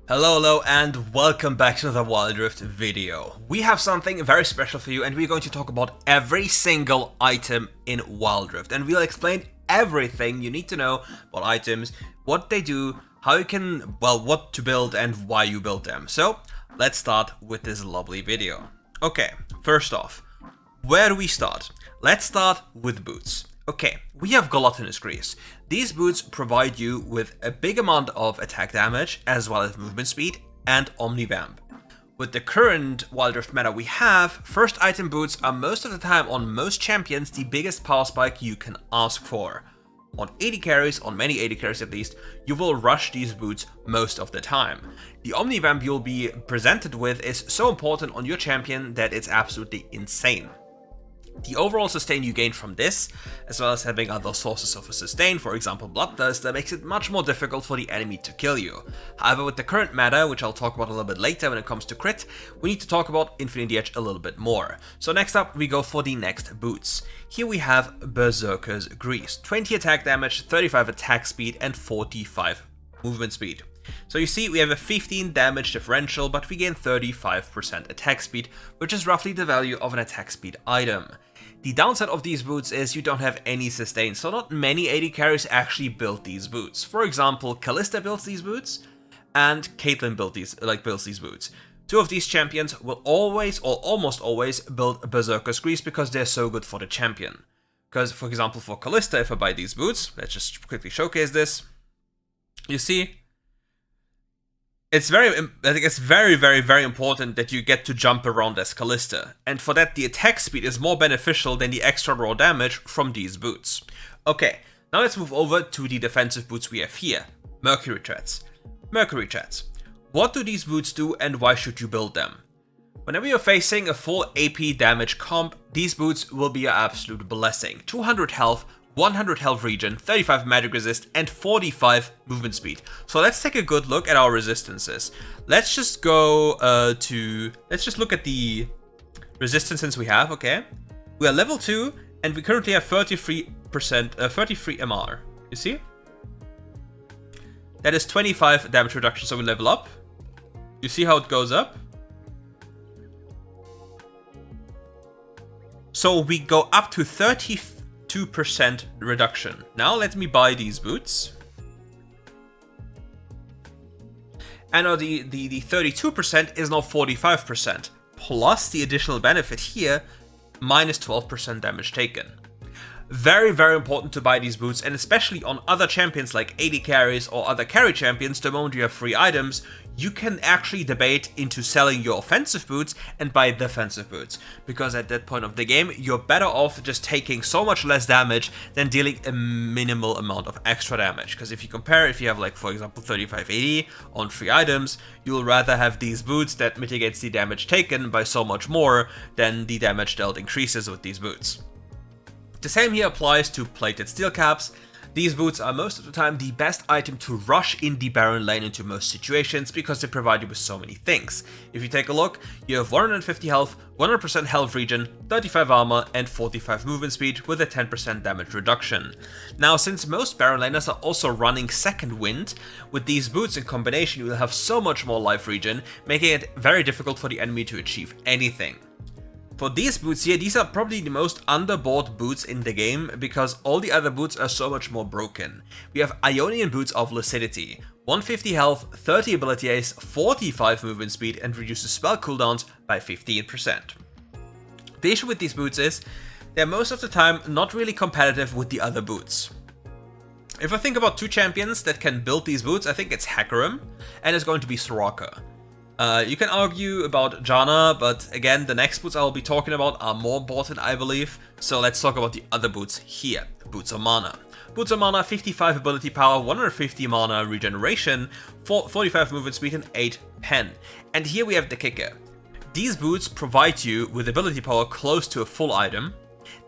Hello, and welcome back to another Wild Rift video. We have something very special for you, and we're going to talk about every single item in Wild Rift, and we'll explain everything you need to know about items, what they do, how you can, well, what to build and why you build them. So let's start with this lovely video. Okay, first off, where do we start? Let's start with boots. Okay, we have Gluttonous Grease. These boots provide you with a big amount of attack damage, as well as movement speed, and Omnivamp. With the current Wild Rift meta we have, first item boots are most of the time on most champions the biggest power spike you can ask for. On AD carries, on many AD carries at least, you will rush these boots most of the time. The Omnivamp you'll be presented with is so important on your champion that it's absolutely insane. The overall sustain you gain from this, as well as having other sources of a sustain, for example Bloodthirst, that makes it much more difficult for the enemy to kill you. However, with the current meta, which I'll talk about a little bit later when it comes to crit, we need to talk about Infinity Edge a little bit more. So next up, we go for the next boots. Here we have Berserker's Grease. 20 attack damage, 35 attack speed, and 45 movement speed. So you see, we have a 15 damage differential, but we gain 35% attack speed, which is roughly the value of an attack speed item. The downside of these boots is you don't have any sustain, so not many AD carries actually build these boots. For example, Kalista builds these boots, and Caitlyn builds these boots. Two of these champions will always, or almost always, build Berserker's Grease because they're so good for the champion. Because, for example, for Kalista, if I buy these boots, let's just quickly showcase this. You see, I think it's very important that you get to jump around as Kalista, and for that the attack speed is more beneficial than the extra raw damage from these boots. Okay, now let's move over to the defensive boots we have here. Mercury Treads. Mercury Treads. What do these boots do and why should you build them? Whenever you're facing a full AP damage comp, these boots will be your absolute blessing. 200 health, 100 health regen, 35 magic resist, and 45 movement speed. So let's take a good look at our resistances. Let's just go let's just look at the resistances we have, okay? We are level 2, and we currently have 33 MR. You see? That is 25 damage reduction, so we level up. You see how it goes up? So we go up to 32% reduction. Now let me buy these boots. And now the 32% is now 45%, plus the additional benefit here, minus 12% damage taken. Very important to buy these boots, and especially on other champions like AD carries or other carry champions. The moment you have free items, you can actually debate into selling your offensive boots and buy defensive boots, because at that point of the game you're better off just taking so much less damage than dealing a minimal amount of extra damage. Because if you compare, if you have, like, for example 35 AD on free items, you'll rather have these boots that mitigates the damage taken by so much more than the damage dealt increases with these boots. The same here applies to plated steel caps. These boots are most of the time the best item to rush in the Baron lane into most situations because they provide you with so many things. If you take a look, you have 150 health, 100% health regen, 35 armor, and 45 movement speed with a 10% damage reduction. Now, since most Baron laners are also running Second Wind, with these boots in combination you will have so much more life regen, making it very difficult for the enemy to achieve anything. For these boots here, these are probably the most underbought boots in the game because all the other boots are so much more broken. We have Ionian Boots of Lucidity, 150 health, 30 ability haste, 45 movement speed, and reduces spell cooldowns by 15%. The issue with these boots is they're most of the time not really competitive with the other boots. If I think about two champions that can build these boots, I think it's Hecarim and it's going to be Soraka. You can argue about Janna, but again, the next boots I will be talking about are more important, I believe. So let's talk about the other boots here. Boots of Mana. Boots of Mana, 55 ability power, 150 mana regeneration, 45 movement speed, and 8 pen. And here we have the kicker. These boots provide you with ability power close to a full item.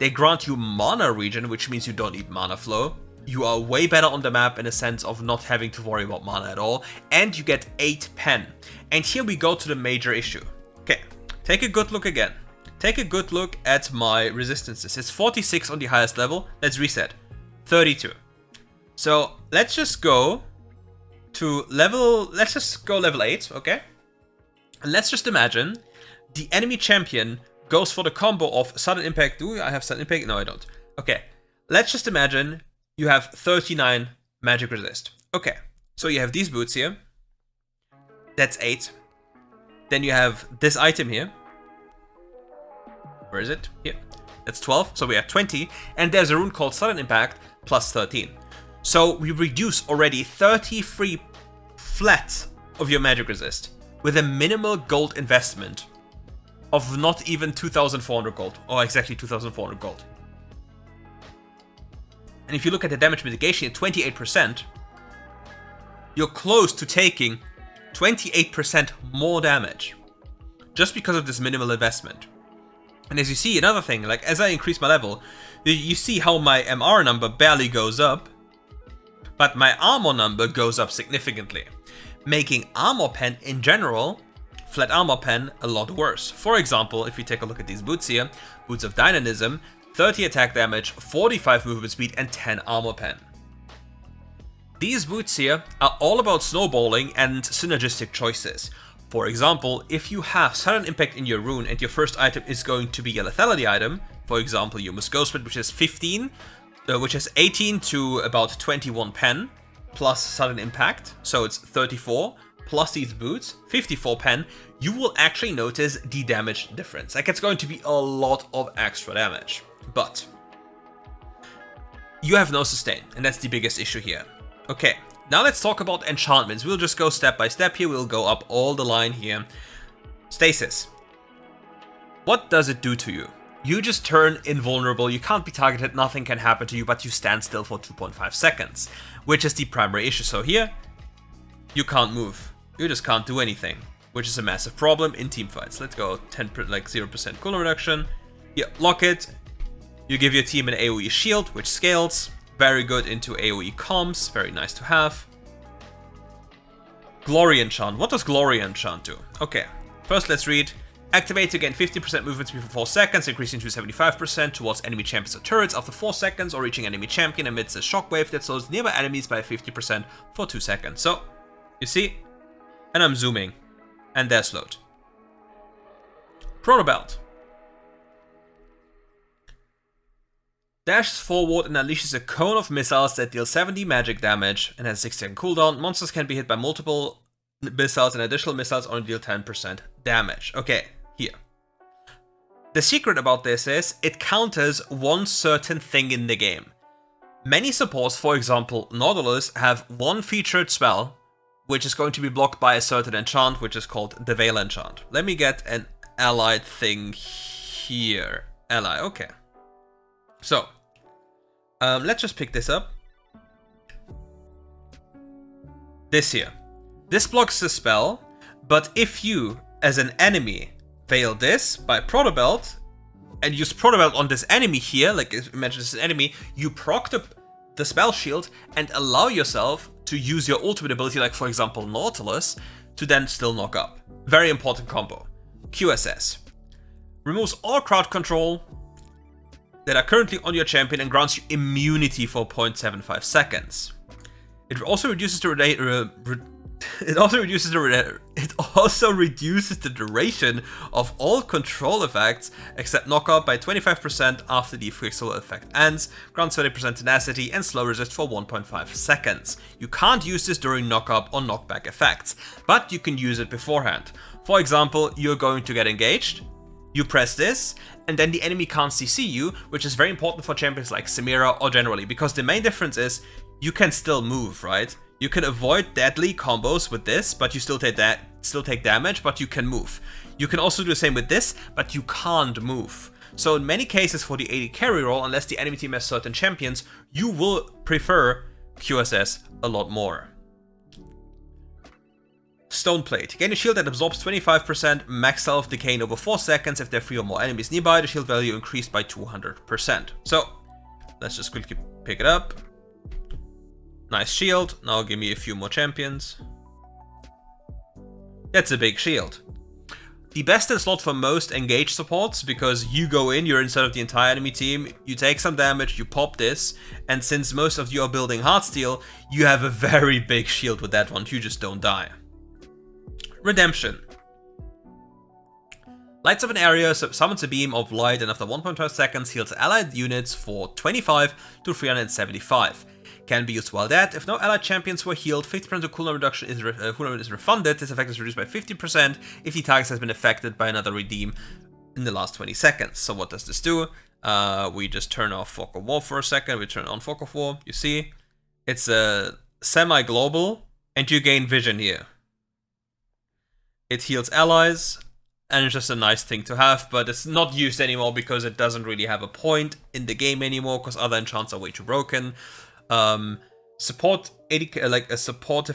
They grant you mana regen, which means you don't need mana flow. You are way better on the map in a sense of not having to worry about mana at all, and you get 8 pen. And here we go to the major issue. Okay, take a good look again. Take a good look at my resistances. It's 46 on the highest level. Let's reset. 32. So let's just go to level, let's just go level 8, okay? And let's just imagine the enemy champion goes for the combo of sudden impact. Do I have sudden impact? No, I don't. Okay, let's just imagine you have 39 magic resist. Okay, so you have these boots here. That's 8. Then you have this item here. Where is it? Here. That's 12, so we have 20. And there's a rune called Sudden Impact, plus 13. So we reduce already 33 flat of your magic resist with a minimal gold investment of not even 2,400 gold, or exactly 2,400 gold. And if you look at the damage mitigation at 28%, you're close to taking 28% more damage just because of this minimal investment. And as you see, another thing, like as I increase my level, you see how my MR number barely goes up, but my armor number goes up significantly, making armor pen in general, flat armor pen, a lot worse. For example, if you take a look at these boots here, boots of dynamism, 30 attack damage, 45 movement speed, and 10 armor pen. These boots here are all about snowballing and synergistic choices. For example, if you have sudden impact in your rune and your first item is going to be a lethality item, for example your Muskosmith, which is 15, which is 18 to about 21 pen, plus sudden impact, so it's 34, plus these boots, 54 pen, you will actually notice the damage difference. Like, it's going to be a lot of extra damage. But you have no sustain, and that's the biggest issue here. Okay, now let's talk about enchantments. We'll just go step by step here. We'll go up all the line here. Stasis. What does it do to you? You just turn invulnerable, you can't be targeted, nothing can happen to you, but you stand still for 2.5 seconds, which is the primary issue. So here, you can't move. You just can't do anything, which is a massive problem in teamfights. Let's go 0% cooldown reduction. Yeah, lock it. You give your team an AoE shield, which scales. Very good into AoE comms, very nice to have. Glory Enchant. What does Glory Enchant do? Okay, first let's read. Activate to gain 50% movement speed for 4 seconds, increasing to 75% towards enemy champions or turrets after 4 seconds, or reaching enemy champion amidst a shockwave that slows nearby enemies by 50% for 2 seconds. So, you see? And I'm zooming. And they're slowed. Chrono Belt. Dashes forward and unleashes a cone of missiles that deal 70 magic damage and has 6-second cooldown. Monsters can be hit by multiple missiles, and additional missiles only deal 10% damage. Okay, here. The secret about this is it counters one certain thing in the game. Many supports, for example Nautilus, have one featured spell which is going to be blocked by a certain enchant, which is called the Veil Enchant. Let me get an allied thing here. Ally, okay. So, let's just pick this up. This here. This blocks the spell, but if you, as an enemy, veil this by Proto Belt, and use Proto Belt on this enemy here, like imagine this is an enemy, you proc the spell shield and allow yourself to use your ultimate ability, like for example Nautilus, to then still knock up. Very important combo. QSS. Removes all crowd control that are currently on your champion and grants you immunity for 0.75 seconds. It also reduces the duration of all control effects except knockout by 25% after the fixable effect ends, grants 30% tenacity and slow resist for 1.5 seconds. You can't use this during knockup or knockback effects, but you can use it beforehand. For example, you're going to get engaged, you press this, and then the enemy can't CC you, which is very important for champions like Samira or generally, because the main difference is you can still move, right? You can avoid deadly combos with this, but you still take damage, but you can move. You can also do the same with this, but you can't move. So in many cases for the AD carry role, unless the enemy team has certain champions, you will prefer QSS a lot more. Stone Plate. Gain a shield that absorbs 25% max health decay over 4 seconds if there are 3 or more enemies nearby. The shield value increased by 200%. So, let's just quickly pick it up. Nice shield. Now give me a few more champions. That's a big shield. the best in slot for most engage supports, because you go in, you're inside of the entire enemy team, you take some damage, you pop this, and since most of you are building Heartsteel, you have a very big shield with that one, you just don't die. Redemption. Lights up an area, summons a beam of light, and after 1.5 seconds heals allied units for 25 to 375. Can be used while dead. If no allied champions were healed, 50% of cooldown reduction is refunded. This effect is reduced by 50% if the target has been affected by another redeem in the last 20 seconds. So what does this do? We just turn off Fog of War for a second. We turn on Fog of War. You see? It's a semi-global, and you gain vision here. It heals allies, and it's just a nice thing to have, but it's not used anymore because it doesn't really have a point in the game anymore, because other enchants are way too broken. Supportive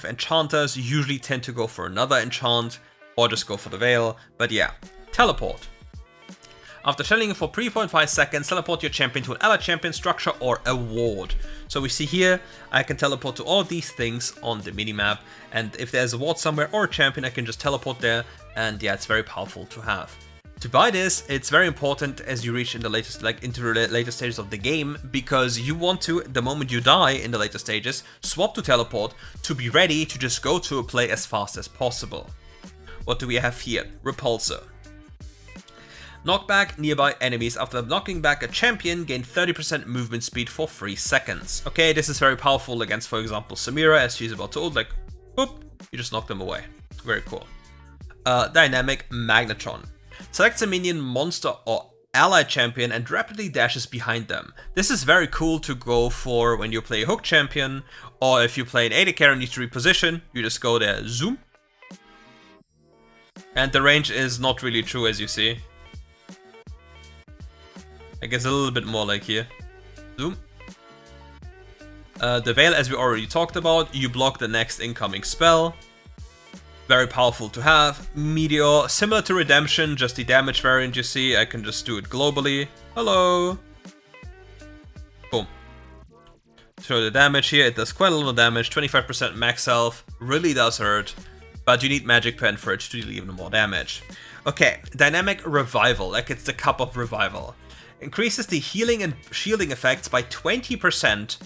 enchanters usually tend to go for another enchant or just go for the veil. But yeah, teleport. After shelling for 3.5 seconds, teleport your champion to an allied champion structure or a ward. So we see here, I can teleport to all of these things on the minimap, and if there's a ward somewhere or a champion, I can just teleport there, and yeah, it's very powerful to have. To buy this, it's very important as you reach in the latest, into the later stages of the game, because you want to, the moment you die in the later stages, swap to teleport to be ready to just go to a play as fast as possible. What do we have here? Repulsor. Knock back nearby enemies. After knocking back a champion, gain 30% movement speed for 3 seconds. Okay, this is very powerful against, for example, Samira, as she's about to ult, like, whoop, you just knock them away. Very cool. Dynamic Magnetron. Selects a minion, monster, or allied champion and rapidly dashes behind them. This is very cool to go for when you play a hook champion, or if you play an AD carry and need to reposition, you just go there, zoom. And the range is not really true, as you see. I guess a little bit more like here. Zoom. The Veil, as we already talked about, you block the next incoming spell. Very powerful to have. Meteor, similar to Redemption, just the damage variant you see. I can just do it globally. Hello. Boom. Show the damage here. It does quite a lot of damage. 25% max health. Really does hurt. But you need Magic Pen for it to deal even more damage. Okay, Dynamic Revival. Like it's the Cup of Revival. Increases the healing and shielding effects by 20%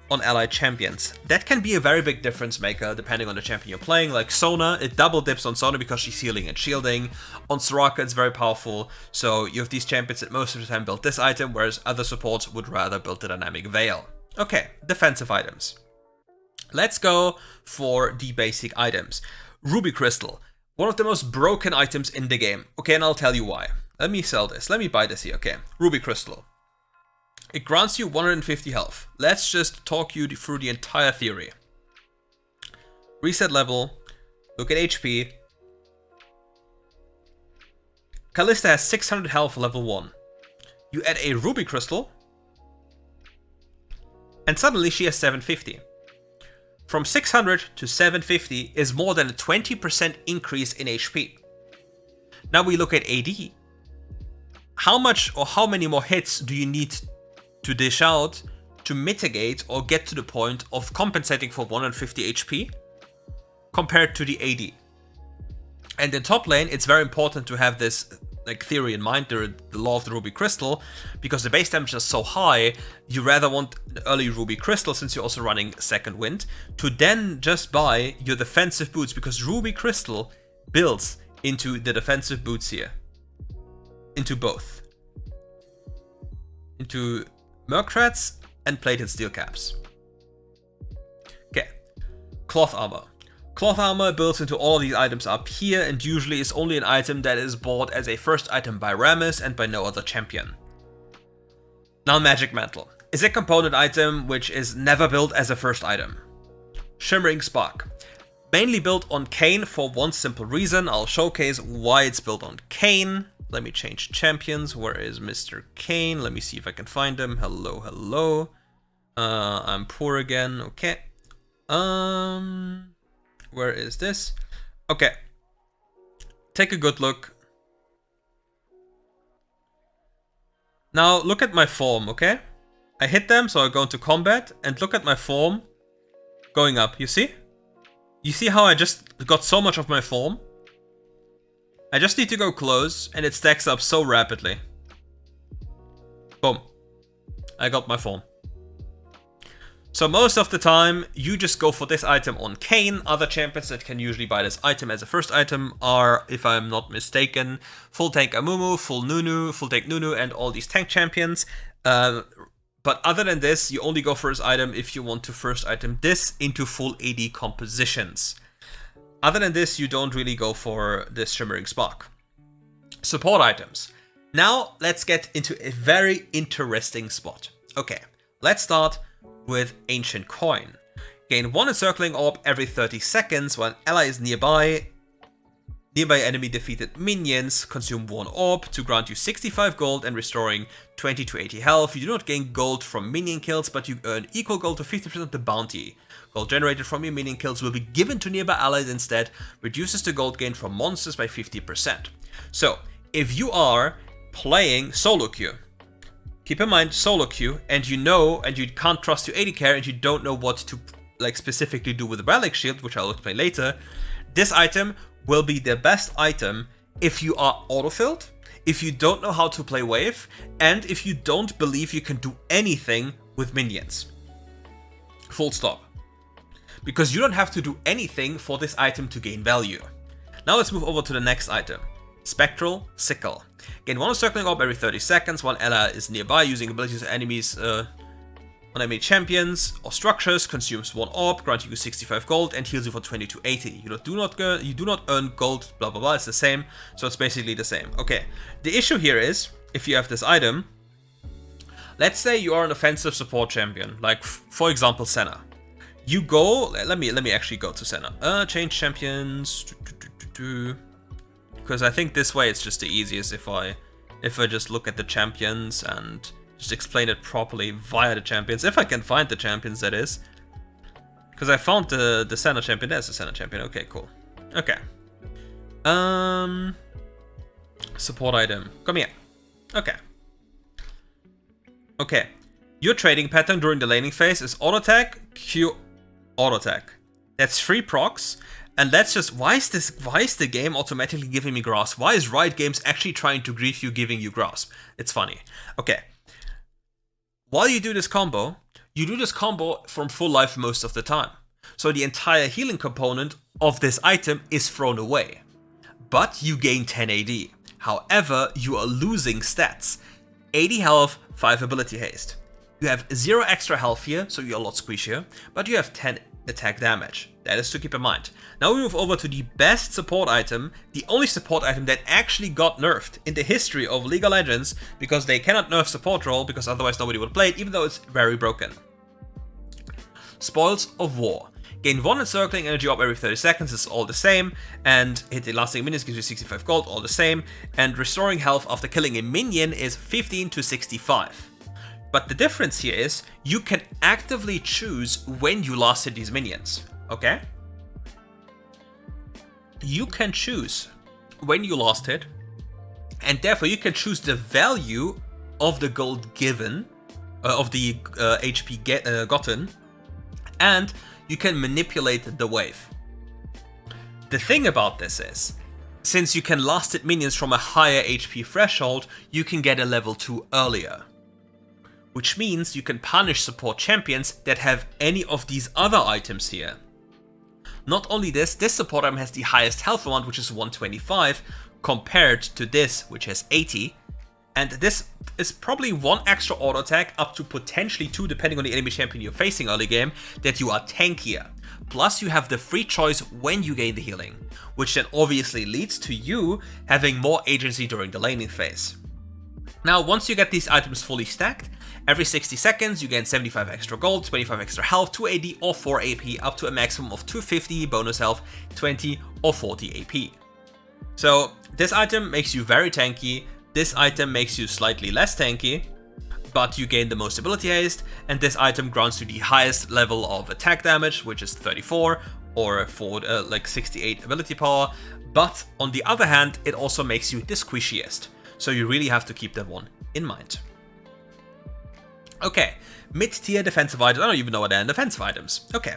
on allied champions. That can be a very big difference maker depending on the champion you're playing. Like Sona, it double dips on Sona because she's healing and shielding. On Soraka, it's very powerful. So you have these champions that most of the time build this item, whereas other supports would rather build the Dynamic Veil. Okay, defensive items. Let's go for the basic items. Ruby Crystal, one of the most broken items in the game. Okay, and I'll tell you why. Let me sell this. Let me buy this here. Okay, Ruby Crystal. It grants you 150 health. Let's just talk you through the entire theory. Reset level. Look at HP. Callista has 600 health level 1. You add a Ruby Crystal, and suddenly she has 750. From 600 to 750 is more than a 20% increase in HP. Now we look at AD. How much or how many more hits do you need to dish out to mitigate or get to the point of compensating for 150 HP compared to the AD? And in top lane, it's very important to have this theory in mind, the law of the Ruby Crystal, because the base damage is so high, you rather want an early Ruby Crystal, since you're also running Second Wind, to then just buy your defensive boots, because Ruby Crystal builds into the defensive boots here. Into both. Into Mercrats and plated steel caps. Okay, Cloth Armor. Cloth Armor builds into all of these items up here, and usually is only an item that is bought as a first item by Rammus and by no other champion. Now Magic Mantle is a component item which is never built as a first item. Shimmering Spark. Mainly built on Kayn for one simple reason. I'll showcase why it's built on Kayn. Let me change champions. Where is Mr. Kayn? Let me see if I can find him. Hello, hello. I'm poor again. Okay. Where is this? Okay. Take a good look. Now look at my form, okay? I hit them, so I go into combat, and look at my form going up. You see? You see how I just got so much of my form? I just need to go close, and it stacks up so rapidly. Boom. I got my form. So most of the time, you just go for this item on Kayn. Other champions that can usually buy this item as a first item are, if I'm not mistaken, full tank Amumu, full Nunu, full tank Nunu, and all these tank champions. But other than this, you only go for this item if you want to first item this into full AD compositions. Other than this, you don't really go for this Shimmering Spark. Support items. Now, let's get into a very interesting spot. Okay, let's start with Ancient Coin. Gain 1 Encircling Orb every 30 seconds when ally is nearby. Nearby enemy defeated minions consume 1 orb to grant you 65 gold and restoring 20 to 80 health. You do not gain gold from minion kills, but you earn equal gold to 50% of the bounty. Gold generated from your minion kills will be given to nearby allies instead, reduces the gold gain from monsters by 50%. So, if you are playing solo queue, keep in mind solo queue, and you know, and you can't trust your AD carry, and you don't know what to like specifically do with the Relic Shield, which I'll explain later. This item will be the best item if you are autofilled, if you don't know how to play wave, and if you don't believe you can do anything with minions. Full stop. Because you don't have to do anything for this item to gain value. Now let's move over to the next item. Spectral Sickle. Gain 1 Circling Orb every 30 seconds while ally is nearby using abilities of enemies on enemy champions or structures. Consumes 1 orb, granting you 65 gold and heals you for 20 to 80. You do not earn gold, blah blah blah, it's the same, so it's basically the same. Okay, the issue here is, if you have this item, let's say you are an offensive support champion, like for example Senna. You go, let me actually go to Senna. Change champions, because I think this way it's just the easiest if I just look at the champions and just explain it properly via the champions, if I can find the champions, that is. Because I found the Senna champion. There's the Senna champion. Okay, cool. Okay. Support item. Come here. Okay. Okay. Your trading pattern during the laning phase is auto attack, Q, auto attack. That's 3 procs. And that's just, why is the game automatically giving me grasp? Why is Riot Games actually trying to grief you, giving you grasp? It's funny. Okay. While you do this combo, you do this combo from full life most of the time. So the entire healing component of this item is thrown away. But you gain 10 AD. However, you are losing stats. 80 health, 5 ability haste. You have 0 extra health here, so you're a lot squishier, but you have 10 attack damage. That is to keep in mind. Now we move over to the best support item, the only support item that actually got nerfed in the history of League of Legends, because they cannot nerf support role, because otherwise nobody would play it, even though it's very broken. Spoils of War. Gain 1 Encircling Energy Orb every 30 seconds is all the same, and hit the lasting minions gives you 65 gold, all the same, and restoring health after killing a minion is 15 to 65. But the difference here is, you can actively choose when you last hit these minions, okay? You can choose when you last hit, and therefore you can choose the value of the gold given, of the HP gotten, and you can manipulate the wave. The thing about this is, since you can last hit minions from a higher HP threshold, you can get a level 2 earlier. Which means you can punish support champions that have any of these other items here. Not only this support item has the highest health amount, which is 125, compared to this, which has 80. And this is probably 1 extra auto attack, up to potentially 2, depending on the enemy champion you're facing early game, that you are tankier. Plus you have the free choice when you gain the healing, which then obviously leads to you having more agency during the laning phase. Now, once you get these items fully stacked, every 60 seconds you gain 75 extra gold, 25 extra health, 2 AD or 4 AP, up to a maximum of 250 bonus health, 20 or 40 AP. So this item makes you very tanky, this item makes you slightly less tanky, but you gain the most ability haste, and this item grants you the highest level of attack damage, which is 34, or for like 68 ability power, but on the other hand, it also makes you the squishiest. So you really have to keep that one in mind. Okay, mid-tier defensive items. I don't even know what they are, defensive items. Okay.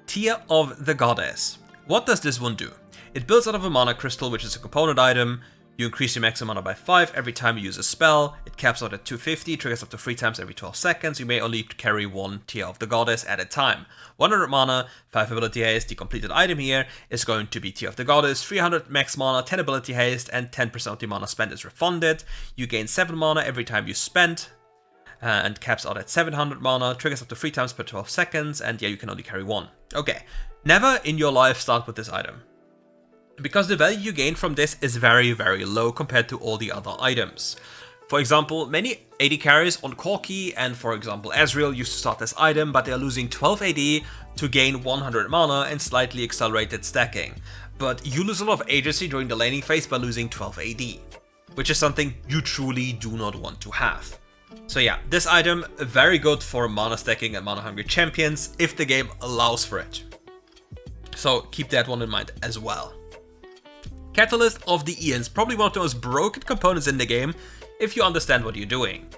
Tier of the Goddess. What does this one do? It builds out of a mana crystal, which is a component item. You increase your maximum mana by 5 every time you use a spell. It caps out at 250, triggers up to 3 times every 12 seconds. You may only carry one Tear of the Goddess at a time. 100 mana, 5 ability haste. The completed item here is going to be Tear of the Goddess, 300 max mana, 10 ability haste, and 10% of the mana spent is refunded. You gain 7 mana every time you spend, and caps out at 700 mana, triggers up to 3 times per 12 seconds, and yeah, you can only carry one. Okay, never in your life start with this item, because the value you gain from this is very, very low compared to all the other items. For example, many AD carries on Corki and, for example, Ezreal used to start this item, but they are losing 12 AD to gain 100 mana and slightly accelerated stacking. But you lose a lot of agency during the laning phase by losing 12 AD, which is something you truly do not want to have. So yeah, this item very good for mana stacking and mana hungry champions if the game allows for it. So keep that one in mind as well. Catalyst of the Eons, probably one of the most broken components in the game if you understand what you're doing.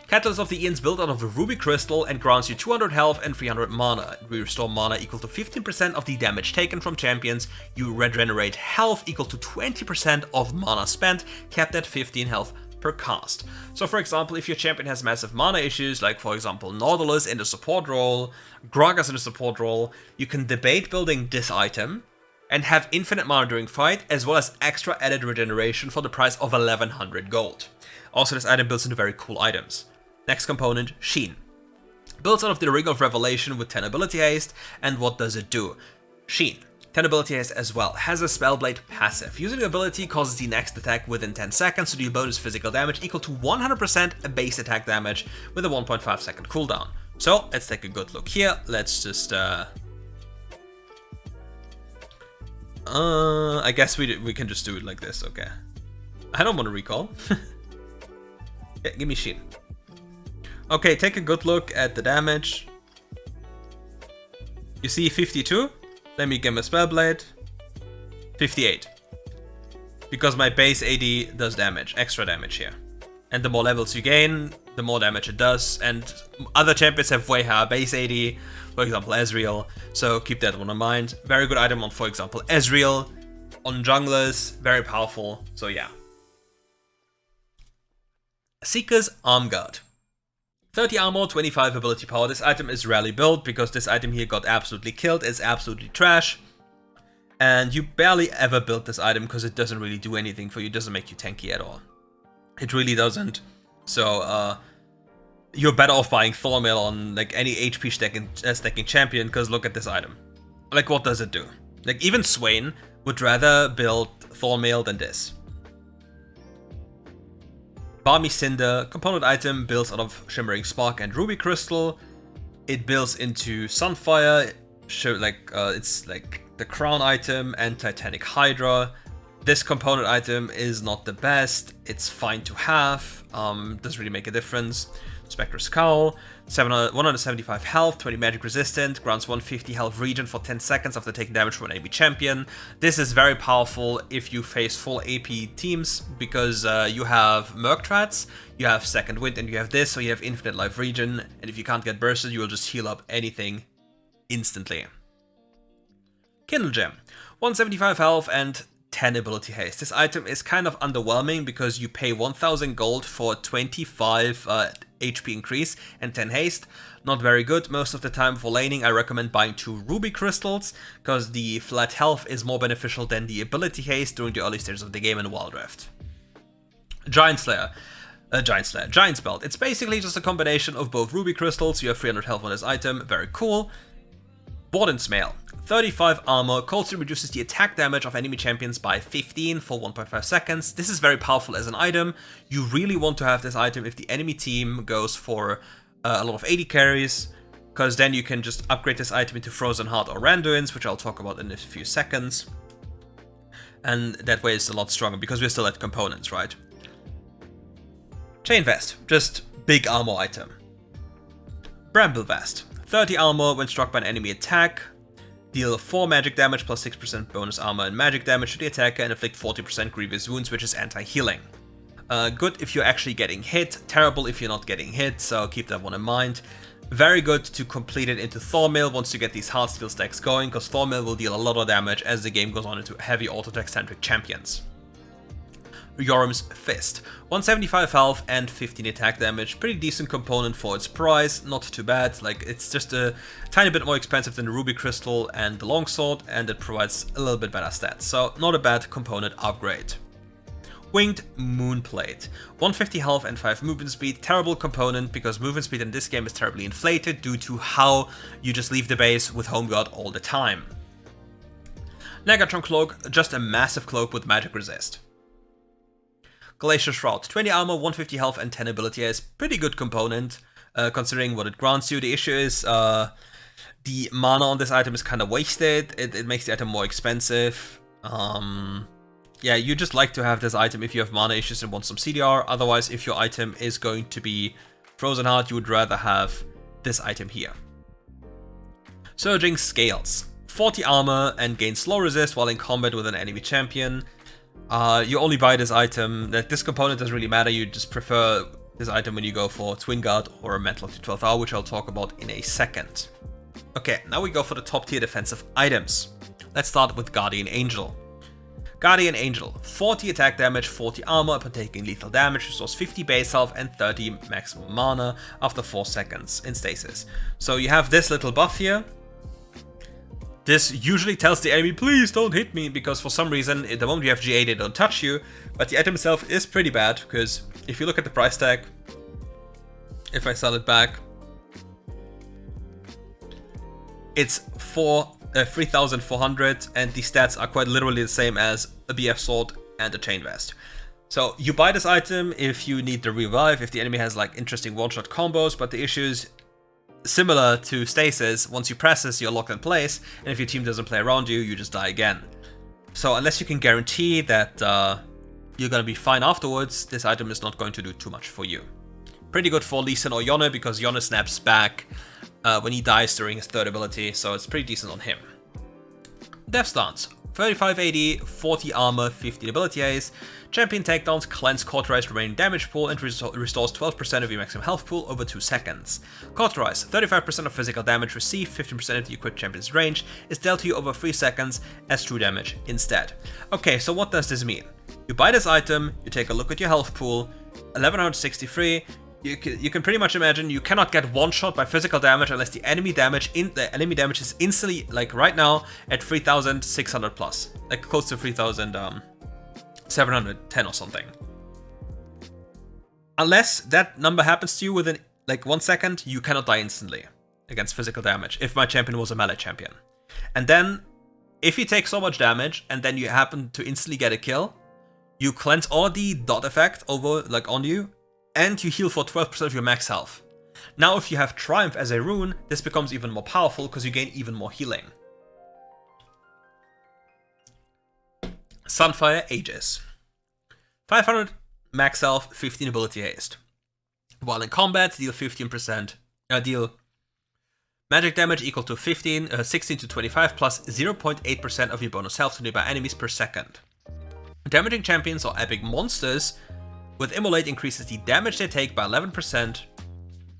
Catalyst of the Eons built out of a ruby crystal and grants you 200 health and 300 mana. We restore mana equal to 15% of the damage taken from champions. You regenerate health equal to 20% of mana spent, capped at 15 health per cast. So for example, if your champion has massive mana issues, like for example Nautilus in the support role, Gragas in the support role, you can debate building this item and have infinite mana during fight, as well as extra added regeneration for the price of 1100 gold. Also, this item builds into very cool items. Next component, Sheen. Builds out of the Ring of Revelation with 10 ability haste, and what does it do? Sheen, 10 ability haste as well, has a Spellblade passive. Using the ability causes the next attack within 10 seconds to deal bonus physical damage equal to 100% base attack damage with a 1.5 second cooldown. So, let's take a good look here. Let's just I guess we can just do it like this, okay. I don't want to recall. Yeah, give me Sheen. Okay, take a good look at the damage. You see 52? Let me give him a Spellblade. 58. Because my base AD does damage, extra damage here. And the more levels you gain, the more damage it does. And other champions have way higher base AD. For example, Ezreal, so keep that one in mind. Very good item on, for example, Ezreal, on junglers, very powerful, so yeah. Seeker's Arm Guard. 30 armor, 25 ability power. This item is rarely built because this item here got absolutely killed, it's absolutely trash. And you barely ever build this item because it doesn't really do anything for you, it doesn't make you tanky at all. It really doesn't, so you're better off buying Thornmail on like any HP stacking champion, because look at this item. Like, what does it do? Like, even Swain would rather build Thornmail than this. Balmy Cinder, component item, builds out of Shimmering Spark and Ruby Crystal. It builds into Sunfire, it's like the crown item and Titanic Hydra. This component item is not the best, it's fine to have, doesn't really make a difference. Spectre's Cowl, 175 health, 20 magic resistant, grants 150 health regen for 10 seconds after taking damage from an AP champion. This is very powerful if you face full AP teams, because you have Murktrats, you have Second Wind, and you have this, so you have infinite life regen, and if you can't get bursted, you will just heal up anything instantly. Kindle Gem, 175 health and 10 ability haste. This item is kind of underwhelming because you pay 1000 gold for 25 HP increase and 10 haste. Not very good. Most of the time for laning I recommend buying 2 ruby crystals because the flat health is more beneficial than the ability haste during the early stages of the game in Wild Rift. Giant's Belt. It's basically just a combination of both ruby crystals. You have 300 health on this item. Very cool. Borden's Mail. 35 armor, coldly reduces the attack damage of enemy champions by 15 for 1.5 seconds. This is very powerful as an item. You really want to have this item if the enemy team goes for a lot of AD carries, because then you can just upgrade this item into Frozen Heart or Randuins, which I'll talk about in a few seconds. And that way it's a lot stronger, because we're still at components, right? Chain Vest, just big armor item. Bramble Vest, 30 armor when struck by an enemy attack. Deal 4 magic damage plus 6% bonus armor and magic damage to the attacker and inflict 40% grievous wounds, which is anti-healing. Good if you're actually getting hit, terrible if you're not getting hit, so keep that one in mind. Very good to complete it into Thornmail once you get these Heartsteel stacks going, because Thornmail will deal a lot of damage as the game goes on into heavy auto-attack-centric champions. Yorm's Fist. 175 health and 15 attack damage. Pretty decent component for its price, not too bad. Like, it's just a tiny bit more expensive than the Ruby Crystal and the Longsword, and it provides a little bit better stats. So, not a bad component upgrade. Winged Moonplate. 150 health and 5 movement speed. Terrible component because movement speed in this game is terribly inflated due to how you just leave the base with Home Guard all the time. Negatron Cloak. Just a massive cloak with magic resist. Glacier Shroud. 20 armor, 150 health and 10 ability is pretty good component considering what it grants you. The issue is the mana on this item is kind of wasted. It makes the item more expensive. Yeah, you just like to have this item if you have mana issues and want some CDR. Otherwise, if your item is going to be Frozen Heart, you would rather have this item here. Surging Scales. 40 armor and gain slow resist while in combat with an enemy champion. You only buy this item, that this component doesn't really matter, you just prefer this item when you go for Twinguard or a Mantle to 12th hour, which I'll talk about in a second. Okay, now we go for the top tier defensive items. Let's start with Guardian Angel. Guardian Angel, 40 attack damage, 40 armor upon taking lethal damage, restores 50 base health and 30 maximum mana after 4 seconds in stasis. So you have this little buff here. This usually tells the enemy, please don't hit me, because for some reason, at the moment you have GA, they don't touch you. But the item itself is pretty bad, because if you look at the price tag, if I sell it back, it's 3,400, and the stats are quite literally the same as a BF Sword and a Chain Vest. So you buy this item if you need the revive, if the enemy has like interesting one-shot combos, but the issue is, similar to Stasis, once you press this, you're locked in place, and if your team doesn't play around you, you just die again. So unless you can guarantee that you're gonna be fine afterwards, this item is not going to do too much for you. Pretty good for Lee Sin or Yone, because Yone snaps back when he dies during his third ability, so it's pretty decent on him. Death Stance. 35 AD, 40 armor, 15 ability Ace. Champion takedowns, cleanse cauterize remaining damage pool, and restores 12% of your maximum health pool over 2 seconds. Cauterize, 35% of physical damage received, 15% of the equipped champion's range, is dealt to you over 3 seconds as true damage instead. Okay, so what does this mean? You buy this item, you take a look at your health pool, 1163, you can pretty much imagine you cannot get one shot by physical damage unless the enemy damage is instantly, like right now, at 3,600 plus, like close to 3,710 or something. Unless that number happens to you within like 1 second, you cannot die instantly against physical damage if my champion was a melee champion. And then, if you take so much damage and then you happen to instantly get a kill, you cleanse all the dot effect over like on you, and you heal for 12% of your max health. Now if you have Triumph as a rune, this becomes even more powerful because you gain even more healing. Sunfire Aegis. 500 max health, 15 ability haste. While in combat, deal 15%, deal magic damage equal to 16 to 25 plus 0.8% of your bonus health to nearby enemies per second. Damaging champions or epic monsters with Immolate increases the damage they take by 11%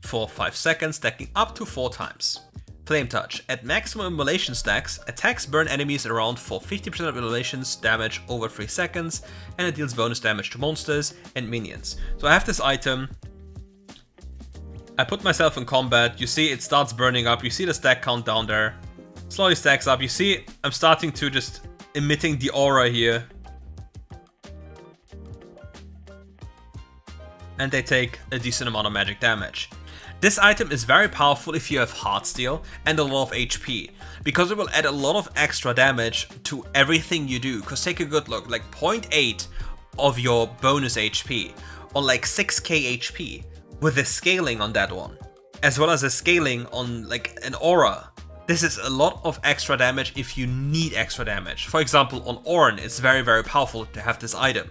for 5 seconds, stacking up to 4 times. Flame Touch. At maximum immolation stacks, attacks burn enemies around for 50% of immolation's damage over 3 seconds, and it deals bonus damage to monsters and minions. So I have this item, I put myself in combat, you see it starts burning up, you see the stack count down there, slowly stacks up, you see I'm starting to just emitting the aura here. And they take a decent amount of magic damage. This item is very powerful if you have Heartsteel and a lot of HP, because it will add a lot of extra damage to everything you do. Because take a good look, like 0.8 of your bonus HP on like 6k HP with a scaling on that one, as well as a scaling on like an aura. This is a lot of extra damage if you need extra damage. For example, on Ornn, it's very, very powerful to have this item.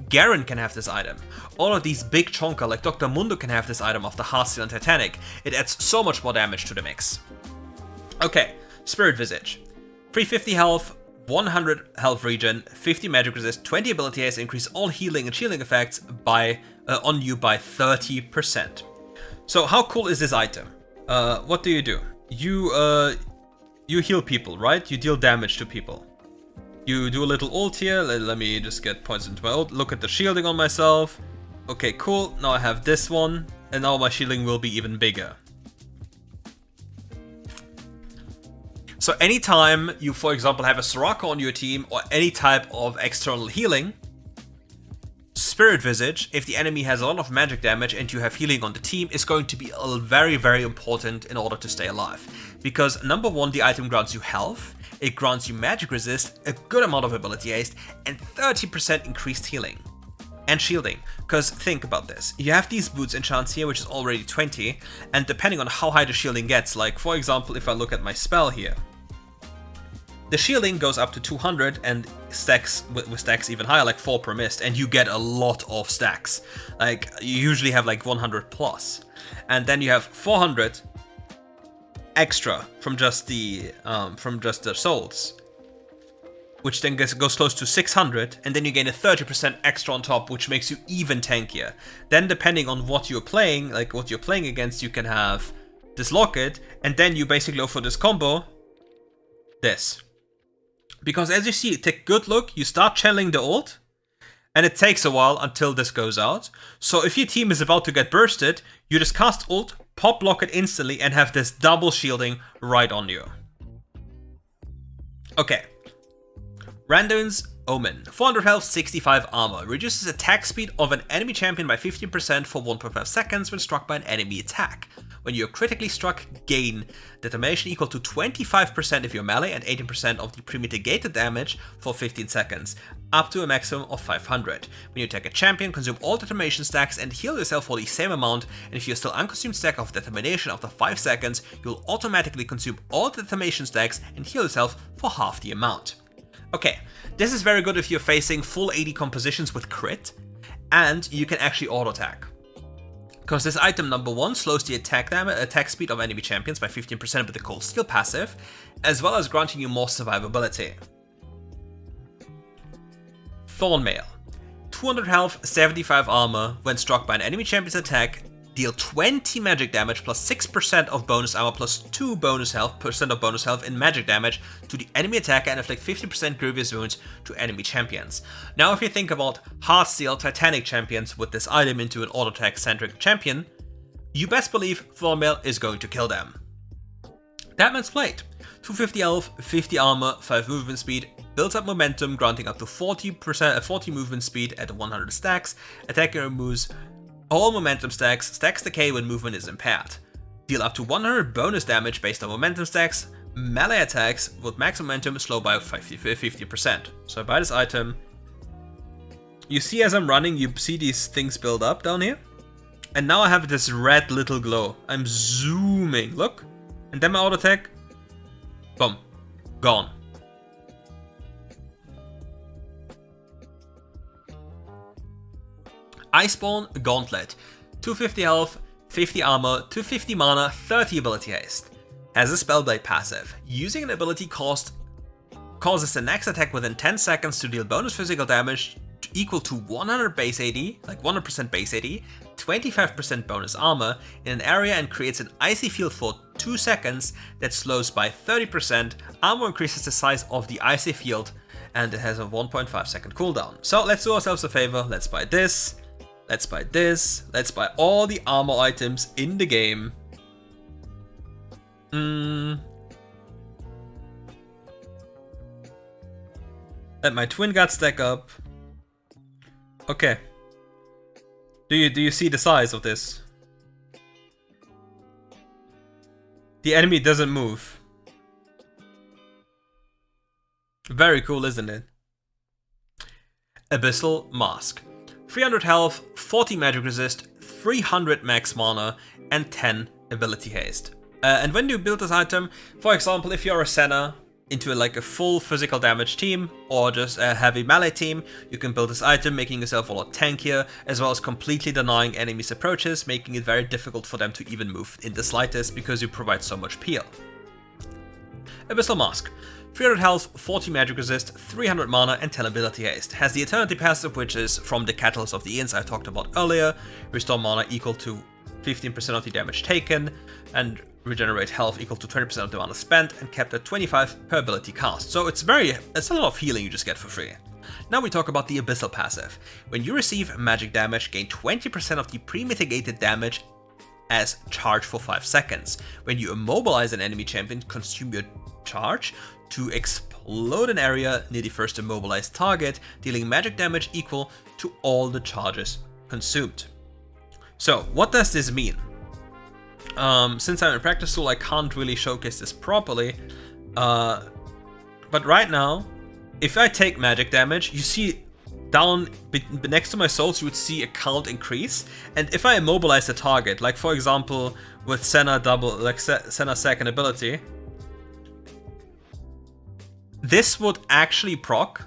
Garen can have this item. All of these big chonker like Dr. Mundo can have this item after Heartsteel and Titanic. It adds so much more damage to the mix. Okay, Spirit Visage. 350 health, 100 health regen, 50 magic resist, 20 ability haste, increase all healing and shielding effects by on you by 30%. So how cool is this item? What do? You heal people, right? You deal damage to people. You do a little ult here. Let me just get points into my ult. Look at the shielding on myself. Okay, cool. Now I have this one, and now my shielding will be even bigger. So anytime you, for example, have a Soraka on your team or any type of external healing, Spirit Visage, if the enemy has a lot of magic damage and you have healing on the team, is going to be very, very important in order to stay alive. Because number one, the item grants you health, it grants you magic resist, a good amount of ability haste, and 30% increased healing and shielding. Because think about this, you have these boots enchants here, which is already 20, and depending on how high the shielding gets, like for example, if I look at my spell here, the shielding goes up to 200 and stacks with stacks even higher, like 4 per mist, and you get a lot of stacks. Like you usually have like 100 plus, and then you have 400 extra from just the souls, which then goes close to 600, and then you gain a 30% extra on top, which makes you even tankier. Then depending on what you're playing, like what you're playing against, you can have this locket, and then you basically go for this combo, this. Because as you see, take a good look, you start channeling the ult, and it takes a while until this goes out. So if your team is about to get bursted, you just cast ult, pop locket instantly, and have this double shielding right on you. Okay. Randuin's Omen. 400 health, 65 armor. Reduces attack speed of an enemy champion by 15% for 1.5 seconds when struck by an enemy attack. When you're critically struck, gain determination equal to 25% if you're melee and 18% of the pre-mitigated damage for 15 seconds, up to a maximum of 500. When you attack a champion, consume all determination stacks and heal yourself for the same amount, and if you're still unconsumed stack of determination after 5 seconds, you'll automatically consume all determination stacks and heal yourself for half the amount. Okay, this is very good if you're facing full AD compositions with crit, and you can actually auto-attack. Because this item, number one, slows the attack speed of enemy champions by 15% with the Cold Steel passive, as well as granting you more survivability. Thornmail. 200 health, 75 armor. When struck by an enemy champion's attack, deal 20 magic damage plus 6% of bonus armor plus 2% of bonus health in magic damage to the enemy attacker and inflict 50% grievous wounds to enemy champions. Now if you think about Heartsteel Titanic champions with this item into an auto-attack centric champion, you best believe Thornmail is going to kill them. Deadman's Plate. 250 health, 50 armor, 5 movement speed, builds up momentum granting up to 40 movement speed at 100 stacks, attacker removes all momentum stacks decay when movement is impaired. Deal up to 100 bonus damage based on momentum stacks. Melee attacks with max momentum slow by 50%. So I buy this item. You see as I'm running, you see these things build up down here. And now I have this red little glow. I'm zooming, look. And then my auto attack. Boom. Gone. Iceborn Gauntlet. 250 health, 50 armor, 250 mana, 30 ability haste. Has a Spellblade passive. Using an ability cost causes the next attack within 10 seconds to deal bonus physical damage equal to 100 base AD, like 100% base AD, 25% bonus armor in an area and creates an icy field for 2 seconds that slows by 30%. Armor increases the size of the icy field and it has a 1.5 second cooldown. So let's do ourselves a favor, let's buy this. Let's buy this. Let's buy all the armor items in the game. Let my Twinguard stack up. Okay. Do you see the size of this? The enemy doesn't move. Very cool, isn't it? Abyssal Mask. 300 health, 40 magic resist, 300 max mana, and 10 ability haste. And when you build this item, for example, if you're a Senna into like a full physical damage team or just a heavy melee team, you can build this item, making yourself a lot tankier, as well as completely denying enemies' approaches, making it very difficult for them to even move in the slightest because you provide so much peel. Abyssal Mask. 300 health, 40 magic resist, 300 mana, and 10 ability haste. Has the Eternity passive, which is from the Catalyst of the Inns I talked about earlier. Restore mana equal to 15% of the damage taken, and regenerate health equal to 20% of the mana spent, and capped at 25 per ability cast. So it's a lot of healing you just get for free. Now we talk about the Abyssal passive. When you receive magic damage, gain 20% of the pre-mitigated damage as charge for 5 seconds. When you immobilize an enemy champion, consume your charge to explode an area near the first immobilized target, dealing magic damage equal to all the charges consumed. So, what does this mean? Since I'm in practice tool, I can't really showcase this properly, but right now, if I take magic damage, you see down next to my souls, you would see a count increase, and if I immobilize the target, like for example with Senna's second ability, this would actually proc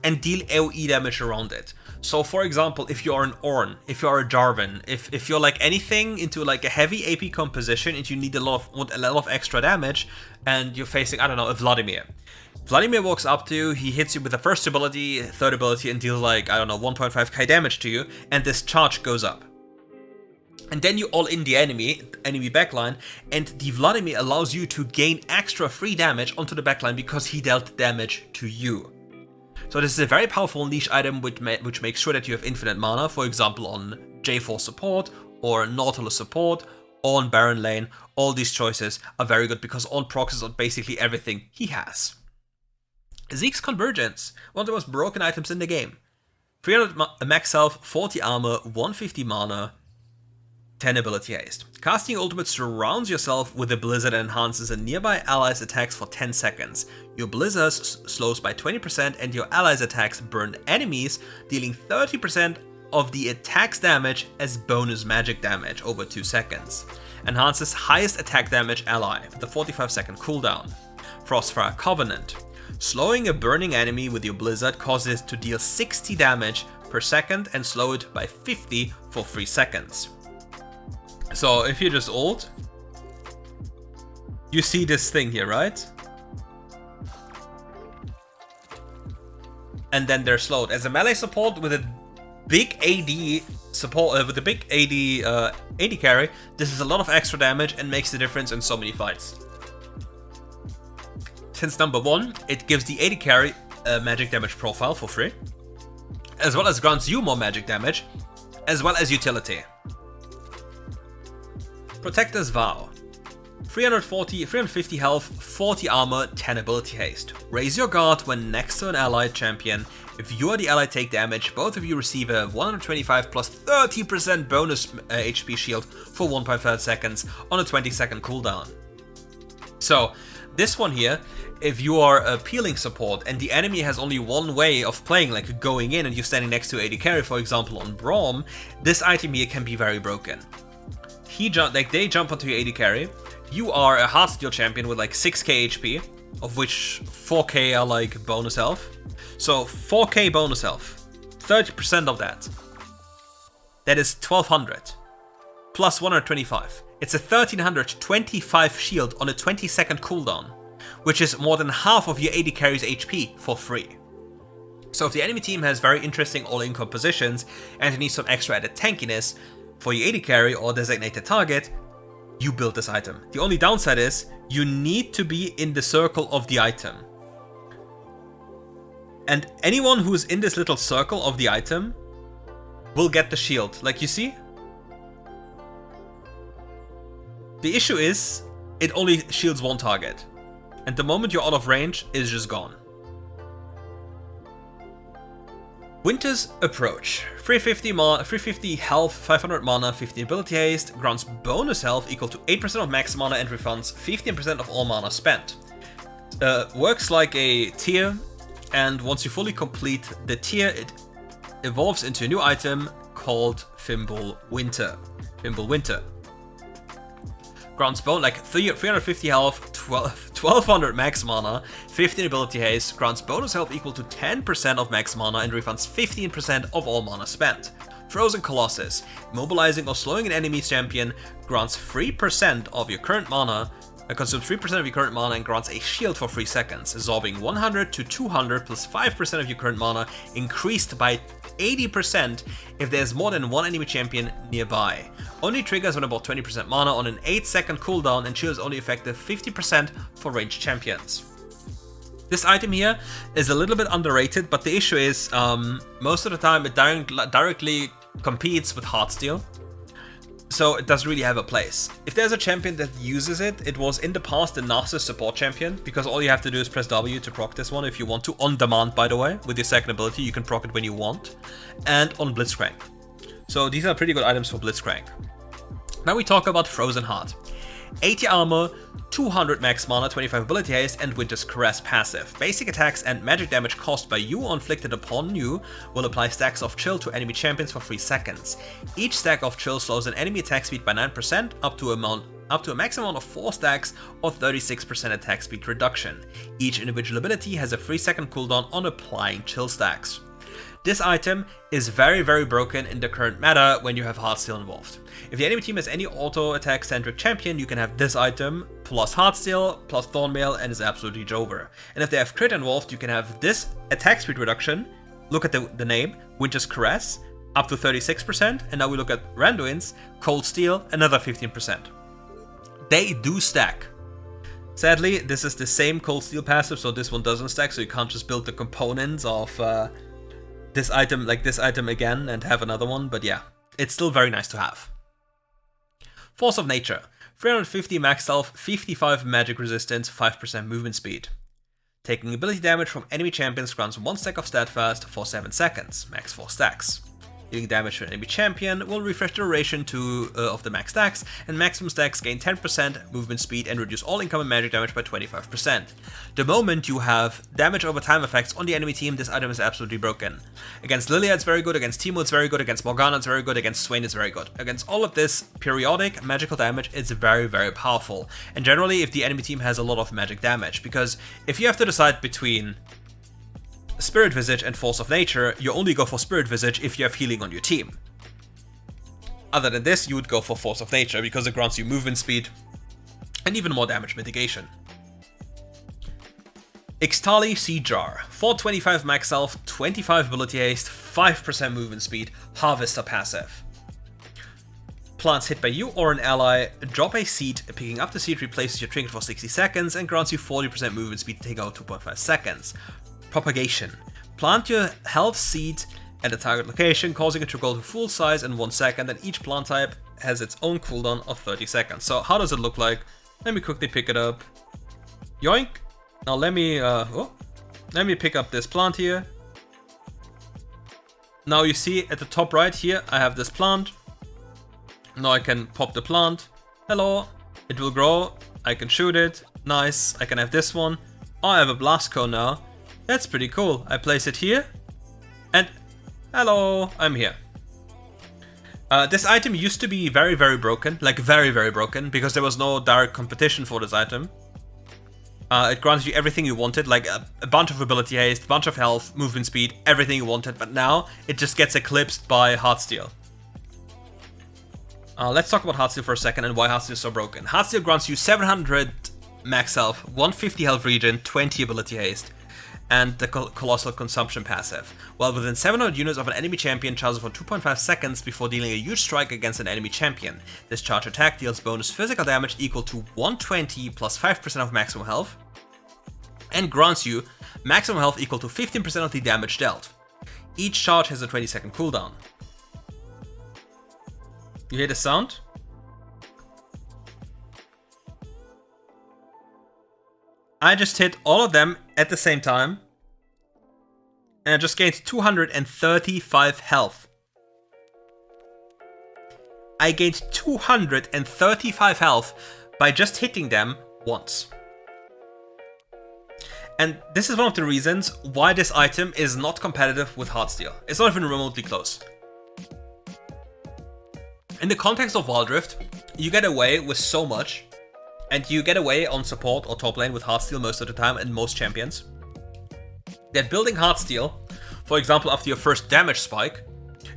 and deal AoE damage around it. So for example, if you're an Ornn, if you're a Jarvan, if you're like anything into like a heavy AP composition and you need a lot of extra damage, and you're facing, I don't know, a Vladimir. Vladimir walks up to you, he hits you with the first ability, third ability, and deals like, I don't know, 1.5k damage to you, and this charge goes up. And then you all in the enemy backline, and the Vladimir allows you to gain extra free damage onto the backline because he dealt damage to you. So this is a very powerful niche item which makes sure that you have infinite mana, for example on J4 support, or Nautilus support, or on Baron lane. All these choices are very good because on procs on basically everything he has. Zeke's Convergence, one of the most broken items in the game. 300 max health, 40 armor, 150 mana, 10 ability haste. Casting ultimate surrounds yourself with a blizzard and enhances a nearby ally's attacks for 10 seconds. Your blizzard slows by 20% and your allies' attacks burn enemies, dealing 30% of the attack's damage as bonus magic damage over 2 seconds. Enhances highest attack damage ally with a 45-second cooldown. Frostfire Covenant. Slowing a burning enemy with your blizzard causes it to deal 60 damage per second and slow it by 50 for 3 seconds. So if you just ult, you see this thing here, right? And then they're slowed. As a melee support with a big AD support, with a big AD carry, this is a lot of extra damage and makes the difference in so many fights. Since number 1, it gives the AD carry a magic damage profile for free, as well as grants you more magic damage, as well as utility. Protector's Vow. 350 health, 40 armor, 10 ability haste. Raise your guard when next to an allied champion. If you or the ally take damage, both of you receive a 125 plus 30% bonus HP shield for 1.5 seconds on a 20-second cooldown. So, this one here, if you are a peeling support and the enemy has only one way of playing, like going in and you're standing next to AD carry, for example on Braum, this item here can be very broken. They jump onto your AD carry, you are a Heartsteel champion with like 6k HP, of which 4k are like bonus health. So 4k bonus health, 30% of that. That is 1200, plus 125. It's a 1325 shield on a 20-second cooldown, which is more than half of your AD carry's HP for free. So if the enemy team has very interesting all-in compositions and you need some extra added tankiness for your AD carry or designated target, you build this item. The only downside is you need to be in the circle of the item. And anyone who's in this little circle of the item will get the shield. Like you see? The issue is, it only shields one target. And the moment you're out of range, it's just gone. Winter's Approach. 350 health, 500 mana, 15 ability haste, grants bonus health equal to 8% of max mana and refunds 15% of all mana spent. Works like a tier, and once you fully complete the tier, it evolves into a new item called Fimbulwinter. Grants bone like 350 health, 1200 max mana, 15 ability haste, grants bonus health equal to 10% of max mana and refunds 15% of all mana spent. Frozen Colossus. Immobilizing or slowing an enemy champion grants 3% of your current mana It consumes 3% of your current mana and grants a shield for 3 seconds, absorbing 100 to 200 plus 5% of your current mana, increased by 80% if there's more than one enemy champion nearby. Only triggers when about 20% mana on an 8-second cooldown, and shield is only effective 50% for ranged champions. This item here is a little bit underrated, but the issue is most of the time it directly competes with Heartsteel, so it doesn't really have a place. If there's a champion that uses it, it was in the past the Narcissus support champion, because all you have to do is press W to proc this one if you want to, on demand by the way. With your second ability you can proc it when you want, and on Blitzcrank. So these are pretty good items for Blitzcrank. Now we talk about Frozen Heart. 80 armor, 200 max mana, 25 ability haste, and Winter's Caress passive. Basic attacks and magic damage caused by you or inflicted upon you will apply stacks of chill to enemy champions for 3 seconds. Each stack of chill slows an enemy attack speed by 9% up to a maximum amount of 4 stacks or 36% attack speed reduction. Each individual ability has a 3-second cooldown on applying chill stacks. This item is very broken in the current meta when you have Heartsteel involved. If the enemy team has any auto attack centric champion, you can have this item plus Heartsteel plus Thornmail and it's absolutely over. And if they have crit involved, you can have this attack speed reduction, look at the name, Winter's Caress, up to 36%, and now we look at Randuin's Cold Steel, another 15%. They do stack. Sadly, this is the same Cold Steel passive, so this one doesn't stack, so you can't just build the components of this item like this item again and have another one, but yeah, it's still very nice to have. Force of Nature, 350 max health, 55 magic resistance, 5% movement speed. Taking ability damage from enemy champions grants 1 stack of Steadfast for 7 seconds, max 4 stacks. Dealing damage to an enemy champion will refresh the duration of the max stacks, and maximum stacks gain 10% movement speed and reduce all incoming magic damage by 25%. The moment you have damage over time effects on the enemy team, this item is absolutely broken. Against Lilia it's very good, against Teemo it's very good, against Morgana it's very good, against Swain it's very good. Against all of this periodic magical damage, it's very powerful. And generally if the enemy team has a lot of magic damage, because if you have to decide between Spirit Visage and Force of Nature, you only go for Spirit Visage if you have healing on your team. Other than this, you would go for Force of Nature because it grants you movement speed and even more damage mitigation. Ixtali Seedjar, 425 max health, 25 ability haste, 5% movement speed, Harvester passive. Plants hit by you or an ally, drop a seed, picking up the seed replaces your trinket for 60 seconds and grants you 40% movement speed to take out 2.5 seconds. Propagation. Plant your health seed at a target location, causing it to grow to full size in 1 second, and each plant type has its own cooldown of 30 seconds. So how does it look like? Let me quickly pick it up. Yoink! Now let me pick up this plant here. Now you see at the top right here, I have this plant. Now I can pop the plant. Hello! It will grow. I can shoot it. Nice. I can have this one. Oh, I have a blast cone now. That's pretty cool. I place it here, and hello, I'm here. This item used to be very broken, like very broken, because there was no direct competition for this item. It grants you everything you wanted, like a bunch of ability haste, bunch of health, movement speed, everything you wanted, but now it just gets eclipsed by Heartsteel. Let's talk about Heartsteel for a second and why Heartsteel is so broken. Heartsteel grants you 700 max health, 150 health regen, 20 ability haste, and the Colossal Consumption passive. While within 700 units of an enemy champion, charges for 2.5 seconds before dealing a huge strike against an enemy champion. This charge attack deals bonus physical damage equal to 120 plus 5% of maximum health, and grants you maximum health equal to 15% of the damage dealt. Each charge has a 20-second cooldown. You hear the sound? I just hit all of them at the same time, and I just gained 235 health. I gained 235 health by just hitting them once. And this is one of the reasons why this item is not competitive with Heartsteel. It's not even remotely close. In the context of Wild Rift, you get away with so much, and you get away on support or top lane with Heartsteel most of the time and most champions, that building Heartsteel, for example after your first damage spike,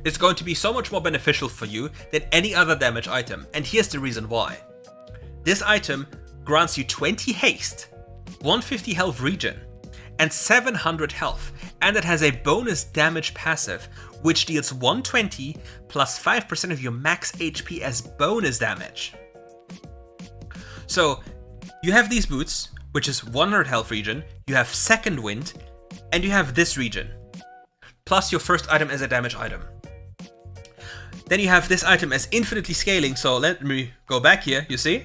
is going to be so much more beneficial for you than any other damage item, and here's the reason why. This item grants you 20 haste, 150 health regen, and 700 health, and it has a bonus damage passive, which deals 120 plus 5% of your max HP as bonus damage. So, you have these boots, which is 100 health regen, you have second wind, and you have this regen, plus your first item as a damage item. Then you have this item as infinitely scaling, so let me go back here, you see?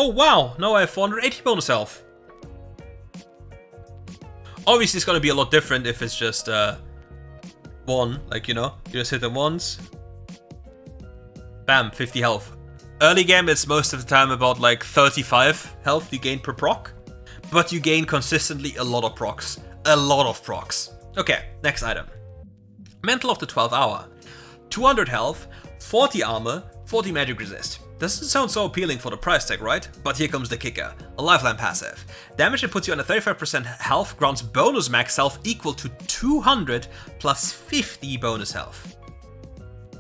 Oh wow, now I have 480 bonus health. Obviously it's gonna be a lot different if it's just one, like, you know, you just hit them once. Bam, 50 health. Early game it's most of the time about like 35 health you gain per proc, but you gain consistently a lot of procs. A lot of procs. Okay, next item. Mantle of the 12th Hour. 200 health, 40 armor, 40 magic resist. Doesn't sound so appealing for the price tag, right? But here comes the kicker. A lifeline passive. Damage that puts you on a 35% health grants bonus max health equal to 200 plus 50 bonus health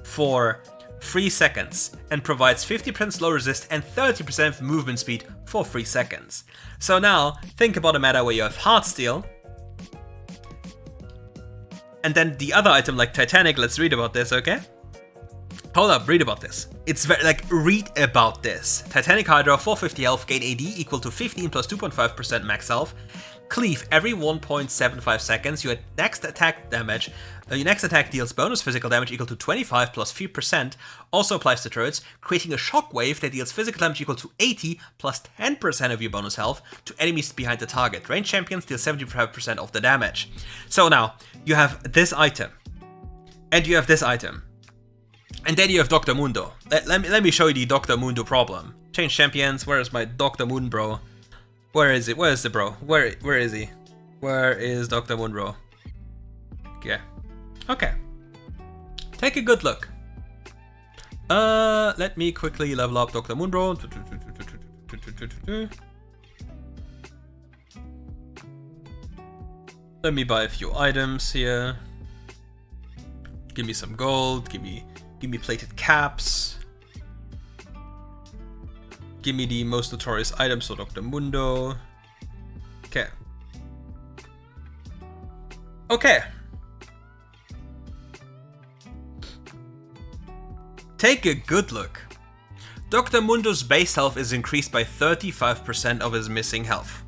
for 3 seconds, and provides 50% slow resist and 30% movement speed for 3 seconds. So now, think about a meta where you have Heartsteel, and then the other item like Titanic. Let's read about this, okay? Hold up, read about this. It's very, like, read about this. Titanic Hydra, 450 health, gain AD equal to 15 plus 2.5% max health. Cleave every 1.75 seconds. Your next attack damage, your next attack deals bonus physical damage equal to 25 plus 3%. Also applies to turrets, creating a shockwave that deals physical damage equal to 80 plus 10% of your bonus health to enemies behind the target. Ranged champions deal 75% of the damage. So now, you have this item, and you have this item. And then you have Dr. Mundo. Let me show you the Dr. Mundo problem. Change champions. Where is my Dr. Moon bro? Where is it? Where is the bro? Where is he? Where is Dr. Moon bro? Okay. Okay. Take a good look. Let me quickly level up Dr. Moon bro. Let me buy a few items here. Give me some gold. Give me plated caps. Give me the most notorious items, so Dr. Mundo. Okay. Okay. Take a good look. Dr. Mundo's base health is increased by 35% of his missing health.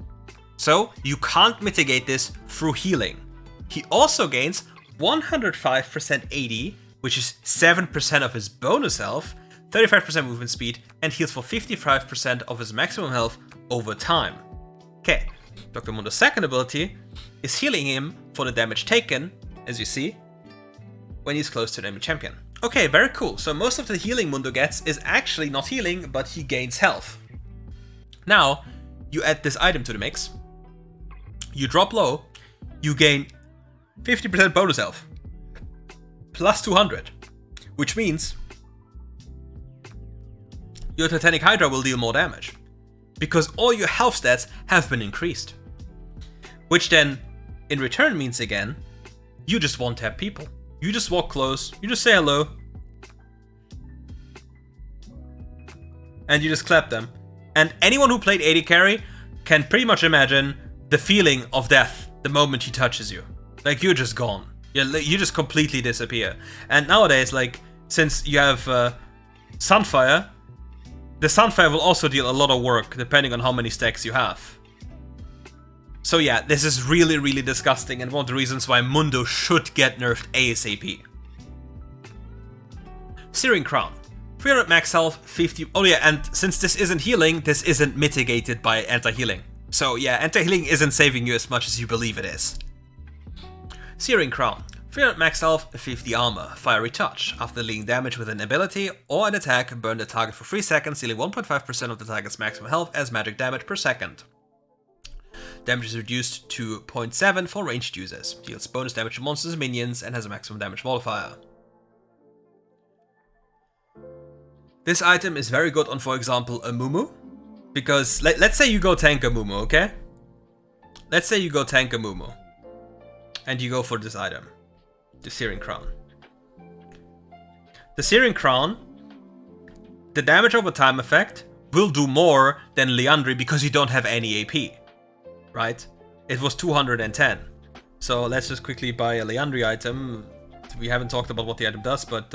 So, you can't mitigate this through healing. He also gains 105% AD, which is 7% of his bonus health, 35% movement speed, and heals for 55% of his maximum health over time. Okay, Dr. Mundo's second ability is healing him for the damage taken, as you see, when he's close to an enemy champion. Okay, very cool. So most of the healing Mundo gets is actually not healing, but he gains health. Now, you add this item to the mix, you drop low, you gain 50% bonus health, plus 200, which means your Titanic Hydra will deal more damage, because all your health stats have been increased. Which then, in return means again, you just one-tap people. You just walk close, you just say hello, and you just clap them. And anyone who played AD carry can pretty much imagine the feeling of death the moment he touches you. Like, you're just gone. You just completely disappear. And nowadays, like, since you have Sunfire, the Sunfire will also deal a lot of work depending on how many stacks you have. So yeah, this is really, really disgusting, and one of the reasons why Mundo should get nerfed ASAP. Searing Crown. 300 max health, 50... Oh yeah, and since this isn't healing, this isn't mitigated by anti-healing. So yeah, anti-healing isn't saving you as much as you believe it is. Searing Crown. 300 max health, 50 armor, Fiery Touch. After dealing damage with an ability or an attack, burn the target for 3 seconds, dealing 1.5% of the target's maximum health as magic damage per second. Damage is reduced to 0.7 for ranged users. Deals bonus damage to monsters and minions and has a maximum damage modifier. This item is very good on, for example, a Mumu. Because let's say you go tank a Mumu, okay? Let's say you go tank a Mumu. And you go for this item. The Searing Crown. The Searing Crown the damage over time effect will do more than Liandry because you don't have any AP, right? It was 210. So let's just quickly buy a Liandry item. We haven't talked about what the item does, but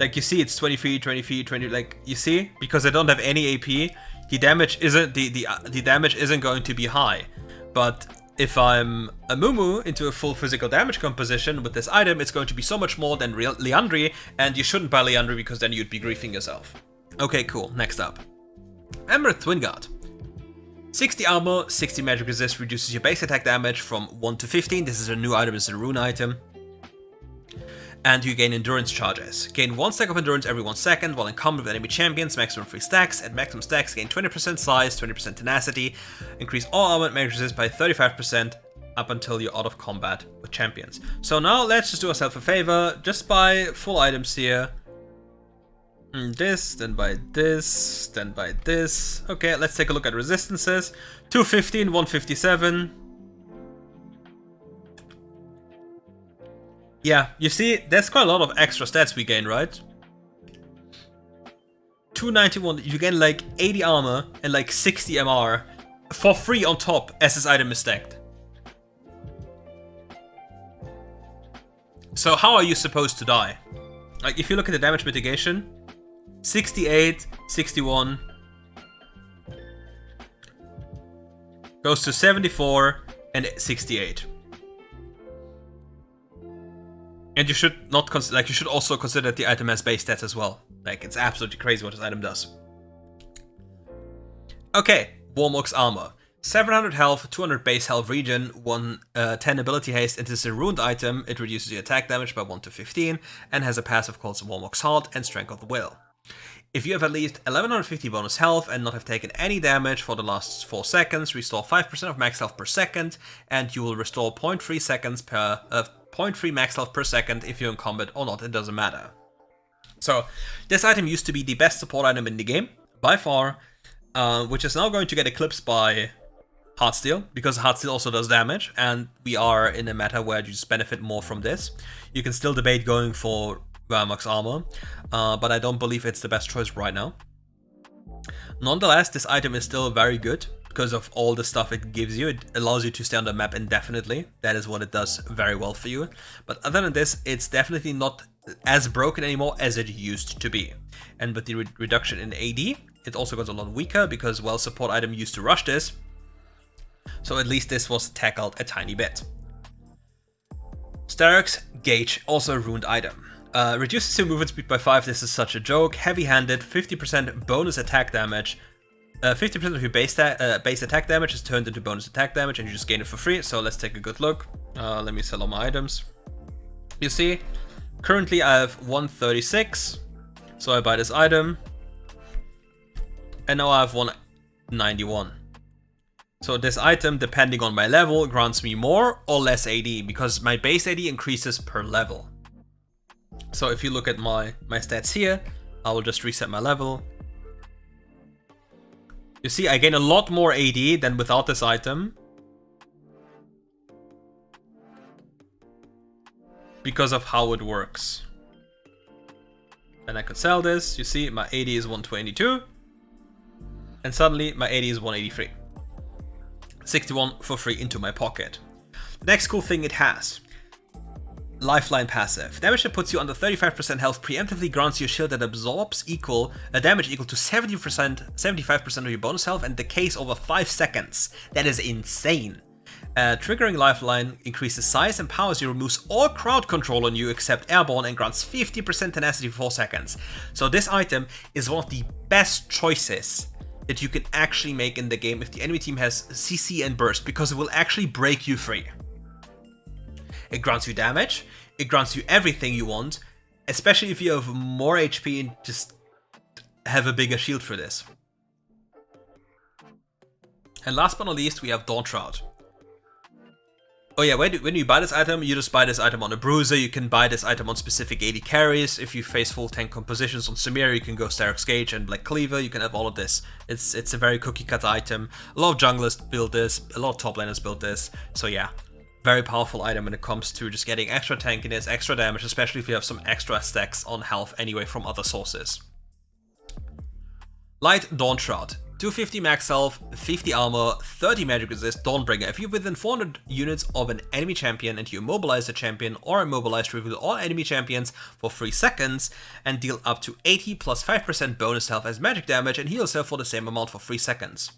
like you see, it's 23, 23, 20. Like you see, because I don't have any AP, the damage isn't the damage isn't going to be high. But if I'm a Mumu into a full physical damage composition with this item, it's going to be so much more than Liandry, and you shouldn't buy Liandry because then you'd be griefing yourself. Okay, cool. Next up, Amaranth Twinguard. 60 armor, 60 magic resist, reduces your base attack damage from 1 to 15. This is a new item, it's a rune item. And you gain endurance charges. Gain 1 stack of endurance every 1 second while in combat with enemy champions, maximum 3 stacks. At maximum stacks, gain 20% size, 20% tenacity. Increase all armor and magic resist by 35% up until you're out of combat with champions. So now let's just do ourselves a favor, just buy full items here. This, then buy this, then buy this. Okay, let's take a look at resistances. 215, 157. Yeah, you see, that's quite a lot of extra stats we gain, right? 291, you gain like 80 armor and like 60 MR for free on top as this item is stacked. So how are you supposed to die? Like if you look at the damage mitigation, 68, 61, goes to 74 and 68. And you should not consider, like you should also consider that the item has base stats as well. Like it's absolutely crazy what this item does. Okay, Warmog's armor. 700 health, 200 base health regen, 10 ability haste, and this is a ruined item. It reduces your attack damage by 1 to 15 and has a passive called Warmog's Heart and Strength of the Will. If you have at least 1150 bonus health and not have taken any damage for the last 4 seconds, restore 5% of max health per second, and you will restore 0.3 seconds per 0.3 max health per second if you're in combat or not, it doesn't matter. So this item used to be the best support item in the game, by far, which is now going to get eclipsed by Heartsteel, because Heartsteel also does damage, and we are in a meta where you just benefit more from this. You can still debate going for Warmog's armor, but I don't believe it's the best choice right now. Nonetheless, this item is still very good because of all the stuff it gives you. It allows you to stay on the map indefinitely. That is what it does very well for you. But other than this, it's definitely not as broken anymore as it used to be. And with the reduction in AD, it also got a lot weaker because, well, support item used to rush this. So at least this was tackled a tiny bit. Sterak's Gage, also a ruined item. Reduces your movement speed by 5, this is such a joke. Heavy-handed, 50% bonus attack damage. 50% of your base attack damage is turned into bonus attack damage and you just gain it for free. So let's take a good look. Let me sell all my items. You see, currently I have 136. So I buy this item. And now I have 191. So this item, depending on my level, grants me more or less AD because my base AD increases per level. So if you look at my stats here, I will just reset my level. You see, I gain a lot more AD than without this item. Because of how it works. And I could sell this. You see, my AD is 122. And suddenly, my AD is 183. 61 for free into my pocket. Next cool thing it has. Lifeline passive. Damage that puts you under 35% health preemptively grants you a shield that absorbs damage equal to 75% of your bonus health and decays over 5 seconds. That is insane. Triggering Lifeline increases size and power as you removes all crowd control on you except airborne and grants 50% tenacity for 4 seconds. So this item is one of the best choices that you can actually make in the game if the enemy team has CC and burst, because it will actually break you free. It grants you damage, it grants you everything you want, especially if you have more HP and just have a bigger shield for this. And last but not least, we have Dawnshroud. Oh yeah, when you buy this item, you just buy this item on a bruiser. You can buy this item on specific AD carries. If you face full tank compositions on Samir, you can go Sterak's Gage and Black Cleaver. You can have all of this. It's a very cookie cutter item. A lot of junglers build this, a lot of top laners build this. So yeah, very powerful item when it comes to just getting extra tankiness, extra damage, especially if you have some extra stacks on health anyway from other sources. Light Dawnshroud. 250 max health, 50 armor, 30 magic resist, Dawnbringer. If you're within 400 units of an enemy champion and you immobilize the champion or immobilize reveal all enemy champions for 3 seconds and deal up to 80 plus 5% bonus health as magic damage and heal yourself for the same amount for 3 seconds.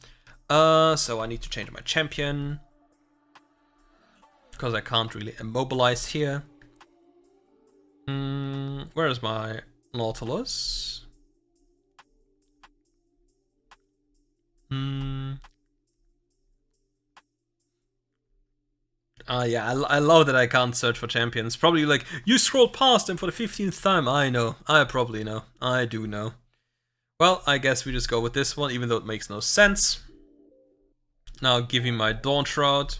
So I need to change my champion because I can't really immobilize here. Where is my Nautilus? Yeah, I love that I can't search for champions. Probably like, you scrolled past them for the 15th time. I know. I probably know. I do know. Well, I guess we just go with this one, even though it makes no sense. Now give me my Dawnshroud.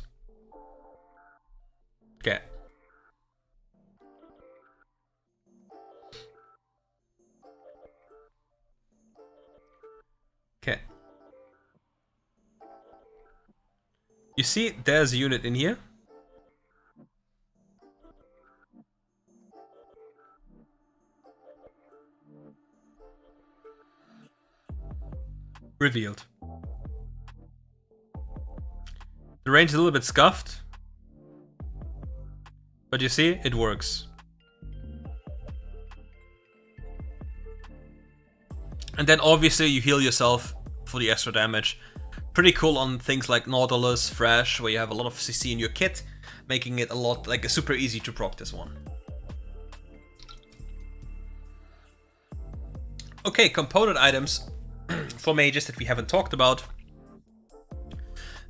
Okay. Okay. You see, there's a unit in here. Revealed. The range is a little bit scuffed, but you see, it works. And then obviously you heal yourself for the extra damage. Pretty cool on things like Nautilus, Thresh, where you have a lot of CC in your kit, making it a lot, like, super easy to proc this one. Okay, component items for mages that we haven't talked about.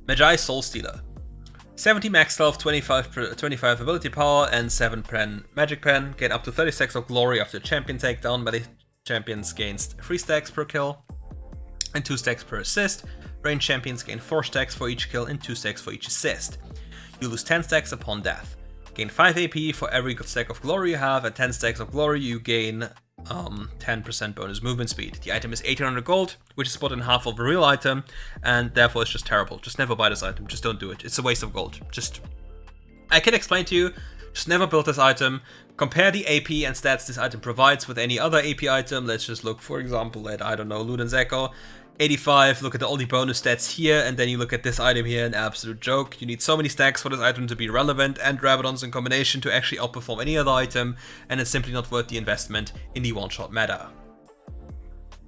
Mejai Soulstealer. 70 max health, 25 ability power, and 7 magic pen. Gain up to 30 stacks of glory after champion takedown. Melee champions gains 3 stacks per kill and 2 stacks per assist. Ranged champions gain 4 stacks for each kill and 2 stacks for each assist. You lose 10 stacks upon death. Gain 5 AP for every stack of glory you have. At 10 stacks of glory you gain 10% bonus movement speed. The item is 1800 gold, which is about in half of a real item, and therefore it's just terrible. Just never buy this item. Just don't do it. It's a waste of gold. I can explain to you. Just never build this item. Compare the AP and stats this item provides with any other AP item. Let's just look, for example, at, I don't know, Luden's Echo. 85, look at all the bonus stats here, and then you look at this item here, an absolute joke. You need so many stacks for this item to be relevant, and Rabadons in combination to actually outperform any other item, and it's simply not worth the investment in the one-shot meta.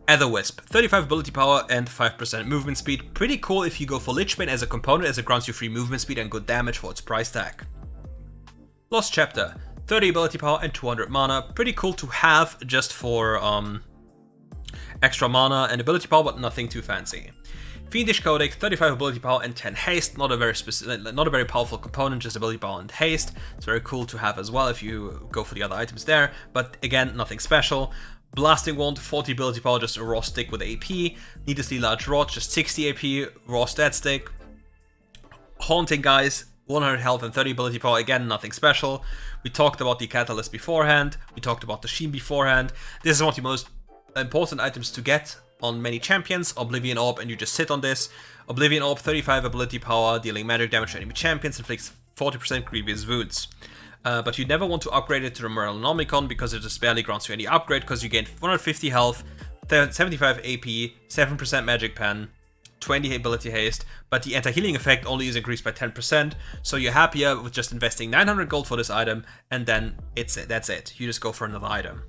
Etherwisp, 35 ability power and 5% movement speed. Pretty cool if you go for Lichbane as a component, as it grants you free movement speed and good damage for its price tag. Lost Chapter, 30 ability power and 200 mana. Pretty cool to have just for extra mana and ability power, but nothing too fancy. Fiendish Codex, 35 ability power and 10 haste. Not a very powerful component, just ability power and haste. It's very cool to have as well if you go for the other items there, but again, nothing special. Blasting Wand, 40 ability power, just a raw stick with AP. Needlessly Large Rod, just 60 AP, raw stat stick. Haunting Guys, 100 health and 30 ability power, again, nothing special. We talked about the Catalyst beforehand, we talked about the Sheen beforehand. This is one of the most important items to get on many champions. Oblivion Orb, and you just sit on this. Oblivion Orb, 35 ability power, dealing magic damage to enemy champions, inflicts 40% grievous wounds. But you never want to upgrade it to the Morellonomicon because it just barely grants you any upgrade, because you gain 150 health, 75 AP, 7% magic pen, 20 ability haste, but the anti-healing effect only is increased by 10%, so you're happier with just investing 900 gold for this item, and then that's it. You just go for another item.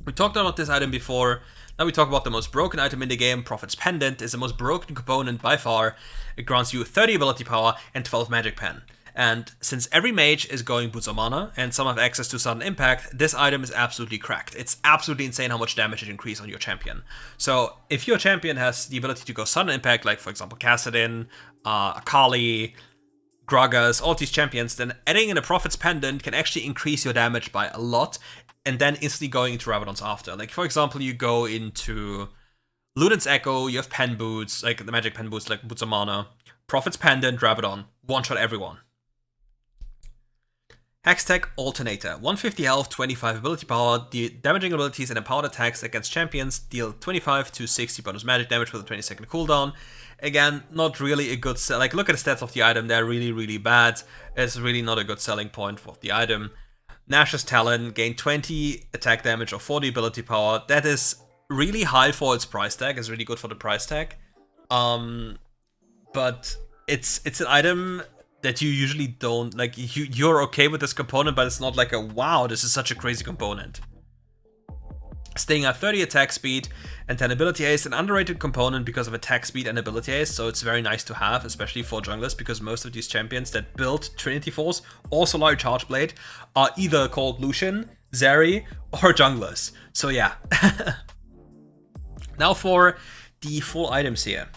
We talked about this item before. Now we talk about the most broken item in the game. Prophet's Pendant is the most broken component by far. It grants you 30 ability power and 12 magic pen. And since every mage is going Boots of Mana and some have access to sudden impact, this item is absolutely cracked. It's absolutely insane how much damage it increases on your champion. So if your champion has the ability to go sudden impact, like for example Kassadin, Akali, Gragas, all these champions, then adding in a Prophet's Pendant can actually increase your damage by a lot, and then instantly going into Rabadons after. Like for example, you go into Luden's Echo, you have Pen Boots, like the magic Pen Boots, like Boots of Mana, Prophet's Pendant, Rabadon, one-shot everyone. Hextech Alternator, 150 health, 25 ability power, the damaging abilities and empowered attacks against champions deal 25 to 60 bonus magic damage with a 20-second cooldown. Again, not really a good sell. Like, look at the stats of the item, they're really, really bad. It's really not a good selling point for the item. Nash's Talon, gain 20 attack damage or 40 ability power. That is really high for its price tag. It's really good for the price tag. But it's an item that you usually don't like. You're okay with this component, but it's not like a wow, this is such a crazy component. Staying at 30 attack speed and 10 ability haste, an underrated component because of attack speed and ability haste, so it's very nice to have, especially for junglers, because most of these champions that build Trinity Force or Solar Charge Blade are either called Lucian, Zeri, or junglers. So yeah. Now for the full items here.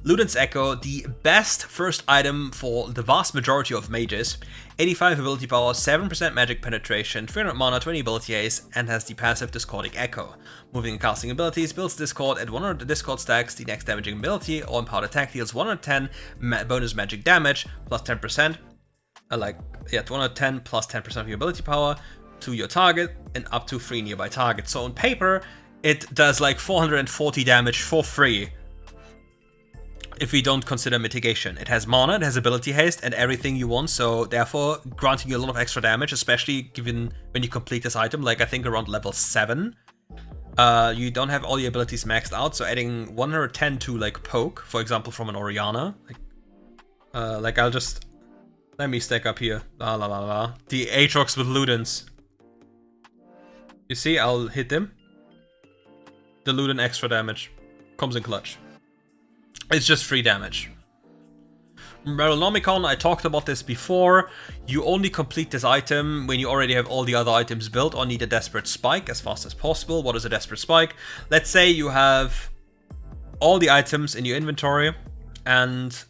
Luden's Echo, the best first item for the vast majority of mages. 85 ability power, 7% magic penetration, 300 mana, 20 ability haste, and has the passive Discordic Echo. Moving and casting abilities, builds Discord at 100 Discord stacks, the next damaging ability or empowered attack deals 110 bonus magic damage, plus 10%, 210 plus 10% of your ability power to your target, and up to 3 nearby targets. So on paper, it does like 440 damage for free. If we don't consider mitigation. It has mana, it has ability haste, and everything you want, so therefore granting you a lot of extra damage, especially given when you complete this item, like I think around level 7. You don't have all the abilities maxed out, so adding 110 to like poke, for example from an Orianna, I'll just... Let me stack up here. The Aatrox with Ludens. You see, I'll hit them. The Luden extra damage comes in clutch. It's just free damage. Meronomicon, I talked about this before. You only complete this item when you already have all the other items built or need a Desperate Spike as fast as possible. What is a Desperate Spike? Let's say you have all the items in your inventory and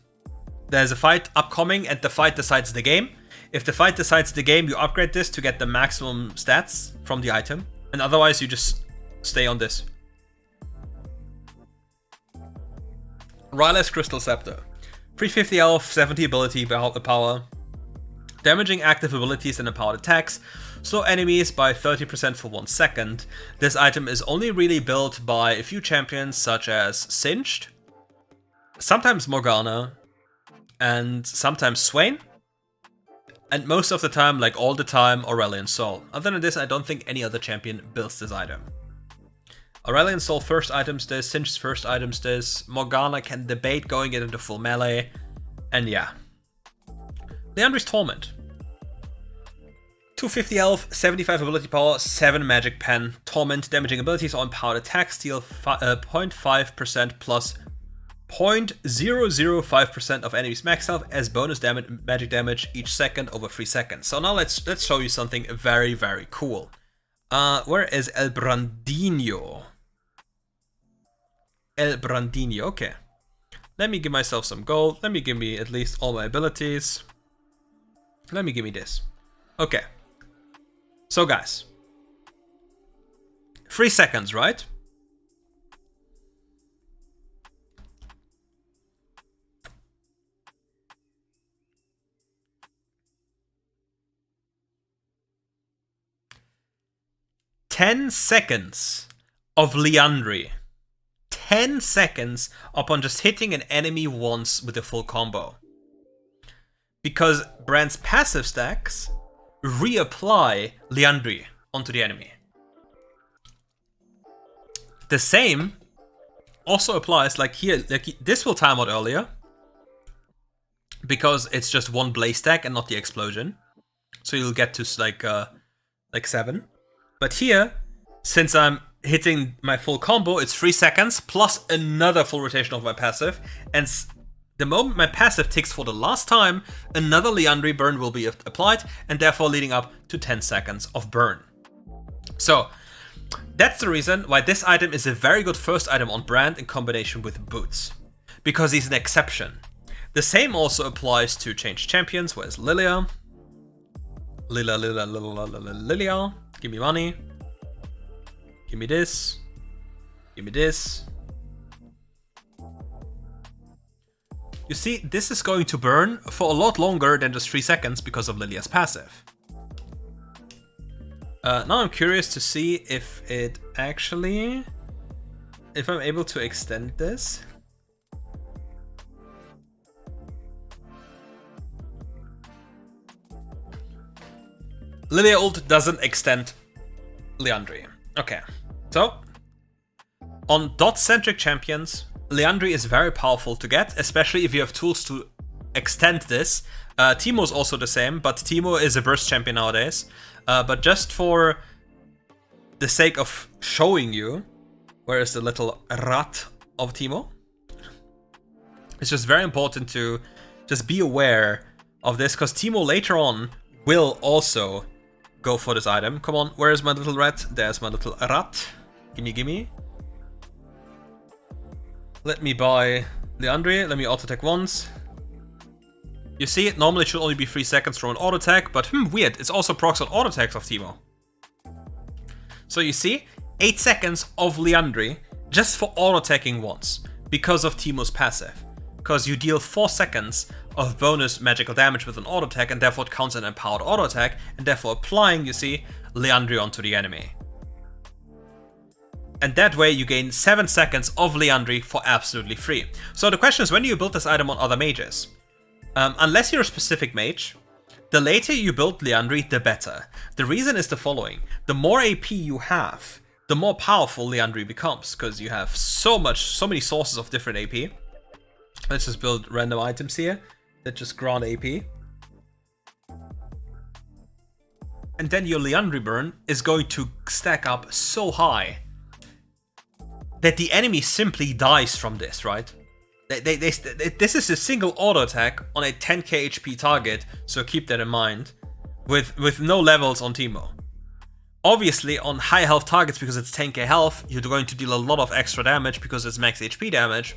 there's a fight upcoming and the fight decides the game. If the fight decides the game, you upgrade this to get the maximum stats from the item. And otherwise you just stay on this. Rylai's Crystal Scepter. 350 health, 70 ability power. Damaging active abilities and empowered attacks. Slow enemies by 30% for 1 second. This item is only really built by a few champions such as Singed, sometimes Morgana, and sometimes Swain. And most of the time, like all the time, Aurelion Sol. Other than this, I don't think any other champion builds this item. Aurelion Sol first items this, Singe's first items this, Morgana can debate going into full melee, and yeah. Liandry's Torment. 250 health, 75 ability power, 7 magic pen, Torment, damaging abilities or empowered attacks deal 0.5% plus 0.005% of enemies max health as bonus magic damage each second over 3 seconds. So now let's show you something very, very cool. Where is El Brandino? El Brandino, okay. Let me give myself some gold. Let me give me at least all my abilities. Let me give me this. Okay. So guys. 3 seconds, right? "10 seconds of Liandry. 10 seconds upon just hitting an enemy once with a full combo. Because Brand's passive stacks reapply Liandry onto the enemy. The same also applies, like here, this will time out earlier. Because it's just one blaze stack and not the explosion. So you'll get to like 7. But here, since I'm hitting my full combo, it's 3 seconds plus another full rotation of my passive. And the moment my passive ticks for the last time, another Liandry burn will be applied, and therefore leading up to 10 seconds of burn. So that's the reason why this item is a very good first item on Brand in combination with Boots. Because he's an exception. The same also applies to changed champions, whereas Lilia. Lilia. Give me money. Give me this. Give me this. You see, this is going to burn for a lot longer than just 3 seconds because of Lilia's passive. Now I'm curious to see if it actually... if I'm able to extend this. Lilia ult doesn't extend Liandry. Okay, so On dot-centric champions, Liandry is very powerful to get, especially if you have tools to extend this. Teemo is also the same, but Teemo is a burst champion nowadays. But just for the sake of showing you, where is the little rat of Teemo? It's just very important to just be aware of this, because Teemo later on will also go for this item. Come on, where is my little rat? There's my little rat. Gimme, gimme. Let me buy Liandry. Let me auto attack once. You see, it normally should only be 3 seconds from an auto attack, but weird. It's also procs on auto attacks of Teemo. So you see, 8 seconds of Liandry just for auto attacking once because of Teemo's passive. Because you deal 4 seconds of bonus magical damage with an auto attack, and therefore it counts an empowered auto attack, and therefore applying, you see, Liandry onto the enemy. And that way you gain 7 seconds of Liandry for absolutely free. So the question is, when do you build this item on other mages? Unless you're a specific mage, the later you build Liandry, the better. The reason is the following. The more AP you have, the more powerful Liandry becomes, because you have so many sources of different AP. Let's just build random items here that just grant AP. And then your Liandry burn is going to stack up so high that the enemy simply dies from this, right? This is a single auto attack on a 10k HP target, so keep that in mind, with no levels on Teemo. Obviously, on high health targets, because it's 10k health, you're going to deal a lot of extra damage because it's max HP damage,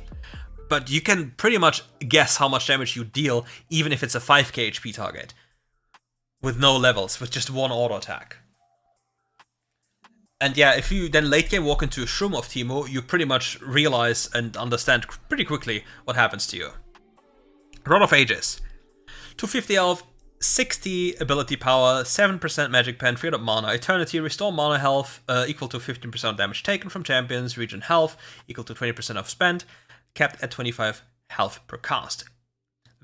but you can pretty much guess how much damage you deal, even if it's a 5k HP target, with no levels, with just one auto attack. And yeah, if you then late game walk into a shroom of Teemo, you pretty much realize and understand pretty quickly what happens to you. Rod of Aegis. 250 health, 60 ability power, 7% magic pen, 300 mana, eternity, restore mana health equal to 15% damage taken from champions, regen health equal to 20% of spent, capped at 25 health per cast.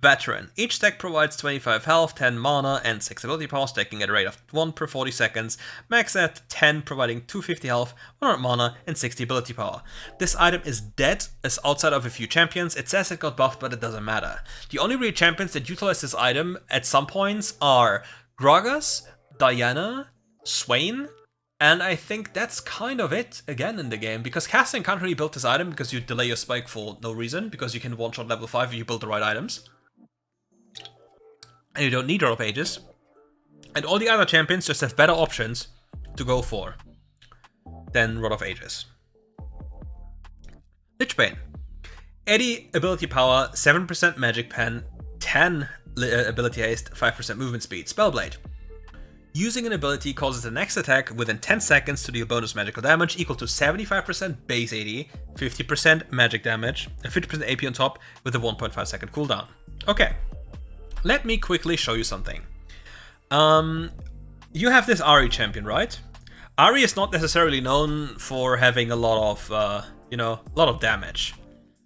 Veteran. Each deck provides 25 health, 10 mana, and 6 ability power, stacking at a rate of 1 per 40 seconds. Max at 10, providing 250 health, 100 mana, and 60 ability power. This item is dead, as outside of a few champions. It says it got buffed, but it doesn't matter. The only real champions that utilize this item at some points are Gragas, Diana, Swain, and I think that's kind of it again in the game, because casting can't really build this item because you delay your spike for no reason, because you can one-shot level 5 if you build the right items. And you don't need Rod of Aegis. And all the other champions just have better options to go for than Rod of Aegis. Lichbane. 80 ability power, 7% magic pen, 10 ability haste, 5% movement speed. Spellblade. Using an ability causes the next attack within 10 seconds to deal bonus magical damage equal to 75% base AD, 50% magic damage, and 50% AP on top with a 1.5 second cooldown. Okay. Let me quickly show you something. You have this Ahri champion, right? Ahri is not necessarily known for having a lot of, a lot of damage.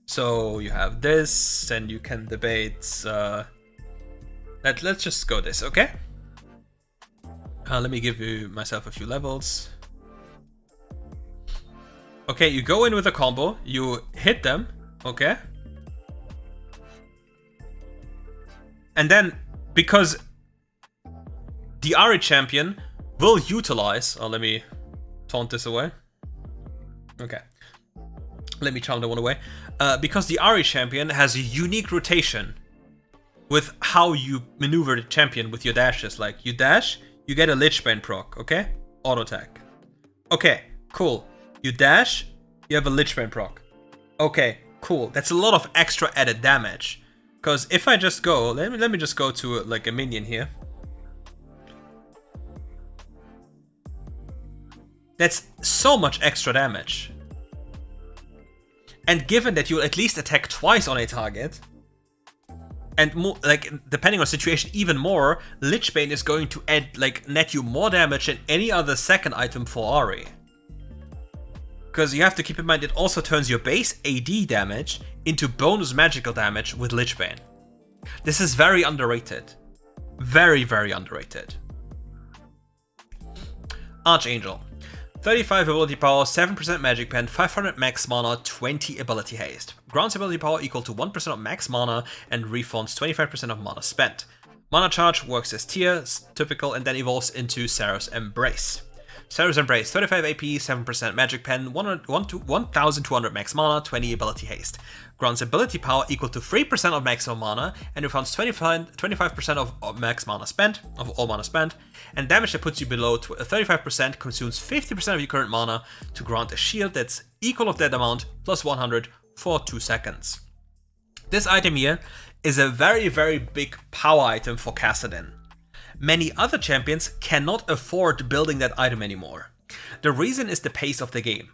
So you have this, and you can debate. Let's just go this, okay? Let me give myself a few levels. Okay, you go in with a combo, you hit them, okay? And then, because the Ahri champion will utilize... Oh, let me taunt this away. Okay. Let me charm that one away. Because the Ahri champion has a unique rotation with how you maneuver the champion with your dashes. Like, you dash, you get a Lichbane proc, okay? Auto attack. Okay, cool. You dash, you have a Lichbane proc. Okay, cool. That's a lot of extra added damage. Because if I just go, let me just go to like a minion here. That's so much extra damage. And given that you'll at least attack twice on a target, and more, like, depending on the situation, even more, Lichbane is going to add, like, net you more damage than any other second item for Ahri. Because you have to keep in mind, it also turns your base AD damage into bonus magical damage with Lichbane. This is very underrated. Very, very underrated. Archangel. 35 ability power, 7% magic pen, 500 max mana, 20 ability haste. Grants ability power equal to 1% of max mana and refunds 25% of mana spent. Mana charge works as tier, typical, and then evolves into Sarah's Embrace. Sarah's Embrace, 35 AP, 7% magic pen, 1200 max mana, 20 ability haste. Grants ability power equal to 3% of maximum mana and refunds 25% of max mana spent, of all mana spent, and damage that puts you below 35% consumes 50% of your current mana to grant a shield that's equal of that amount plus 100 for 2 seconds. This item here is a very, very big power item for Kassadin. Many other champions cannot afford building that item anymore. The reason is the pace of the game.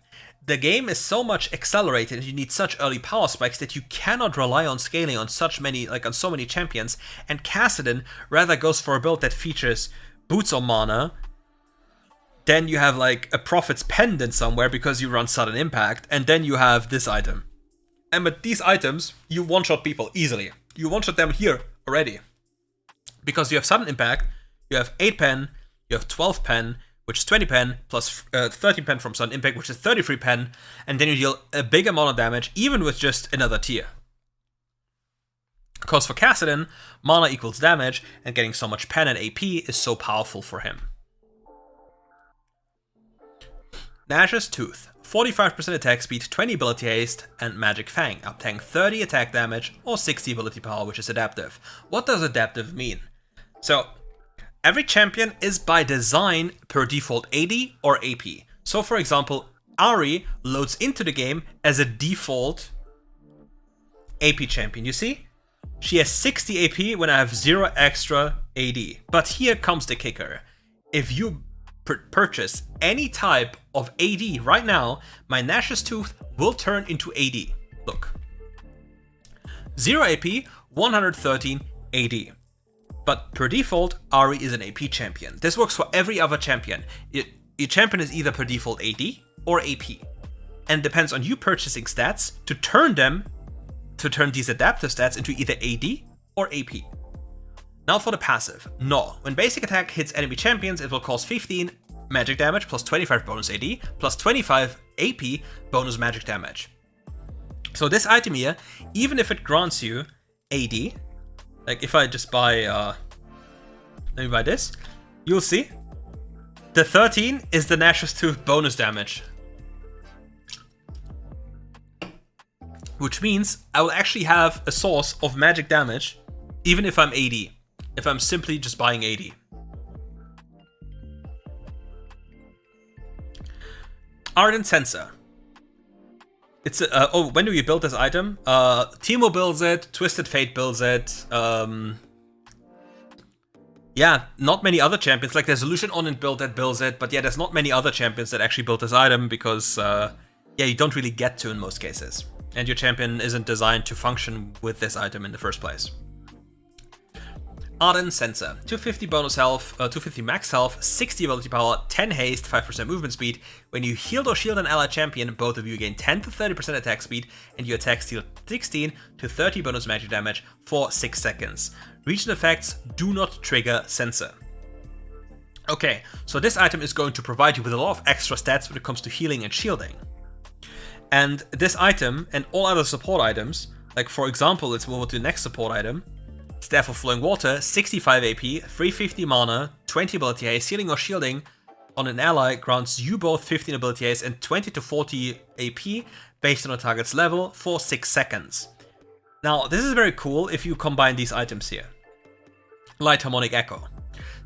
The game is so much accelerated and you need such early power spikes that you cannot rely on scaling on so many champions, and Kassadin rather goes for a build that features boots on mana, then you have like a Prophet's Pendant somewhere because you run sudden impact, and then you have this item. And with these items, you one-shot people easily. You one-shot them here already. Because you have sudden impact, you have 8 pen, you have 12 pen, which is 20 pen, plus 13 pen from sudden impact, which is 33 pen, and then you deal a big amount of damage, even with just another tier. Because for Kassadin, mana equals damage, and getting so much pen and AP is so powerful for him. Nash's Tooth, 45% attack speed, 20 ability haste, and Magic Fang, uptang 30 attack damage or 60 ability power, which is adaptive. What does adaptive mean? So, every champion is by design per default AD or AP. So for example, Ahri loads into the game as a default AP champion, you see? She has 60 AP when I have 0 extra AD. But here comes the kicker. If you purchase any type of AD right now, my Nash's Tooth will turn into AD. Look. 0 AP, 113 AD. But per default, Ahri is an AP champion. This works for every other champion. Your champion is either per default AD or AP. And it depends on you purchasing stats to turn these adaptive stats into either AD or AP. Now for the passive. No. When basic attack hits enemy champions, it will cause 15 magic damage plus 25 bonus AD plus 25 AP bonus magic damage. So this item here, even if it grants you AD, like if I just buy, let me buy this, you'll see the 13 is the Nash's Tooth bonus damage. Which means I will actually have a source of magic damage even if I'm AD, if I'm simply just buying AD. Ardent Sensor. It's when do you build this item? Teemo builds it, Twisted Fate builds it. Yeah, not many other champions. Like there's Illusion Onen build that builds it, but yeah, there's not many other champions that actually build this item because yeah, you don't really get to in most cases, and your champion isn't designed to function with this item in the first place. Ardent Sensor, 250 bonus health, 250 max health, 60 ability power, 10 haste, 5% movement speed. When you heal or shield an allied champion, both of you gain 10 to 30% attack speed, and your attacks deal 16 to 30 bonus magic damage for 6 seconds. Region effects do not trigger Sensor. Okay, so this item is going to provide you with a lot of extra stats when it comes to healing and shielding. And this item and all other support items, like for example, let's move on to the next support item, Staff of Flowing Water, 65 AP, 350 mana, 20 ability haste, healing or shielding on an ally grants you both 15 ability haste and 20 to 40 AP based on a target's level for 6 seconds. Now, this is very cool if you combine these items here. Light Harmonic Echo,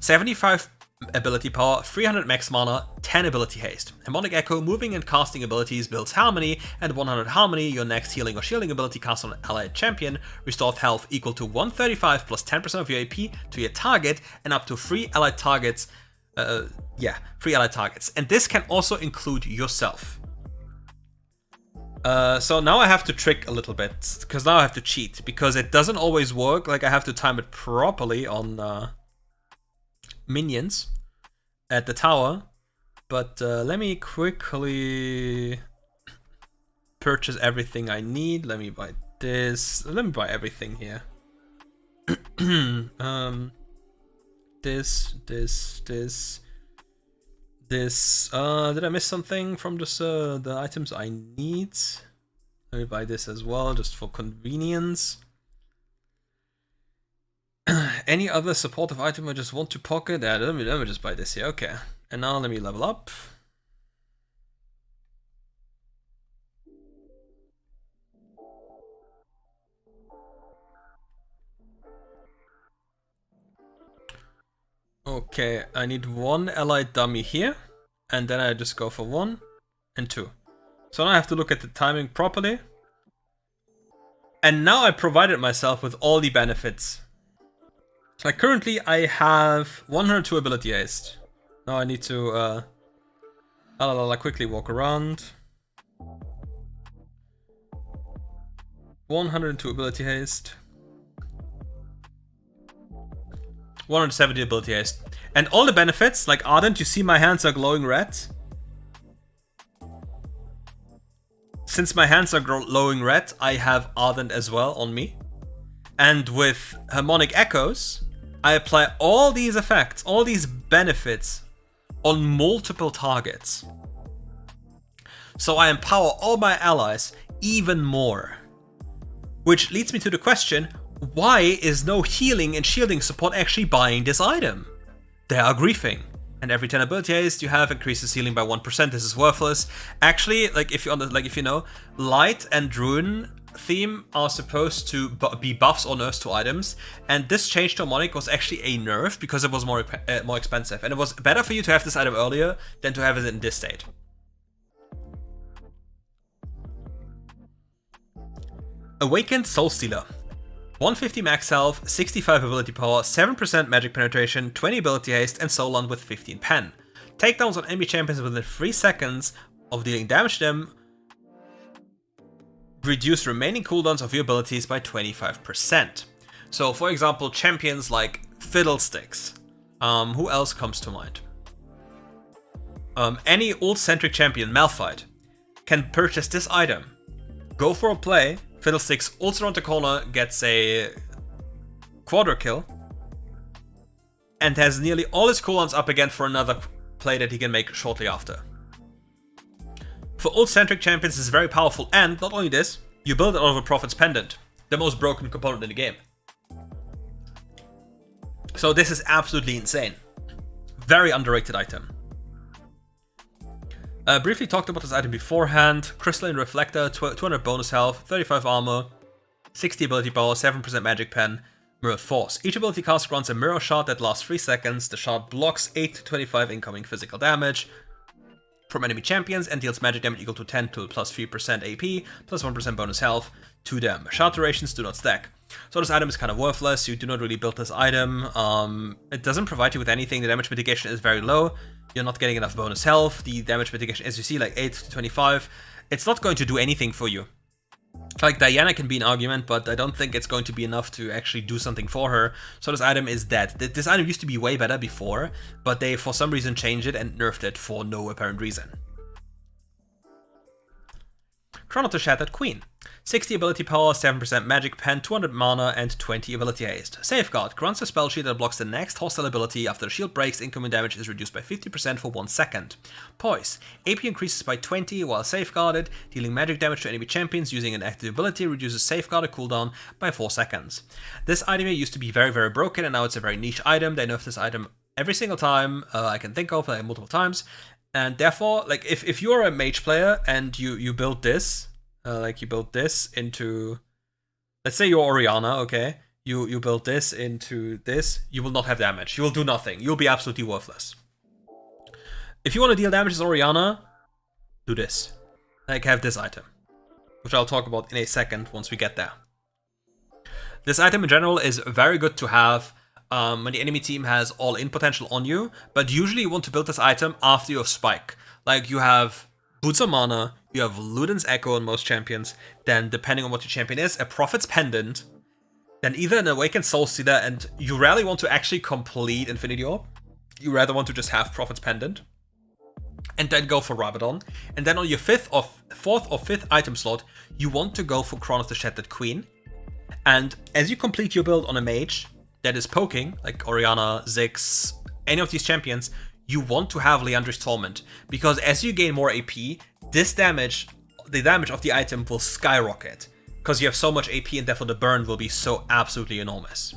75 ability power, 300 max mana, 10 ability haste. Harmonic Echo, moving and casting abilities, builds Harmony, and 100 Harmony, your next healing or shielding ability cast on an allied champion, restores health equal to 135 plus 10% of your AP to your target, and up to 3 allied targets. 3 allied targets. And this can also include yourself. So now I have to trick a little bit, because now I have to cheat, because it doesn't always work. Like I have to time it properly on minions at the tower, but let me quickly purchase everything I need. Let me buy this. Let me buy everything here. This. this, did I miss something from this, the items I need? Let me buy this as well, just for convenience. Any other supportive item I just want to pocket? Let me just buy this here, okay. And now let me level up. Okay, I need one allied dummy here, and then I just go for 1 and 2. So now I have to look at the timing properly. And now I provided myself with all the benefits. Like currently I have 102 ability haste. Now I need to quickly walk around. 102 ability haste. 170 ability haste. And all the benefits, like Ardent, you see my hands are glowing red. Since my hands are glowing red, I have Ardent as well on me. And with Harmonic Echoes, I apply all these effects, all these benefits on multiple targets. So I empower all my allies even more. Which leads me to the question, why is no healing and shielding support actually buying this item? They are griefing. And every 10 ability haste you have increases healing by 1%. This is worthless. Actually, if you know, Light and Ruin theme are supposed to be buffs or nerfs to items, and this change to Harmonic was actually a nerf because it was more expensive, and it was better for you to have this item earlier than to have it in this state. Awakened Soulstealer. 150 max health, 65 ability power, 7% magic penetration, 20 ability haste, and Soul Land with 15 pen. Takedowns on enemy champions within 3 seconds of dealing damage to them. Reduce remaining cooldowns of your abilities by 25%. So, for example, champions like Fiddlesticks. Who else comes to mind? Any ult-centric champion, Malphite, can purchase this item. Go for a play. Fiddlesticks ults around the corner, gets a quadra kill, and has nearly all his cooldowns up again for another play that he can make shortly after. For ult-centric champions, this is very powerful, and not only this, you build it out of a Prophet's Pendant, the most broken component in the game. So this is absolutely insane. Very underrated item. Briefly talked about this item beforehand. Crystalline Reflector, 200 bonus health, 35 armor, 60 ability power, 7% magic pen, Mirrored Force. Each ability cast grants a mirror shard that lasts 3 seconds. The shard blocks 8 to 25 incoming physical damage from enemy champions and deals magic damage equal to 10 to plus 3% AP, plus 1% bonus health to them. Shard durations do not stack. So this item is kind of worthless. You do not really build this item. It doesn't provide you with anything. The damage mitigation is very low. You're not getting enough bonus health. The damage mitigation, as you see, like 8 to 25. It's not going to do anything for you. Like, Diana can be an argument, but I don't think it's going to be enough to actually do something for her. So this item is dead. This item used to be way better before, but they for some reason changed it and nerfed it for no apparent reason. Crown of the Shattered Queen. 60 ability power, 7% magic pen, 200 mana, and 20 ability haste. Safeguard grants a spell shield that blocks the next hostile ability. After the shield breaks, incoming damage is reduced by 50% for 1 second. Poise. AP increases by 20 while safeguarded. Dealing magic damage to enemy champions using an active ability reduces safeguarded cooldown by 4 seconds. This item here used to be very, very broken, and now it's a very niche item. They nerf this item every single time I can think of, like multiple times. And therefore, like if you're a mage player and you build this, you build this into, let's say you're Orianna, okay? You build this into this, you will not have damage. You will do nothing. You'll be absolutely worthless. If you want to deal damage as Orianna, do this. Like, have this item, which I'll talk about in a second once we get there. This item in general is very good to have when the enemy team has all-in potential on you, but usually you want to build this item after you have Spike. Like, you have Boots of Mana, you have Luden's Echo on most champions, then depending on what your champion is, a Prophet's Pendant, then either an Awakened Soulstealer, and you rarely want to actually complete Infinity Orb. You rather want to just have Prophet's Pendant, and then go for Rabadon. And then on your 4th or 5th item slot, you want to go for Crown of the Shattered Queen. And as you complete your build on a mage that is poking, like Orianna, Ziggs, any of these champions, you want to have Liandry's Torment, because as you gain more AP, this damage, the damage of the item will skyrocket, because you have so much AP and therefore the burn will be so absolutely enormous.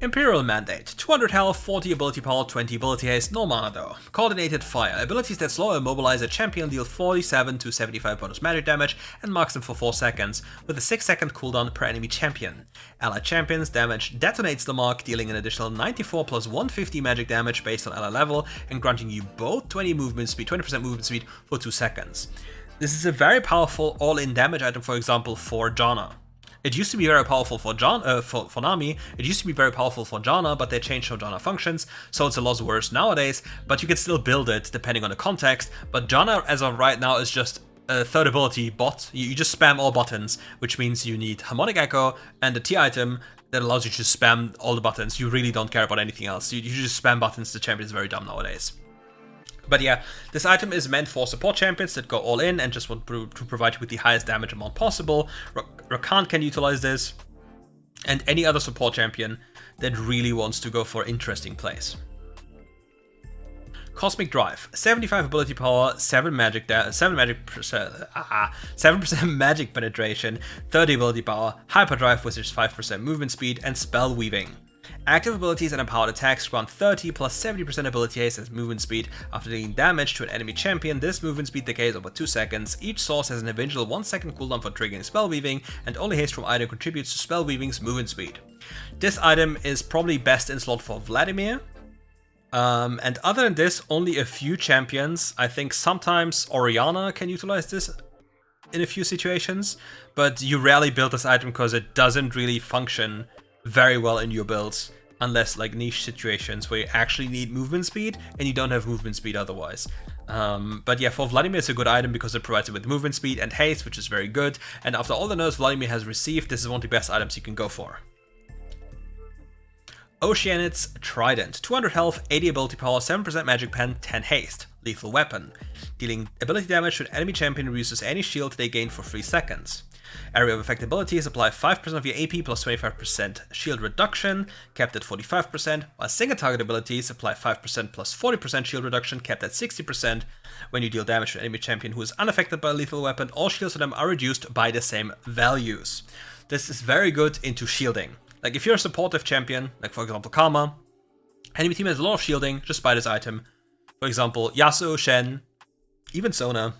Imperial Mandate, 200 health, 40 ability power, 20 ability haste, no mana though. Coordinated Fire, abilities that slow or immobilize a champion deal 47 to 75 bonus magic damage and marks them for 4 seconds, with a 6-second cooldown per enemy champion. Allied champions damage detonates the mark, dealing an additional 94 plus 150 magic damage based on ally level, and granting you both 20% movement speed for 2 seconds. This is a very powerful all-in damage item, for example, for Janna. It used to be very powerful for Nami, it used to be very powerful for Janna, but they changed how Janna functions, so it's a lot worse nowadays, but you can still build it depending on the context. But Janna, as of right now, is just a third ability bot. You just spam all buttons, which means you need Harmonic Echo and the T item that allows you to spam all the buttons. You really don't care about anything else. You just spam buttons. The champion is very dumb nowadays. But yeah, this item is meant for support champions that go all in and just want to provide you with the highest damage amount possible. Rakan can utilize this, and any other support champion that really wants to go for interesting plays. Cosmic Drive, 75 ability power, 7% magic penetration, 30 ability power, Hyperdrive, which is 5% movement speed, and Spell Weaving. Active abilities and empowered attacks grant 30 plus 70% ability haste and movement speed. After dealing damage to an enemy champion, this movement speed decays over 2 seconds. Each source has an individual 1-second cooldown for triggering Spell Weaving, and only haste from item contributes to Spell Weaving's movement speed. This item is probably best in slot for Vladimir. And other than this, only a few champions. I think sometimes Orianna can utilize this in a few situations, but you rarely build this item because it doesn't really function very well in your builds, unless like niche situations where you actually need movement speed and you don't have movement speed otherwise. But yeah, for Vladimir it's a good item because it provides it with movement speed and haste, which is very good, and after all the nerfs Vladimir has received, this is one of the best items you can go for. Oceanid's Trident, 200 health, 80 ability power, 7% magic pen, 10 haste. Lethal weapon. Dealing ability damage to an enemy champion reduces any shield they gain for 3 seconds. Area of effect abilities apply 5% of your AP plus 25% shield reduction, capped at 45%, while single target abilities apply 5% plus 40% shield reduction, capped at 60%. When you deal damage to an enemy champion who is unaffected by a lethal weapon, all shields on them are reduced by the same values. This is very good into shielding. Like if you're a supportive champion, like for example Karma, enemy team has a lot of shielding, just buy this item. For example, Yasuo, Shen, even Sona,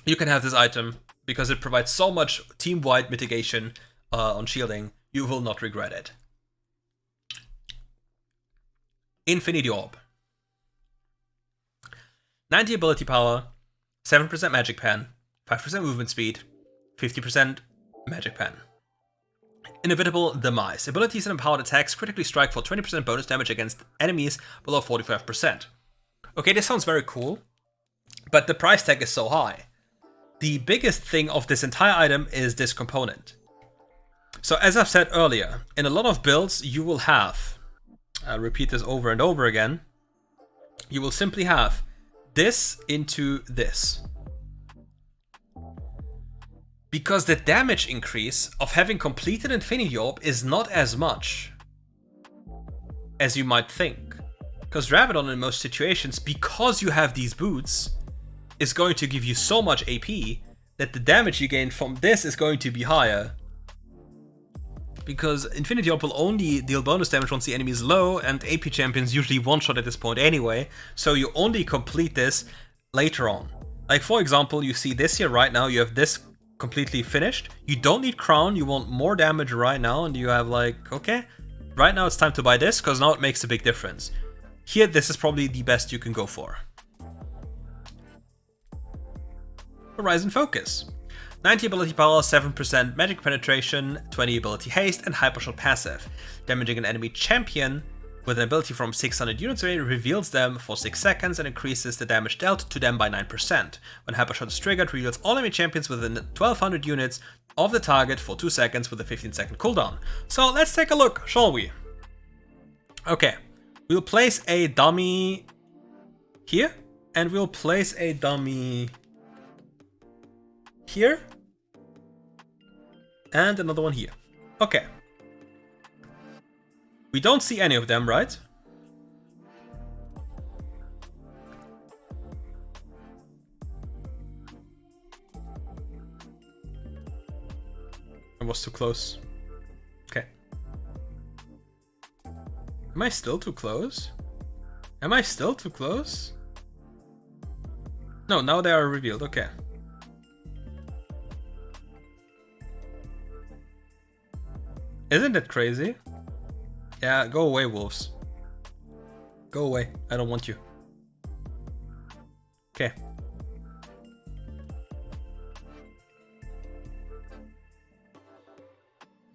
you can have this item because it provides so much team-wide mitigation on shielding, you will not regret it. Infinity Orb. 90 ability power, 7% magic pen, 5% movement speed, 50% magic pen. Inevitable Demise. Abilities and empowered attacks critically strike for 20% bonus damage against enemies below 45%. Okay, this sounds very cool, but the price tag is so high. The biggest thing of this entire item is this component. So as I've said earlier, in a lot of builds you will have, I'll repeat this over and over again, you will simply have this into this. Because the damage increase of having completed Infinity Orb is not as much as you might think. Because Rabadon in most situations, because you have these boots, is going to give you so much AP that the damage you gain from this is going to be higher. Because Infinity Orb will only deal bonus damage once the enemy is low, and AP champions usually one-shot at this point anyway, so you only complete this later on. Like for example, you see this here right now, you have this completely finished. You don't need Crown, you want more damage right now, and you have like, okay, right now it's time to buy this, because now it makes a big difference. Here, this is probably the best you can go for. Horizon Focus. 90 ability power, 7% magic penetration, 20 ability haste, and hypershot passive. Damaging an enemy champion with an ability from 600 units away reveals them for 6 seconds and increases the damage dealt to them by 9%. When hypershot is triggered, reveals all enemy champions within 1200 units of the target for 2 seconds with a 15-second cooldown. So let's take a look, shall we? Okay, we'll place a dummy here, and we'll place a dummy here, and another one here. Okay. We don't see any of them, right? was too close. Okay. Am I still too close? Am I still too close? No, now they are revealed. Okay. Isn't it crazy? Yeah, go away, wolves. Go away. I don't want you. Okay.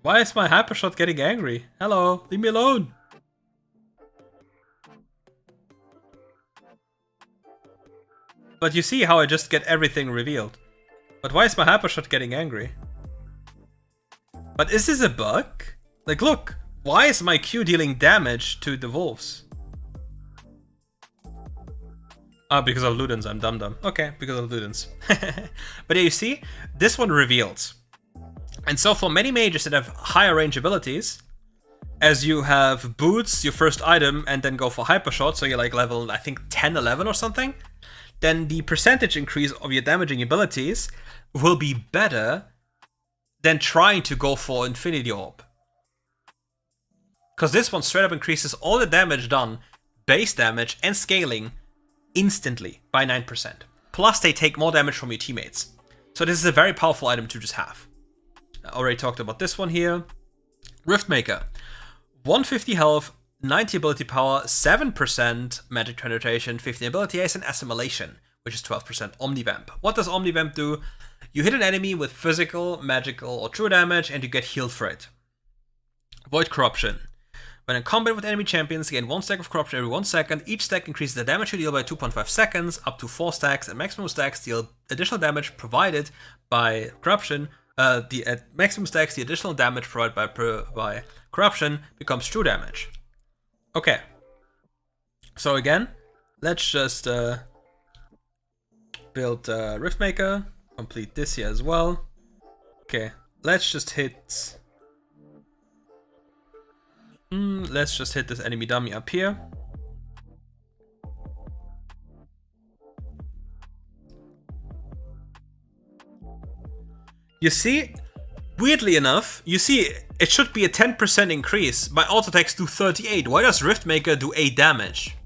Why is my hypershot getting angry? Hello, leave me alone. But you see how I just get everything revealed. But why is my hypershot getting angry? But is this a bug? Like, look, why is my Q dealing damage to the wolves? Ah, because of Ludens, I'm dumb. Okay, because of Ludens. But yeah, you see, this one reveals. And so for many mages that have higher range abilities, as you have boots, your first item, and then go for hypershot, so you're like level, I think 10, 11 or something, then the percentage increase of your damaging abilities will be better than trying to go for Infinity Orb. Because this one straight up increases all the damage done, base damage and scaling, instantly by 9%. Plus they take more damage from your teammates. So this is a very powerful item to just have. I already talked about this one here. Riftmaker. 150 health, 90 ability power, 7% magic penetration, 15 ability haste, and assimilation, which is 12% Omnivamp. What does Omnivamp do? You hit an enemy with physical, magical, or true damage, and you get healed for it. Void Corruption. When in combat with enemy champions, gain 1 stack of corruption every 1 second. Each stack increases the damage you deal by 2.5 seconds, up to 4 stacks, and maximum stacks deal additional damage provided by corruption. At maximum stacks, the additional damage provided by corruption becomes true damage. Okay. So again, let's just build Riftmaker. Complete this here as well. Okay, let's just hit... let's just hit this enemy dummy up here. You see, weirdly enough, you see it should be a 10% increase. My auto attacks do 38. Why does Riftmaker do 8 damage?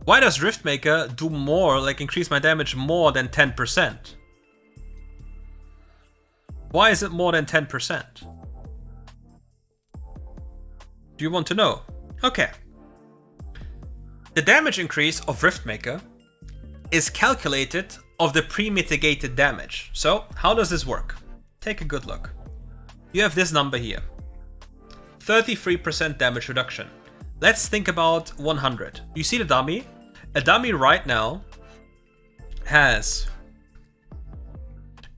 Why does Riftmaker do more, like increase my damage more than 10%? Why is it more than 10%? Do you want to know? Okay. The damage increase of Riftmaker is calculated of the pre-mitigated damage. So, how does this work? Take a good look. You have this number here. 33% damage reduction. Let's think about 100. You see the dummy? A dummy right now has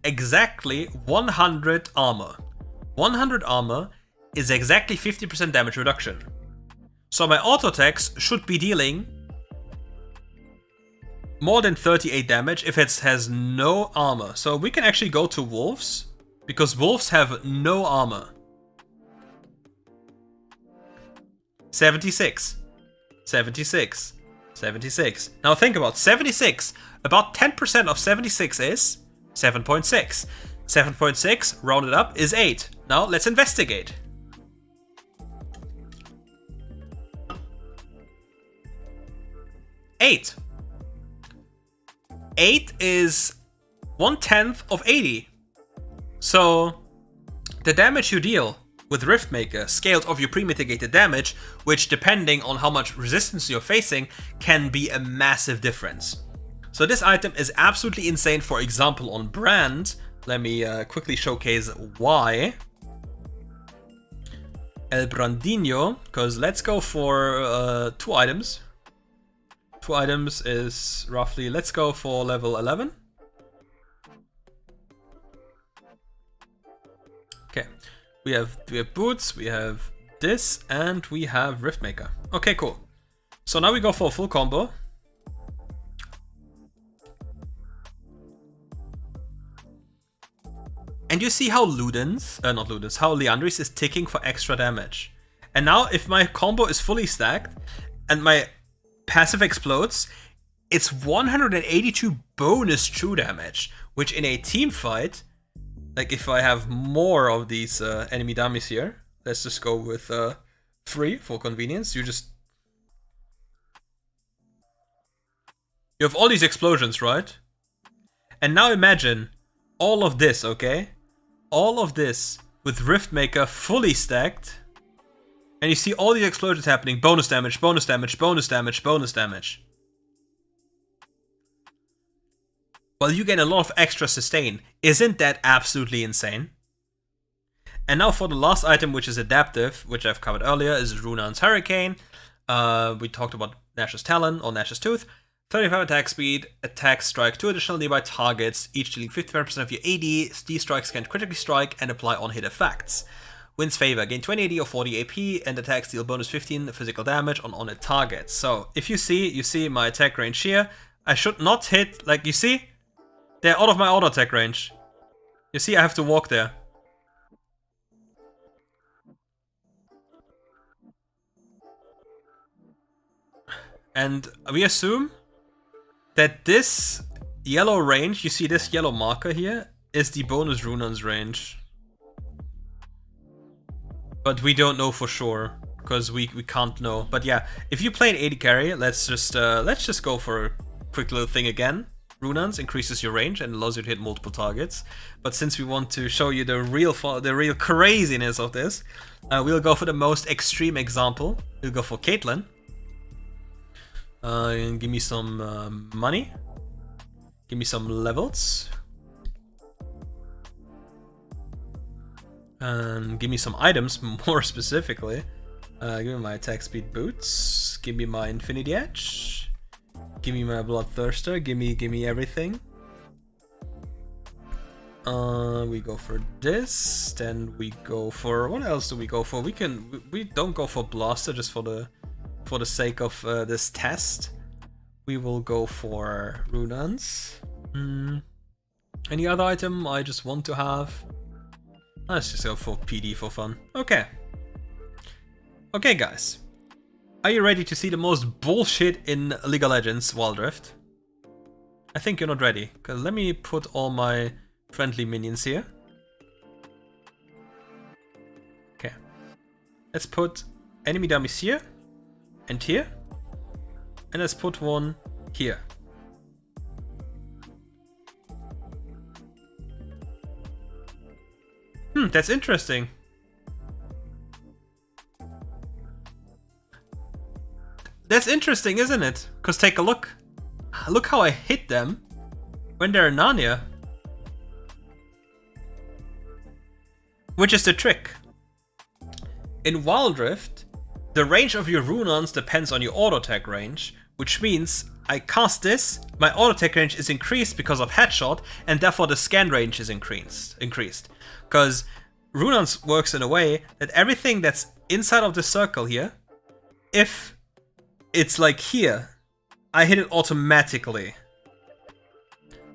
exactly 100 armor. 100 armor is exactly 50% damage reduction. So my auto attacks should be dealing more than 38 damage if it has no armor. So we can actually go to wolves, because wolves have no armor. 76. 76. 76. Now think about 76. About 10% of 76 is 7.6. 7.6 rounded up is 8. Now let's investigate. 8. 8 is 1/10 of 80. So the damage you deal with Riftmaker scaled of your pre-mitigated damage, which depending on how much resistance you're facing, can be a massive difference. So this item is absolutely insane. For example, on brand, let me quickly showcase why. El Brandinho, because let's go for 2 items. 2 items is roughly, let's go for level 11. Okay, we have boots, we have this, and we have Riftmaker. Okay, cool. So now we go for a full combo. And you see how how Liandry's is ticking for extra damage. And now if my combo is fully stacked and my passive explodes, it's 182 bonus true damage, which in a team fight, like if I have more of these enemy dummies here, let's just go with 3 for convenience. You have all these explosions, right? And now imagine all of this, okay? All of this with Riftmaker fully stacked. And you see all these explosions happening. Bonus damage, bonus damage, bonus damage, bonus damage. Well, you gain a lot of extra sustain. Isn't that absolutely insane? And now for the last item, which is adaptive, which I've covered earlier, is Runan's Hurricane. We talked about Nash's Talon or Nash's Tooth. 35 attack speed, attack strike 2 additional nearby targets, each dealing 55% of your AD. These strikes can critically strike and apply on-hit effects. Wins favor, gain 20 AD or 40 AP, and attacks deal bonus 15 physical damage on on-hit targets. So if you see my attack range here. I should not hit, like you see? They're out of my auto attack range. You see, I have to walk there. And we assume that this yellow range, you see this yellow marker here, is the bonus Runan's range. But we don't know for sure, because we can't know. But yeah, if you play an AD carry, let's just go for a quick little thing again. Runan's increases your range and allows you to hit multiple targets. But since we want to show you the real craziness of this, we'll go for the most extreme example. We'll go for Caitlyn. And give me some money. Give me some levels. And give me some items, more specifically. Give me my attack speed boots. Give me my Infinity Edge. Give me my Bloodthirster. Give me everything. We go for this. Then we go for, what else do we go for? We don't go for Blaster just for the sake of this test. We will go for Runan's. Any other item I just want to have? Let's just go for PD for fun. Okay. Okay, guys. Are you ready to see the most bullshit in League of Legends Wild Rift? I think you're not ready, because let me put all my friendly minions here. Okay. Let's put enemy dummies here. And here. And let's put one here. That's interesting. That's interesting, isn't it? Because take a look. Look how I hit them when they're in Narnia. Which is the trick. In Wild Rift, the range of your Runans depends on your auto attack range, which means I cast this, my auto attack range is increased because of headshot, and therefore the scan range is increased. Because Runans works in a way that everything that's inside of the circle here, if it's like here, I hit it automatically.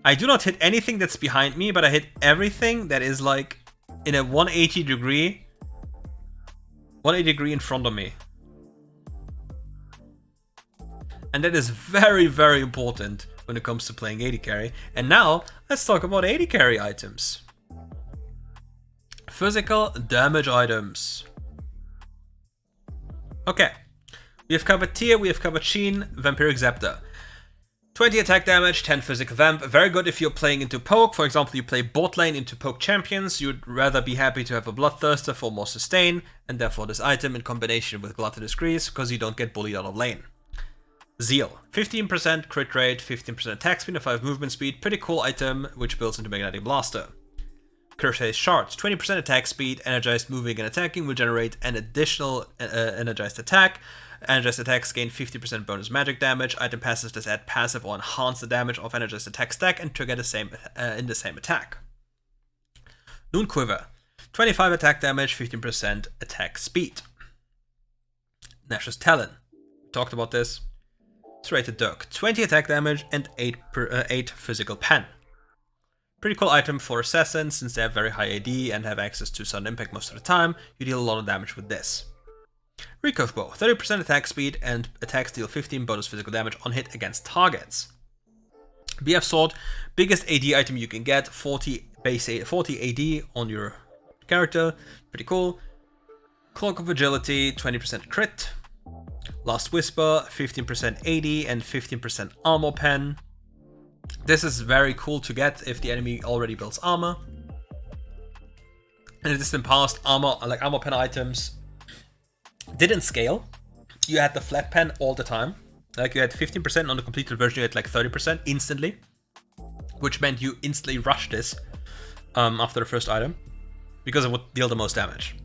I do not hit anything that's behind me, but I hit everything that is like in a 180 degree in front of me. And that is very, very important when it comes to playing AD carry. And now, let's talk about AD carry items. Physical damage items. Okay. We have covered Tyr, we have covered Sheen, Vampiric Scepter. 20 attack damage, 10 physical vamp. Very good if you're playing into poke. For example, you play bot lane into poke champions. You'd rather be happy to have a Bloodthirster for more sustain. And therefore this item in combination with Gluttonous Grease, because you don't get bullied out of lane. Zeal. 15% crit rate, 15% attack speed, and 5 movement speed. Pretty cool item, which builds into Magnetic Blaster. Cursed Shards. 20% attack speed, energized moving and attacking will generate an additional energized attack. Energized attacks gain 50% bonus magic damage. Item passives that add passive or enhance the damage of energized attack stack and trigger the same in the same attack. Noon Quiver. 25 attack damage, 15% attack speed. Nash's Talon. We talked about this. Serrated Dirk. 20 attack damage and 8 physical pen. Pretty cool item for assassins since they have very high AD and have access to sudden impact most of the time. You deal a lot of damage with this. Recurve Bow. 30% attack speed and attacks deal 15 bonus physical damage on hit against targets. BF Sword, biggest AD item you can get, 40 AD on your character, pretty cool. Cloak of Agility, 20% crit. Last Whisper, 15% AD and 15% armor pen. This is very cool to get if the enemy already builds armor. In the distant past, armor pen items didn't scale. You had the flat pen all the time. Like you had 15% on the completed version, you had like 30% instantly, which meant you instantly rushed this after the first item because it would deal the most damage.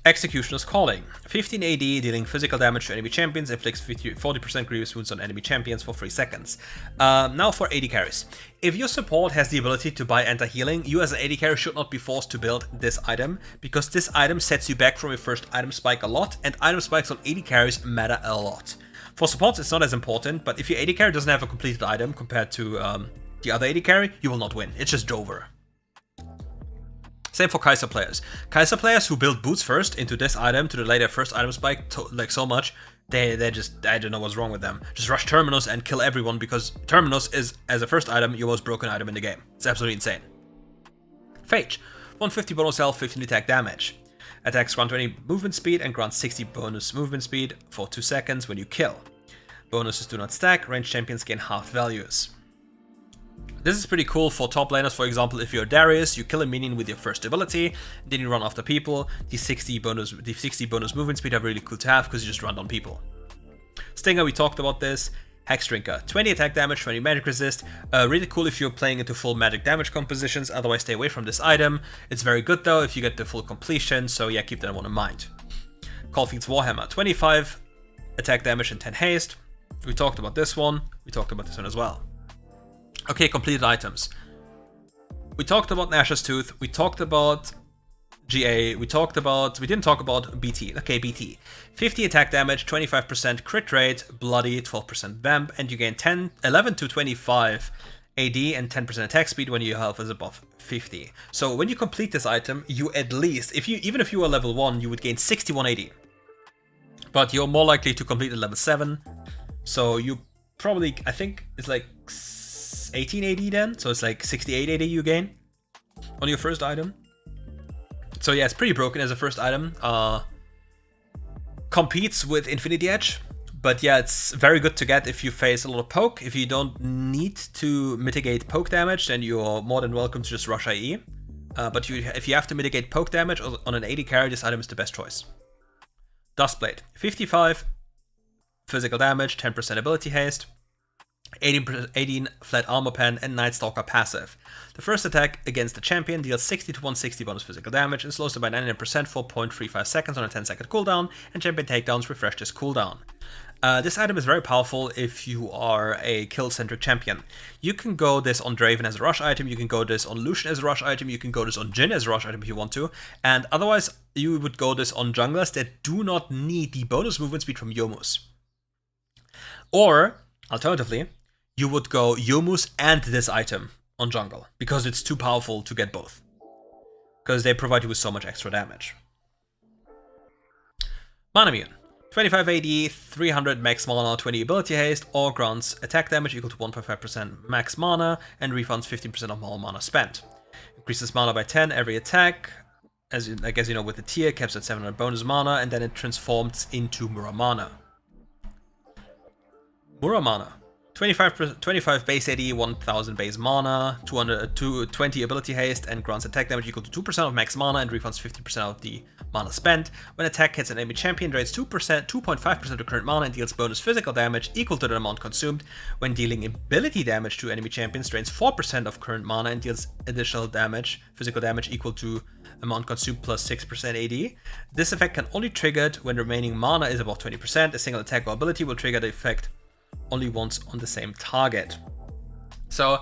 Executioner's Calling. 15 AD, dealing physical damage to enemy champions, inflicts 40% grievous wounds on enemy champions for 3 seconds. Now for AD carries. If your support has the ability to buy anti-healing, you as an AD carry should not be forced to build this item, because this item sets you back from your first item spike a lot, and item spikes on AD carries matter a lot. For supports it's not as important, but if your AD carry doesn't have a completed item compared to the other AD carry, you will not win. It's just over. Same for Kai'Sa players. Kai'Sa players who build boots first into this item to delay their first item spike like so much, they just, I don't know what's wrong with them. Just rush Terminus and kill everyone, because Terminus is, as a first item, your most broken item in the game. It's absolutely insane. Phage. 150 bonus health, 15 attack damage. Attacks grant 20 movement speed and grants 60 bonus movement speed for 2 seconds when you kill. Bonuses do not stack, ranged champions gain half values. This is pretty cool for top laners. For example, if you're Darius, you kill a minion with your first ability, then you run after people. The 60 bonus movement speed are really cool to have because you just run on people. Stinger, we talked about this. Hex Drinker, 20 attack damage, 20 magic resist. Really cool if you're playing into full magic damage compositions, otherwise stay away from this item. It's very good though if you get the full completion, so yeah, keep that one in mind. Caulfield's Warhammer, 25 attack damage and 10 haste. We talked about this one. We talked about this one as well. Okay, completed items. We talked about Nash's Tooth, we talked about GA, we didn't talk about BT. Okay, BT. 50 attack damage, 25% crit rate, bloody, 12% vamp, and you gain 11 to 25 AD and 10% attack speed when your health is above 50. So when you complete this item, you at least, even if you were level 1, you would gain 61 AD. But you're more likely to complete at level 7, so you probably, I think it's like 18 AD then, so it's like 68 AD you gain on your first item. So yeah, it's pretty broken as a first item. Competes with Infinity Edge, but yeah, it's very good to get if you face a lot of poke. If you don't need to mitigate poke damage, then you're more than welcome to just rush IE. But if you have to mitigate poke damage on an AD carry, this item is the best choice. Dustblade, 55 physical damage, 10% ability haste, 18 flat armor pen, and Night Stalker passive. The first attack against the champion deals 60 to 160 bonus physical damage and slows them by 99% for 0.35 seconds on a 10-second cooldown, and champion takedowns refresh this cooldown. This item is very powerful if you are a kill-centric champion. You can go this on Draven as a rush item, you can go this on Lucian as a rush item, you can go this on Jhin as a rush item if you want to, and otherwise you would go this on junglers that do not need the bonus movement speed from Youmuu's. Or, alternatively, you would go Youmuu's and this item on jungle, because it's too powerful to get both. Because they provide you with so much extra damage. Manamune. 25 AD, 300 max mana, 20 ability haste, or grants attack damage equal to 1.5% max mana, and refunds 15% of all mana spent. Increases mana by 10 every attack, as you know with the tier, caps at 700 bonus mana, and then it transforms into Muramana. Muramana. 25 base AD, 1000 base mana, 220 ability haste, and grants attack damage equal to 2% of max mana and refunds 50% of the mana spent. When attack hits an enemy champion, drains 2.5% of current mana and deals bonus physical damage equal to the amount consumed. When dealing ability damage to enemy champions, drains 4% of current mana and deals additional damage, physical damage equal to amount consumed plus 6% AD. This effect can only be triggered when remaining mana is above 20%. A single attack or ability will trigger the effect only once on the same target. So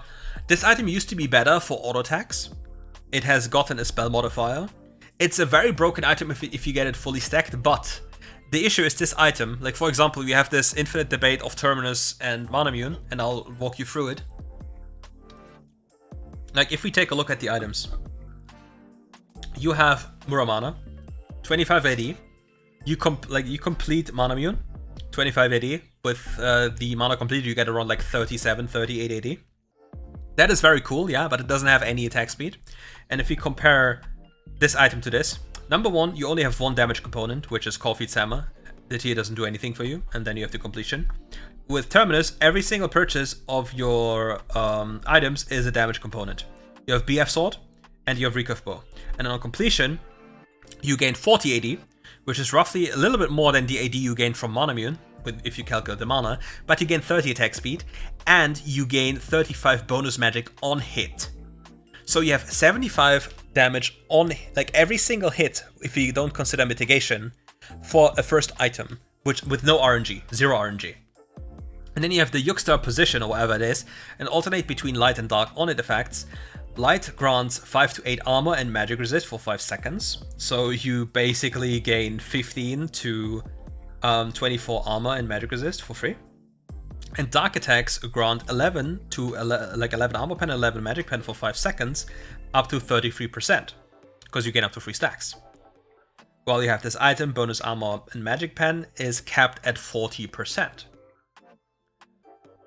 this item used to be better for auto attacks. It has gotten a spell modifier. It's a very broken item if you get it fully stacked, but the issue is this item. Like for example, we have this infinite debate of Terminus and Manamune, and I'll walk you through it. Like if we take a look at the items, you have Muramana, 25 AD. You complete Manamune, 25 AD. With the mana completed, you get around like 37, 38, 80. That is very cool, yeah, but it doesn't have any attack speed. And if we compare this item to this, number one, you only have one damage component, which is Corfeed's Hammer. The tier doesn't do anything for you, and then you have the completion. With Terminus, every single purchase of your items is a damage component. You have BF Sword, and you have Recurve Bow. And on completion, you gain 40 AD, which is roughly a little bit more than the AD you gain from Manamune, if you calculate the mana, but you gain 30 attack speed, and you gain 35 bonus magic on hit. So you have 75 damage on, like, every single hit, if you don't consider mitigation, for a first item, which with no RNG, 0 RNG. And then you have the Yukstar position, or whatever it is, and alternate between light and dark on it effects. Light grants 5 to 8 armor and magic resist for 5 seconds. So you basically gain 15 to 24 armor and magic resist for free. And dark attacks grant 11 to 11 armor pen and 11 magic pen for 5 seconds, up to 33%, because you gain up to 3 stacks. While you have this item, bonus armor and magic pen is capped at 40%.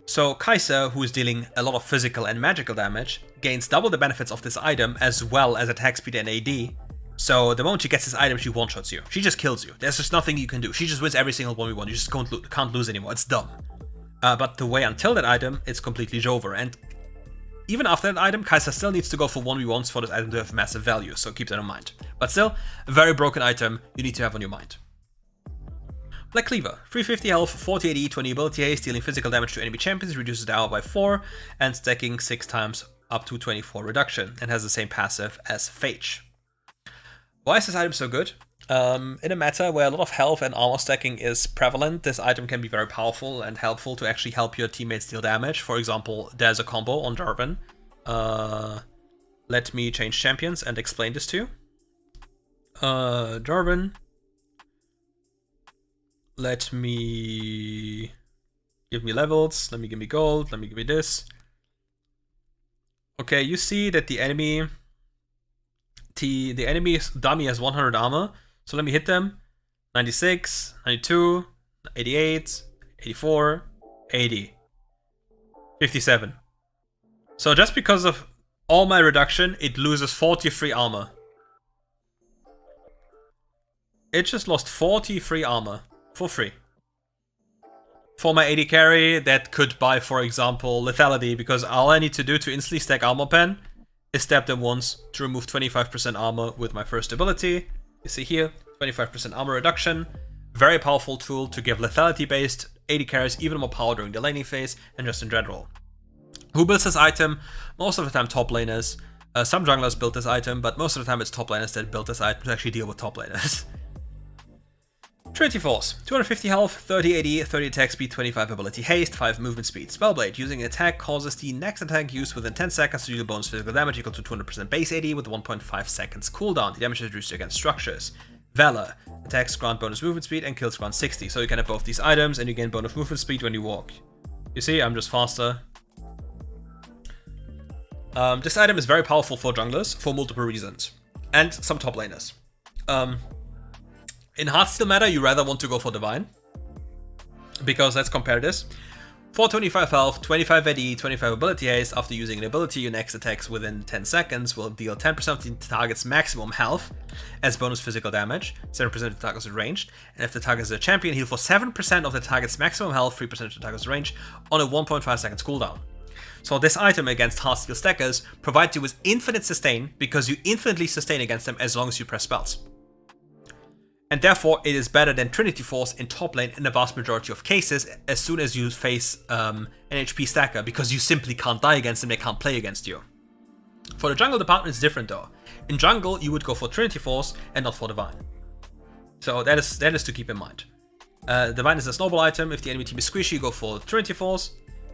So Kai'Sa, who is dealing a lot of physical and magical damage, gains double the benefits of this item as well as attack speed and AD. So the moment she gets this item, she one-shots you. She just kills you. There's just nothing you can do. She just wins every single 1v1. You just can't lose anymore. It's dumb. But the way until that item, it's completely over. And even after that item, Kai'Sa still needs to go for 1v1s for this item to have massive value. So keep that in mind. But still, a very broken item you need to have on your mind. Black Cleaver, 350 health, 40 AD, 20 ability haste, dealing physical damage to enemy champions, reduces the armor by 4, and stacking 6 times up to 24 reduction, and has the same passive as Phage. Why is this item so good? In a meta where a lot of health and armor stacking is prevalent, this item can be very powerful and helpful to actually help your teammates deal damage. For example, there's a combo on Jarvan. Let me change champions and explain this to you. Jarvan. Let me give me levels, let me give me gold, let me give me this. Okay, you see that the enemy dummy has 100 armor. So let me hit them. 96, 92, 88, 84, 80, 57. So just because of all my reduction, it loses 43 armor. It just lost 43 armor. For free. For my AD carry, that could buy, for example, lethality, because all I need to do to instantly stack armor pen is stab them once to remove 25% armor with my first ability. You see here, 25% armor reduction. Very powerful tool to give lethality based AD carries even more power during the laning phase and just in general. Who builds this item? Most of the time top laners. Some junglers build this item, but most of the time it's top laners that build this item to actually deal with top laners. Trinity Force, 250 health, 30 AD, 30 attack speed, 25 ability haste, 5 movement speed. Spellblade, using an attack causes the next attack used within 10 seconds to deal bonus physical damage equal to 200% base AD with 1.5 seconds cooldown. The damage is reduced against structures. Valor, attacks grant bonus movement speed and kills grant 60. So you can have both these items and you gain bonus movement speed when you walk. You see, I'm just faster. This item is very powerful for junglers for multiple reasons. And some top laners. In Heartsteel meta, you rather want to go for Divine. Because let's compare this. 425 health, 25 AD, 25 ability haste. After using an ability, your next attacks within 10 seconds will deal 10% of the target's maximum health as bonus physical damage. 7% of the target's ranged. And if the target is a champion, heal for 7% of the target's maximum health, 3% of the target's range on a 1.5 seconds cooldown. So this item against Heartsteel stackers provides you with infinite sustain because you infinitely sustain against them as long as you press spells. And therefore, it is better than Trinity Force in top lane in the vast majority of cases as soon as you face an HP stacker, because you simply can't die against them, they can't play against you. For the jungle department, it's different though. In jungle, you would go for Trinity Force and not for Divine. So that is to keep in mind. Divine is a snowball item. If the enemy team is squishy, you go for Trinity Force.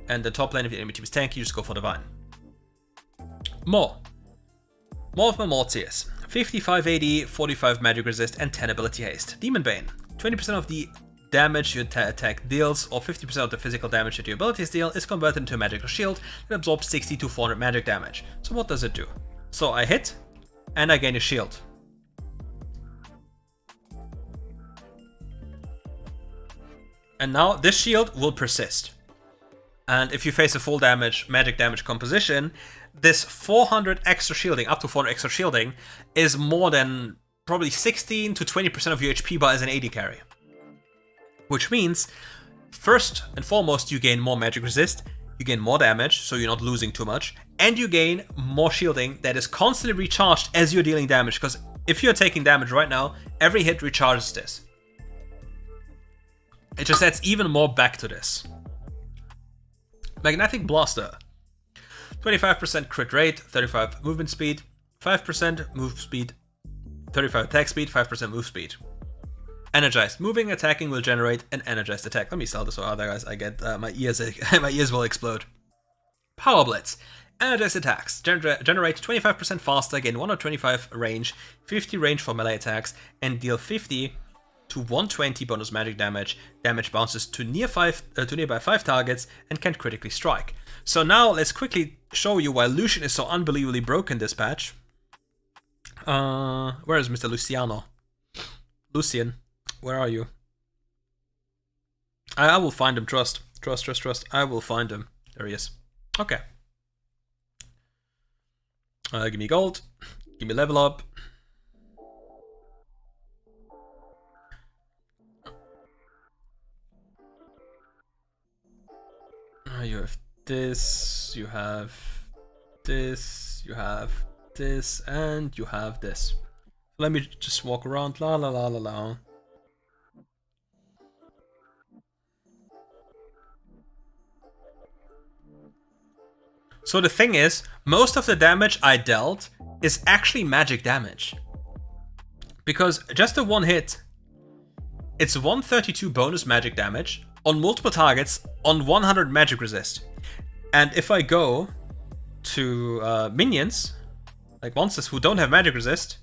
And the top lane, if the enemy team is tanky, you just go for Divine. More of my more tiers. 55 AD, 45 magic resist, and 10 ability haste. Demon Bane. 20% of the damage your attack deals, or 50% of the physical damage that your abilities deal, is converted into a magical shield that absorbs 60 to 400 magic damage. So what does it do? So I hit, and I gain a shield. And now this shield will persist. And if you face a full damage, magic damage composition, this 400 extra shielding, up to 400 extra shielding, is more than probably 16 to 20% of your HP bar as an AD carry. Which means, first and foremost, you gain more magic resist, you gain more damage, so you're not losing too much, and you gain more shielding that is constantly recharged as you're dealing damage, because if you're taking damage right now, every hit recharges this. It just adds even more back to this. Magnetic Blaster. 25% crit rate, 35 movement speed, 5% move speed, 35 attack speed, 5% move speed. Energized moving, attacking will generate an energized attack. Let me sell this, or otherwise I get my ears will explode. Power Blitz. Energized attacks generate 25% faster, gain 125 range, 50 range for melee attacks, and deal 50 to 120 bonus magic damage. Damage bounces to nearby 5 targets and can critically strike. So now let's quickly show you why Lucian is so unbelievably broken this patch. Where is Mr. Luciano? Lucian, where are you? I will find him, trust. I will find him. There he is. Okay. Give me gold. Give me level up. You have this, you have this, you have this, and you have this. Let me just walk around. La la la la la. So the thing is, most of the damage I dealt is actually magic damage. Because just the one hit, it's 132 bonus magic damage on multiple targets on 100 magic resist. And if I go to minions, like monsters who don't have magic resist,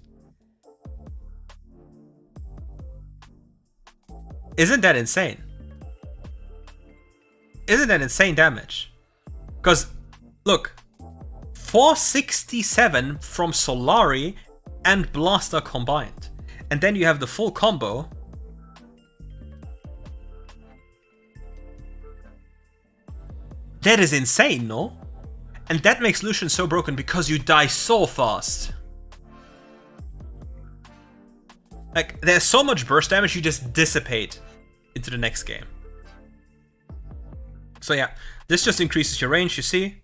isn't that insane? Isn't that insane damage? Because, look, 467 from Solari and Blaster combined. And then you have the full combo. That is insane, no? And that makes Lucian so broken because you die so fast. Like, there's so much burst damage, you just dissipate into the next game. So yeah, this just increases your range, you see?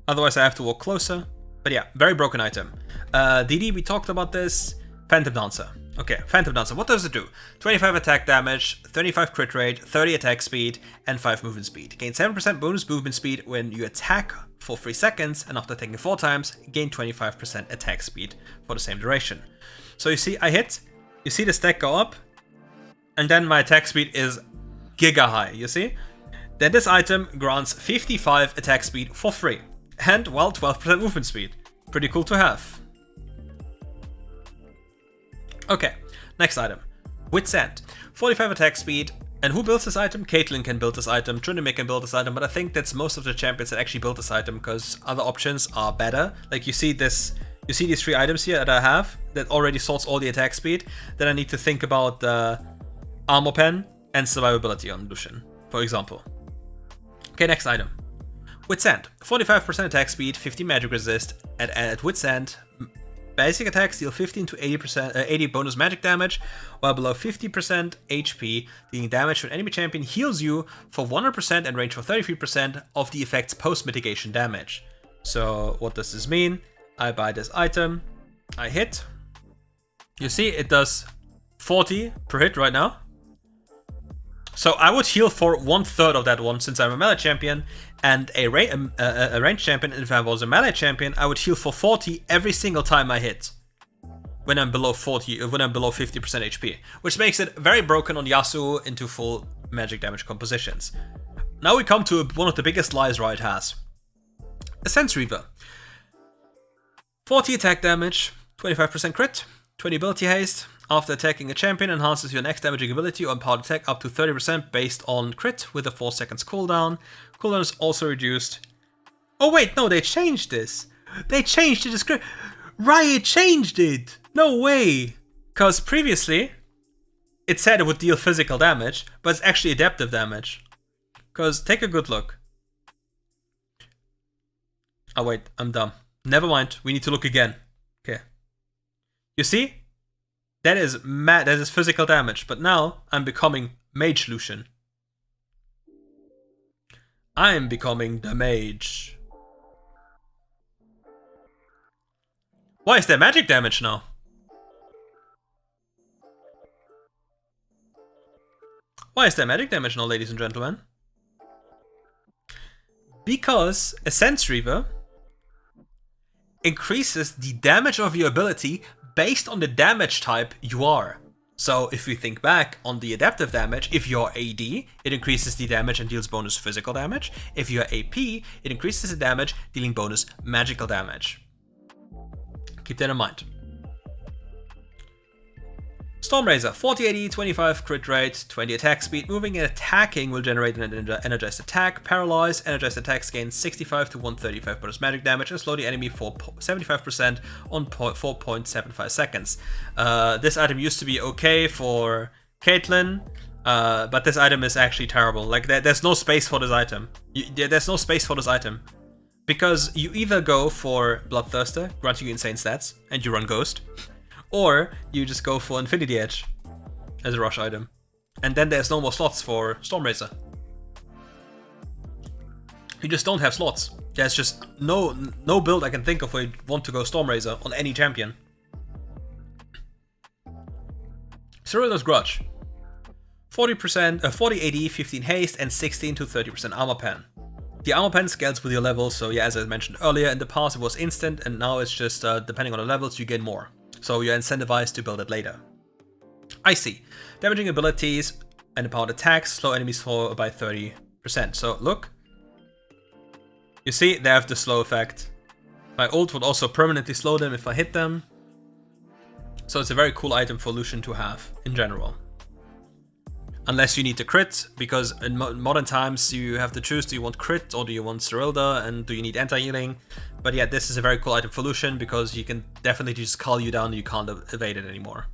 Otherwise I have to walk closer. But yeah, very broken item. DD, we talked about this. Phantom Dancer. Okay, Phantom Dancer, what does it do? 25 attack damage, 35 crit rate, 30 attack speed, and 5 movement speed. Gain 7% bonus movement speed when you attack for 3 seconds, and after attacking 4 times, gain 25% attack speed for the same duration. So you see, I hit, you see the stack go up, and then my attack speed is giga high, you see? Then this item grants 55 attack speed for free, and, well, 12% movement speed. Pretty cool to have. Okay, next item. Wit's End. 45 attack speed. And who builds this item? Caitlyn can build this item, Trinity can build this item, but I think that's most of the champions that actually build this item because other options are better. Like you see this, you see these 3 items here that I have that already sorts all the attack speed. Then I need to think about the Armor Pen and survivability on Lucian, for example. Okay, next item. Wit's End. 45% attack speed, 50 magic resist. At Wit's End, basic attacks deal 15 to 80 bonus magic damage, while below 50% HP, dealing damage when enemy champion heals you for 100% and range for 33% of the effect's post-mitigation damage. So what does this mean? I buy this item, I hit. You see, it does 40 per hit right now. So I would heal for 1/3 of that one since I'm a melee champion and a ranged champion. And if I was a melee champion, I would heal for 40 every single time I hit. When I'm below 50% HP, which makes it very broken on Yasuo into full magic damage compositions. Now we come to one of the biggest lies Riot has. Sense Reaver. 40 attack damage, 25% crit, 20 ability haste. After attacking a champion, enhances your next damaging ability or empowered attack up to 30% based on crit with a 4 seconds cooldown. Cooldown is also reduced. Oh wait, no, they changed this. They changed the description. Riot changed it. No way. Because previously, it said it would deal physical damage, but it's actually adaptive damage. Because take a good look. Oh wait, I'm dumb. Never mind, we need to look again. Okay. You see? That is physical damage, but now I'm becoming Mage Lucian. I'm becoming the Mage. Why is there magic damage now? Why is there magic damage now, ladies and gentlemen? Because a Sense Reaver increases the damage of your ability based on the damage type you are. So if we think back on the adaptive damage, if you're AD, it increases the damage and deals bonus physical damage. If you're AP, it increases the damage, dealing bonus magical damage. Keep that in mind. Stormrazor, 40 AD, 25 crit rate, 20 attack speed. Moving and attacking will generate an energized attack. Paralyze, energized attacks gain 65 to 135 bonus magic damage and slow the enemy for 75% on 4.75 seconds. This item used to be okay for Caitlyn, but this item is actually terrible. Like, there's no space for this item. There's no space for this item. Because you either go for Bloodthirster, granting you insane stats, and you run Ghost, or you just go for Infinity Edge as a rush item. And then there's no more slots for Stormrazor. You just don't have slots. There's just no build I can think of where you want to go Stormrazor on any champion. Cyril's Grudge. 40%, 40 AD, 15 haste, and 16 to 30% armor pen. The armor pen scales with your level, so yeah, as I mentioned earlier, in the past it was instant, and now it's just depending on the levels you gain more. So you're incentivized to build it later. Icy. Damaging abilities and empowered attacks slow enemies for by 30%. So look. You see, they have the slow effect. My ult would also permanently slow them if I hit them. So it's a very cool item for Lucian to have, in general. Unless you need to crit, because in modern times you have to choose, do you want crit or do you want Cyrilda, and do you need anti-healing? But yeah, this is a very cool item for Lucian, because you can definitely just call you down and you can't evade it anymore.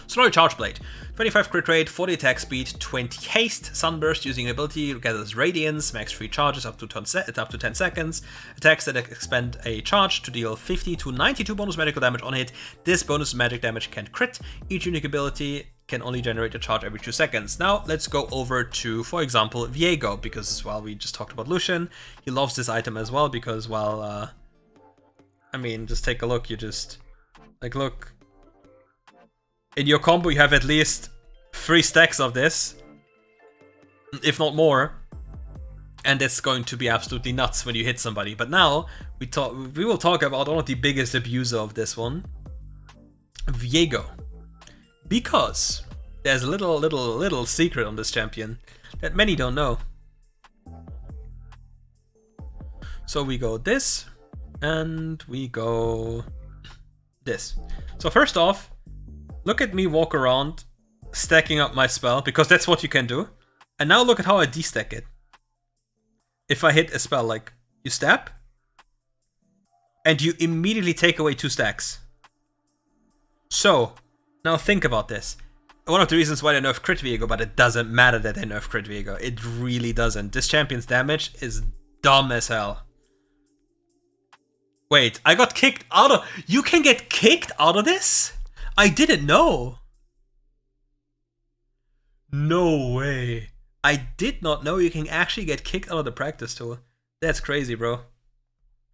Solar Charge Blade. 25 crit rate, 40 attack speed, 20 haste, Sunburst using ability gathers radiance, max free charges up to 10 seconds, attacks that expend a charge to deal 50 to 92 bonus magical damage on hit. This bonus magic damage can crit. Each unique ability can only generate a charge every 2 seconds. Now let's go over to, for example, Viego, because while we just talked about Lucian, he loves this item as well, because while, I mean, just take a look, you just, like, look. In your combo, you have at least 3 stacks of this, if not more, and it's going to be absolutely nuts when you hit somebody. But now we will talk about one of the biggest abuser of this one, Viego, because there's a little secret on this champion that many don't know. So we go this, and we go this. So first off, look at me walk around, stacking up my spell, because that's what you can do. And now look at how I destack it. If I hit a spell, like, you stab, and you immediately take away 2 stacks. So, now think about this. One of the reasons why they nerf crit Viego, but it doesn't matter that they nerf crit Viego. It really doesn't. This champion's damage is dumb as hell. Wait, I got kicked out of... You can get kicked out of this? I didn't know. No way. I did not know you can actually get kicked out of the practice tour. That's crazy, bro.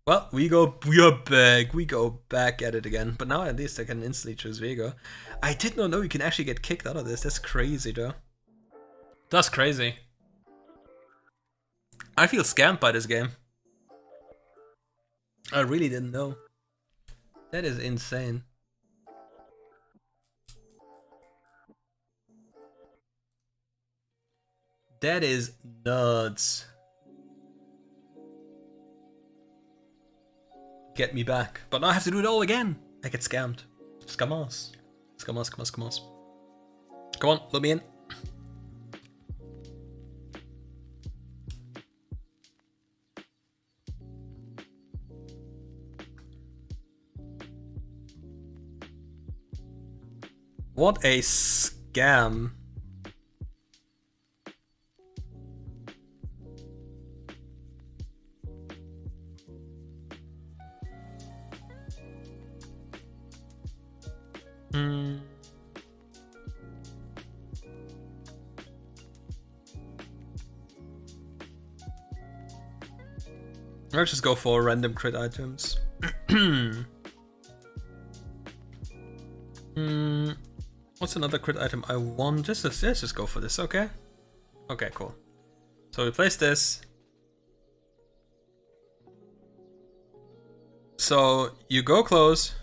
Well, we are back. We go back at it again. But now at least I can instantly choose Viego. I did not know you can actually get kicked out of this. That's crazy, though. That's crazy. I feel scammed by this game. I really didn't know. That is insane. That is nuts. Get me back. But now I have to do it all again. I get scammed. Scammers. Scammers, scammers, scammers. Come on, let me in. What a scam. Gam. Let's just go for random crit items. What's another crit item I want? Let's just go for this, okay? Okay, cool. So we place this. So you go close.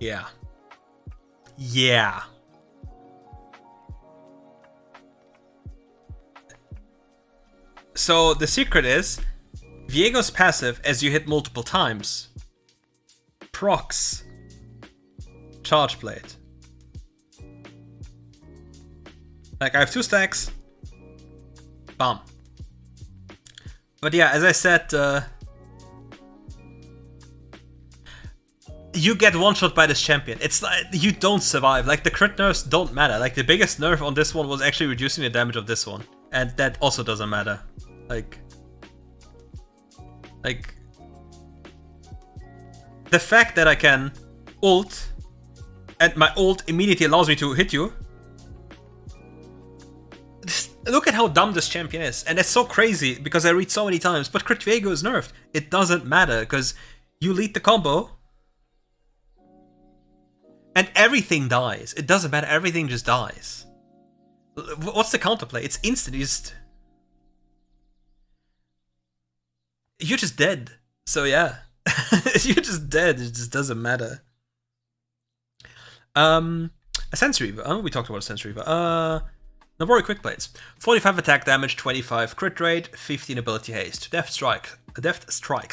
Yeah. Yeah. So the secret is Viego's passive, as you hit multiple times, procs Charge Blade. Like, I have 2 stacks. Bam. But yeah, as I said, you get one-shot by this champion. It's like, you don't survive. Like, the crit nerfs don't matter. Like, the biggest nerf on this one was actually reducing the damage of this one. And that also doesn't matter. Like, the fact that I can ult, and my ult immediately allows me to hit you. Just look at how dumb this champion is. And it's so crazy, because I read so many times, but Crit Viego is nerfed. It doesn't matter, because you lead the combo, and everything dies. It doesn't matter, everything just dies. What's the counterplay? It's instant, you're just dead. So yeah. You're just dead, it just doesn't matter. A Sense Reaver. Oh, we talked about a Sense Reaver. Nabori Quick Blades. 45 attack damage, 25 crit rate, 15 ability haste. Deft Strikes.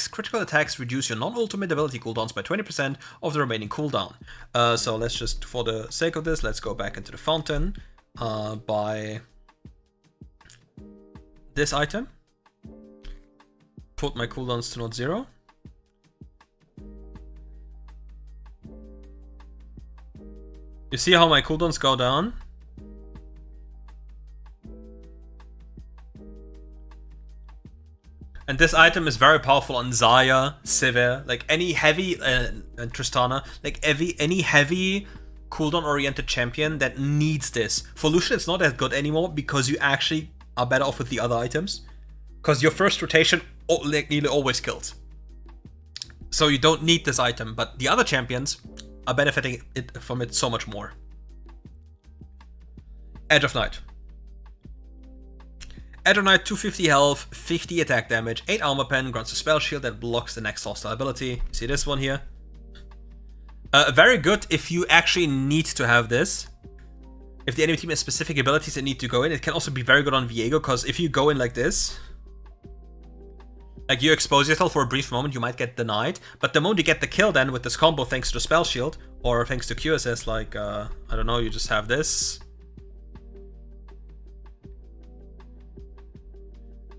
Critical attacks reduce your non-ultimate ability cooldowns by 20% of the remaining cooldown. So let's just, for the sake of this, let's go back into the fountain. Buy this item. Put my cooldowns to not 0. You see how my cooldowns go down? And this item is very powerful on Xayah, Sivir, like any heavy, and Tristana, like any heavy cooldown oriented champion that needs this. For Lucian it's not as good anymore because you actually are better off with the other items. Because your first rotation nearly always kills. So you don't need this item, but the other champions are benefiting from it so much more. Edge of Night. Edge of Night, 250 health, 50 attack damage, 8 armor pen, grants a spell shield that blocks the next hostile ability. You see this one here? Very good if you actually need to have this. If the enemy team has specific abilities that need to go in, it can also be very good on Viego, because if you go in like this, like you expose yourself for a brief moment, you might get denied, but the moment you get the kill then with this combo thanks to the spell shield, or thanks to QSS, like, I don't know, you just have this.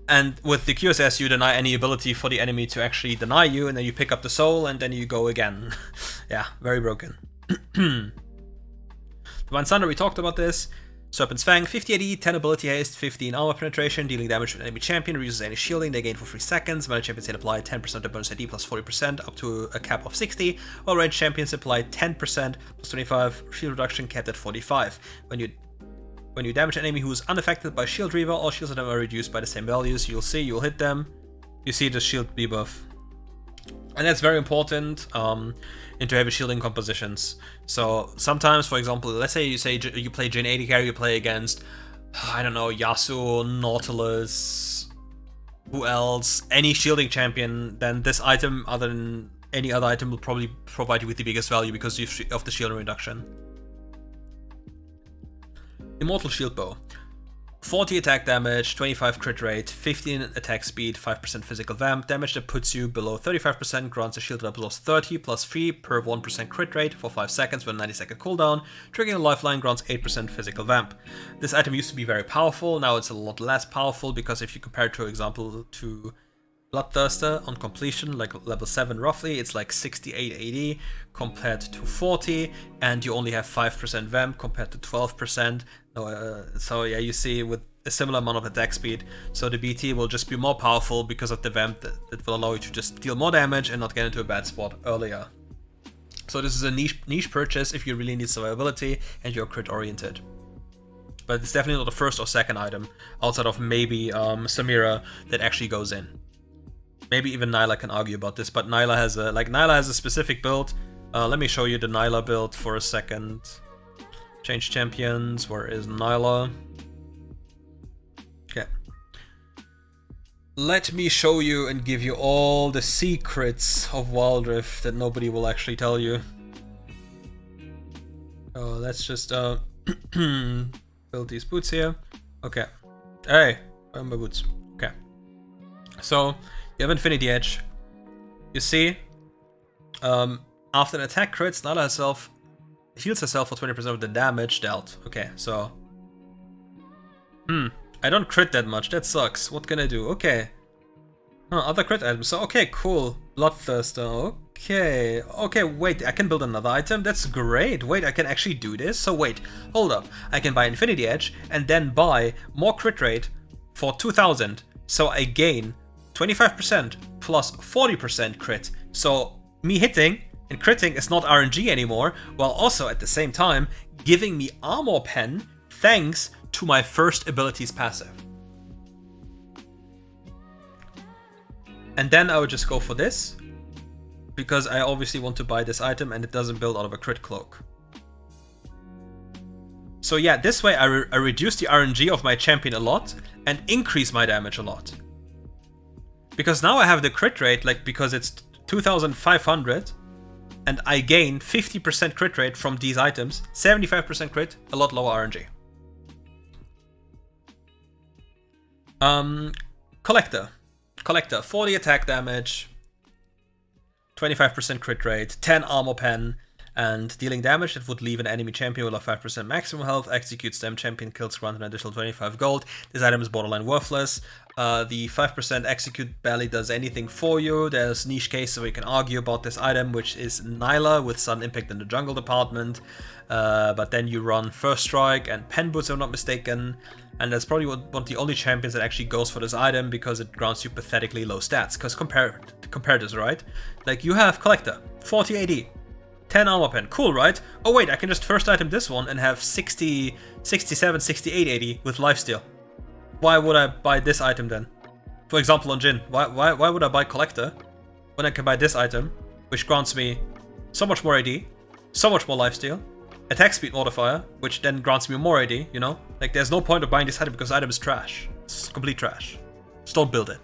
And with the QSS, you deny any ability for the enemy to actually deny you, and then you pick up the soul, and then you go again. Yeah, very broken. Divine Sunder, we talked about this. Serpent's Fang, 50 AD, 10 ability haste, 15 armor penetration, dealing damage to an enemy champion, reduces any shielding they gain for 3 seconds. When a champion's hit apply 10% of bonus AD plus 40% up to a cap of 60, while ranged champions apply 10% plus 25 shield reduction capped at 45. When you damage an enemy who is unaffected by shield reaver, all shields on them are reduced by the same values. You'll hit them, you see the shield debuff. And that's very important into heavy shielding compositions. So sometimes, for example, let's say you play Jhin 80 carry, you play against, I don't know, Yasuo, Nautilus, who else, any shielding champion, then this item, other than any other item, will probably provide you with the biggest value because of the shielding reduction. Immortal Shield Bow. 40 attack damage, 25 crit rate, 15 attack speed, 5% physical vamp. Damage that puts you below 35%, grants a shield that absorbs 30 plus 3 per 1% crit rate for 5 seconds with a 90-second cooldown. Triggering a lifeline grants 8% physical vamp. This item used to be very powerful, now it's a lot less powerful because if you compare it, for example, to Bloodthirster on completion, like level 7 roughly, it's like 68-80 compared to 40, and you only have 5% Vamp compared to 12%. So yeah, you see with a similar amount of attack speed, so the BT will just be more powerful because of the Vamp that will allow you to just deal more damage and not get into a bad spot earlier. So this is a niche purchase if you really need survivability and you're crit oriented. But it's definitely not the first or second item, outside of maybe Samira, that actually goes in. Maybe even Nyla can argue about this, but Nyla has a specific build. Let me show you the Nyla build for a second. Change champions, where is Nyla? Okay. Let me show you and give you all the secrets of Wild Rift that nobody will actually tell you. Let's just build these boots here. Okay. Hey, where are my boots? Okay. So, you have Infinity Edge. You see, after an attack crits, Nyla herself heals herself for 20% of the damage dealt. Okay, so... I don't crit that much, that sucks. What can I do? Okay. Other crit items. So, okay, cool. Bloodthirster. Okay. Okay, wait, I can build another item? That's great. Wait, I can actually do this? So wait, hold up. I can buy Infinity Edge and then buy more crit rate for 2000. So I gain 25% plus 40% crit. So me hitting and critting is not RNG anymore, while also at the same time giving me armor pen thanks to my first ability's passive. And then I would just go for this, because I obviously want to buy this item and it doesn't build out of a crit cloak. So yeah, this way I reduce the RNG of my champion a lot and increase my damage a lot. Because now I have the crit rate, like, because it's 2500 and I gain 50% crit rate from these items, 75% crit, a lot lower RNG. Collector, 40 attack damage, 25% crit rate, 10 armor pen, and dealing damage that would leave an enemy champion with a 5% maximum health, executes them, champion kills, grant an additional 25 gold. This item is borderline worthless. The 5% execute barely does anything for you. There's niche cases where you can argue about this item, which is Nyla with sudden impact in the jungle department. But then you run First Strike and Pen Boots, if I'm not mistaken. And that's probably one of the only champions that actually goes for this item because it grants you pathetically low stats. Because compare this, right? Like, you have Collector, 40 AD, 10 armor pen, cool, right? Oh wait, I can just first item this one and have 60, 67, 68 AD with lifesteal. Why would I buy this item then? For example, on Jhin, why would I buy Collector when I can buy this item, which grants me so much more AD, so much more lifesteal, attack speed modifier, which then grants me more AD, you know? Like, there's no point of buying this item because the item is trash. It's complete trash. Just don't build it.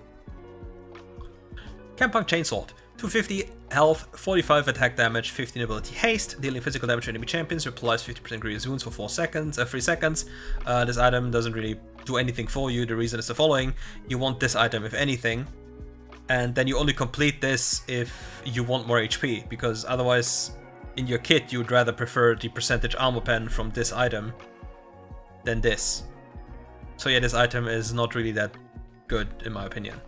Campunk Chainsword. 250 health, 45 attack damage, 15 ability haste, dealing physical damage to enemy champions, applies 50% grievous wounds for 3 seconds. This item doesn't really do anything for you. The reason is the following: you want this item if anything, and then you only complete this if you want more HP, because otherwise in your kit you would rather prefer the percentage armor pen from this item than this. So yeah, this item is not really that good in my opinion.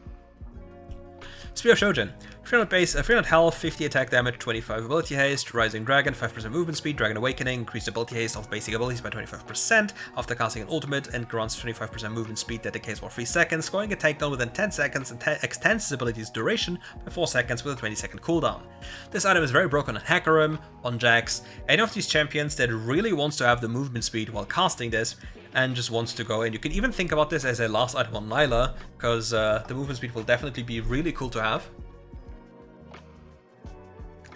Spear of Shojin. 300 base, 300 health, 50 attack damage, 25 ability haste, Rising Dragon, 5% movement speed, Dragon Awakening, increased ability haste of basic abilities by 25% after casting an ultimate, and grants 25% movement speed that decays for 3 seconds, scoring a takedown within 10 seconds, and extends its ability's duration by 4 seconds with a 20-second cooldown. This item is very broken on Hecarim, on Jax, any of these champions that really wants to have the movement speed while casting this, and just wants to go in. You can even think about this as a last item on Nyla, because the movement speed will definitely be really cool to have.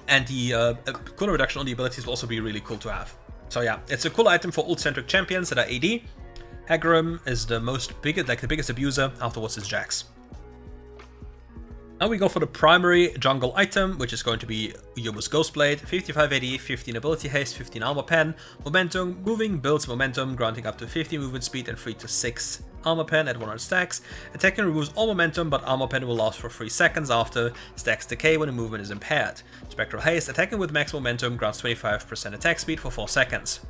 And the cooldown reduction on the abilities will also be really cool to have. So yeah, it's a cool item for ult-centric champions that are AD. Hecarim is the biggest abuser, afterwards is Jax. Now we go for the primary jungle item, which is going to be Youmuu's Ghostblade, 55 AD, 15 ability haste, 15 armor pen, momentum, moving builds momentum, granting up to 50 movement speed and 3 to 6 armor pen at 100 stacks. Attacking removes all momentum, but armor pen will last for 3 seconds after, stacks decay when the movement is impaired. Spectral haste, attacking with max momentum, grants 25% attack speed for 4 seconds.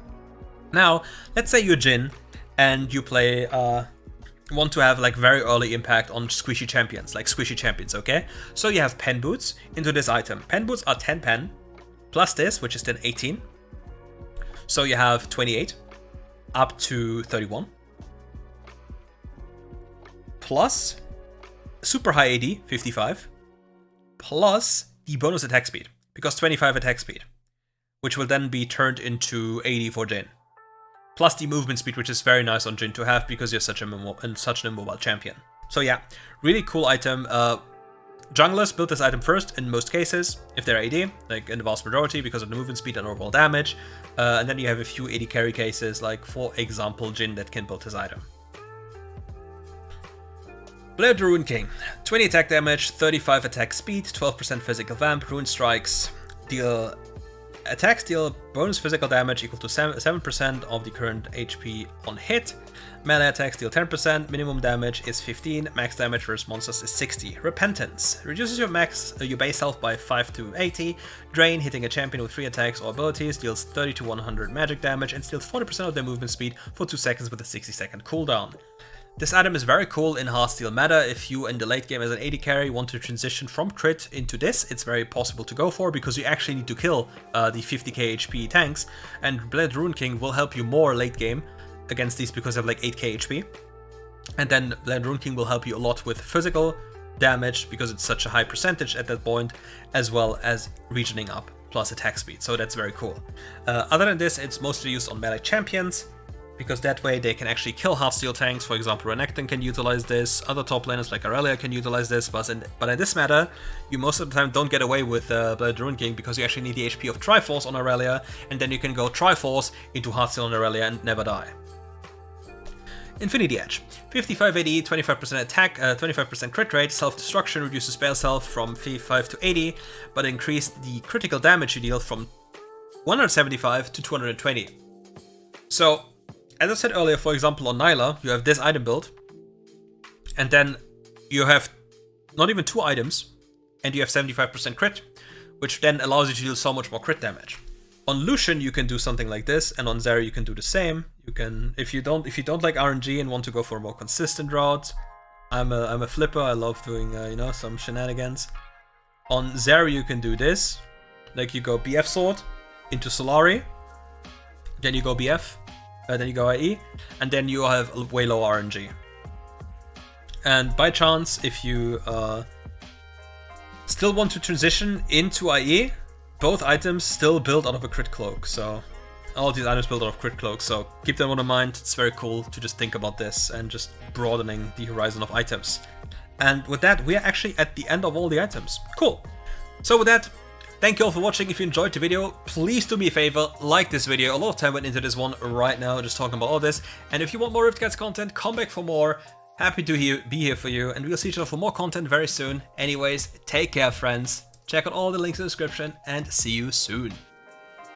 Now, let's say you're Jhin, and you play want to have like very early impact on squishy champions, okay? So you have pen boots into this item. Pen boots are 10 pen, plus this, which is then 18. So you have 28, up to 31. Plus super high AD, 55. Plus the bonus attack speed, because 25 attack speed, which will then be turned into 80 for Jhin. Plus the movement speed, which is very nice on Jhin to have because you're such an immobile champion. So yeah, really cool item. Junglers build this item first in most cases, if they're AD, like in the vast majority, because of the movement speed and overall damage. And then you have a few AD carry cases, like for example Jhin, that can build this item. Blade of the Ruined King. 20 attack damage, 35 attack speed, 12% physical vamp, rune strikes, attacks deal bonus physical damage equal to 7% of the current HP on hit. Melee attacks deal 10%, minimum damage is 15, max damage versus monsters is 60. Repentance. Reduces your base health by 5 to 80. Drain, hitting a champion with 3 attacks or abilities, deals 30 to 100 magic damage and steals 40% of their movement speed for 2 seconds with a 60-second cooldown. This item is very cool in Heartsteel meta. If you in the late game as an AD carry want to transition from crit into this, it's very possible to go for because you actually need to kill the 50k HP tanks, and Blade Ruined King will help you more late game against these because they have like 8k HP. And then Blade Ruined King will help you a lot with physical damage because it's such a high percentage at that point, as well as regioning up plus attack speed, so that's very cool. Other than this, it's mostly used on melee champions, because that way they can actually kill half-steel tanks. For example, Renekton can utilize this, other top laners like Aurelia can utilize this, but in this meta, you most of the time don't get away with Blade Ruined King because you actually need the HP of Triforce on Aurelia, and then you can go Triforce into Heartsteel on Aurelia and never die. Infinity Edge. 55 AD, 25% attack, 25% crit rate, self-destruction, reduces spell health from 55 to 80, but increase the critical damage you deal from 175 to 220. So, as I said earlier, for example, on Nyla, you have this item build, and then you have not even 2 items, and you have 75% crit, which then allows you to deal so much more crit damage. On Lucian, you can do something like this, and on Zeri, you can do the same. You can, if you don't like RNG and want to go for a more consistent route, I'm a flipper. I love doing some shenanigans. On Zeri, you can do this, like you go BF Sword into Solari, then you go BF. Then you go IE, and then you have way low RNG. And by chance, if you still want to transition into IE, both items still build out of a crit cloak. So all these items build out of crit cloak. So keep that one in mind. It's very cool to just think about this and just broadening the horizon of items. And with that, we are actually at the end of all the items. Cool. So with that, thank you all for watching. If you enjoyed the video, please do me a favor, like this video. A lot of time went into this one right now, just talking about all this. And if you want more RiftGuides content, come back for more. Happy to be here for you, and we'll see each other for more content very soon. Anyways, take care, friends. Check out all the links in the description, and see you soon.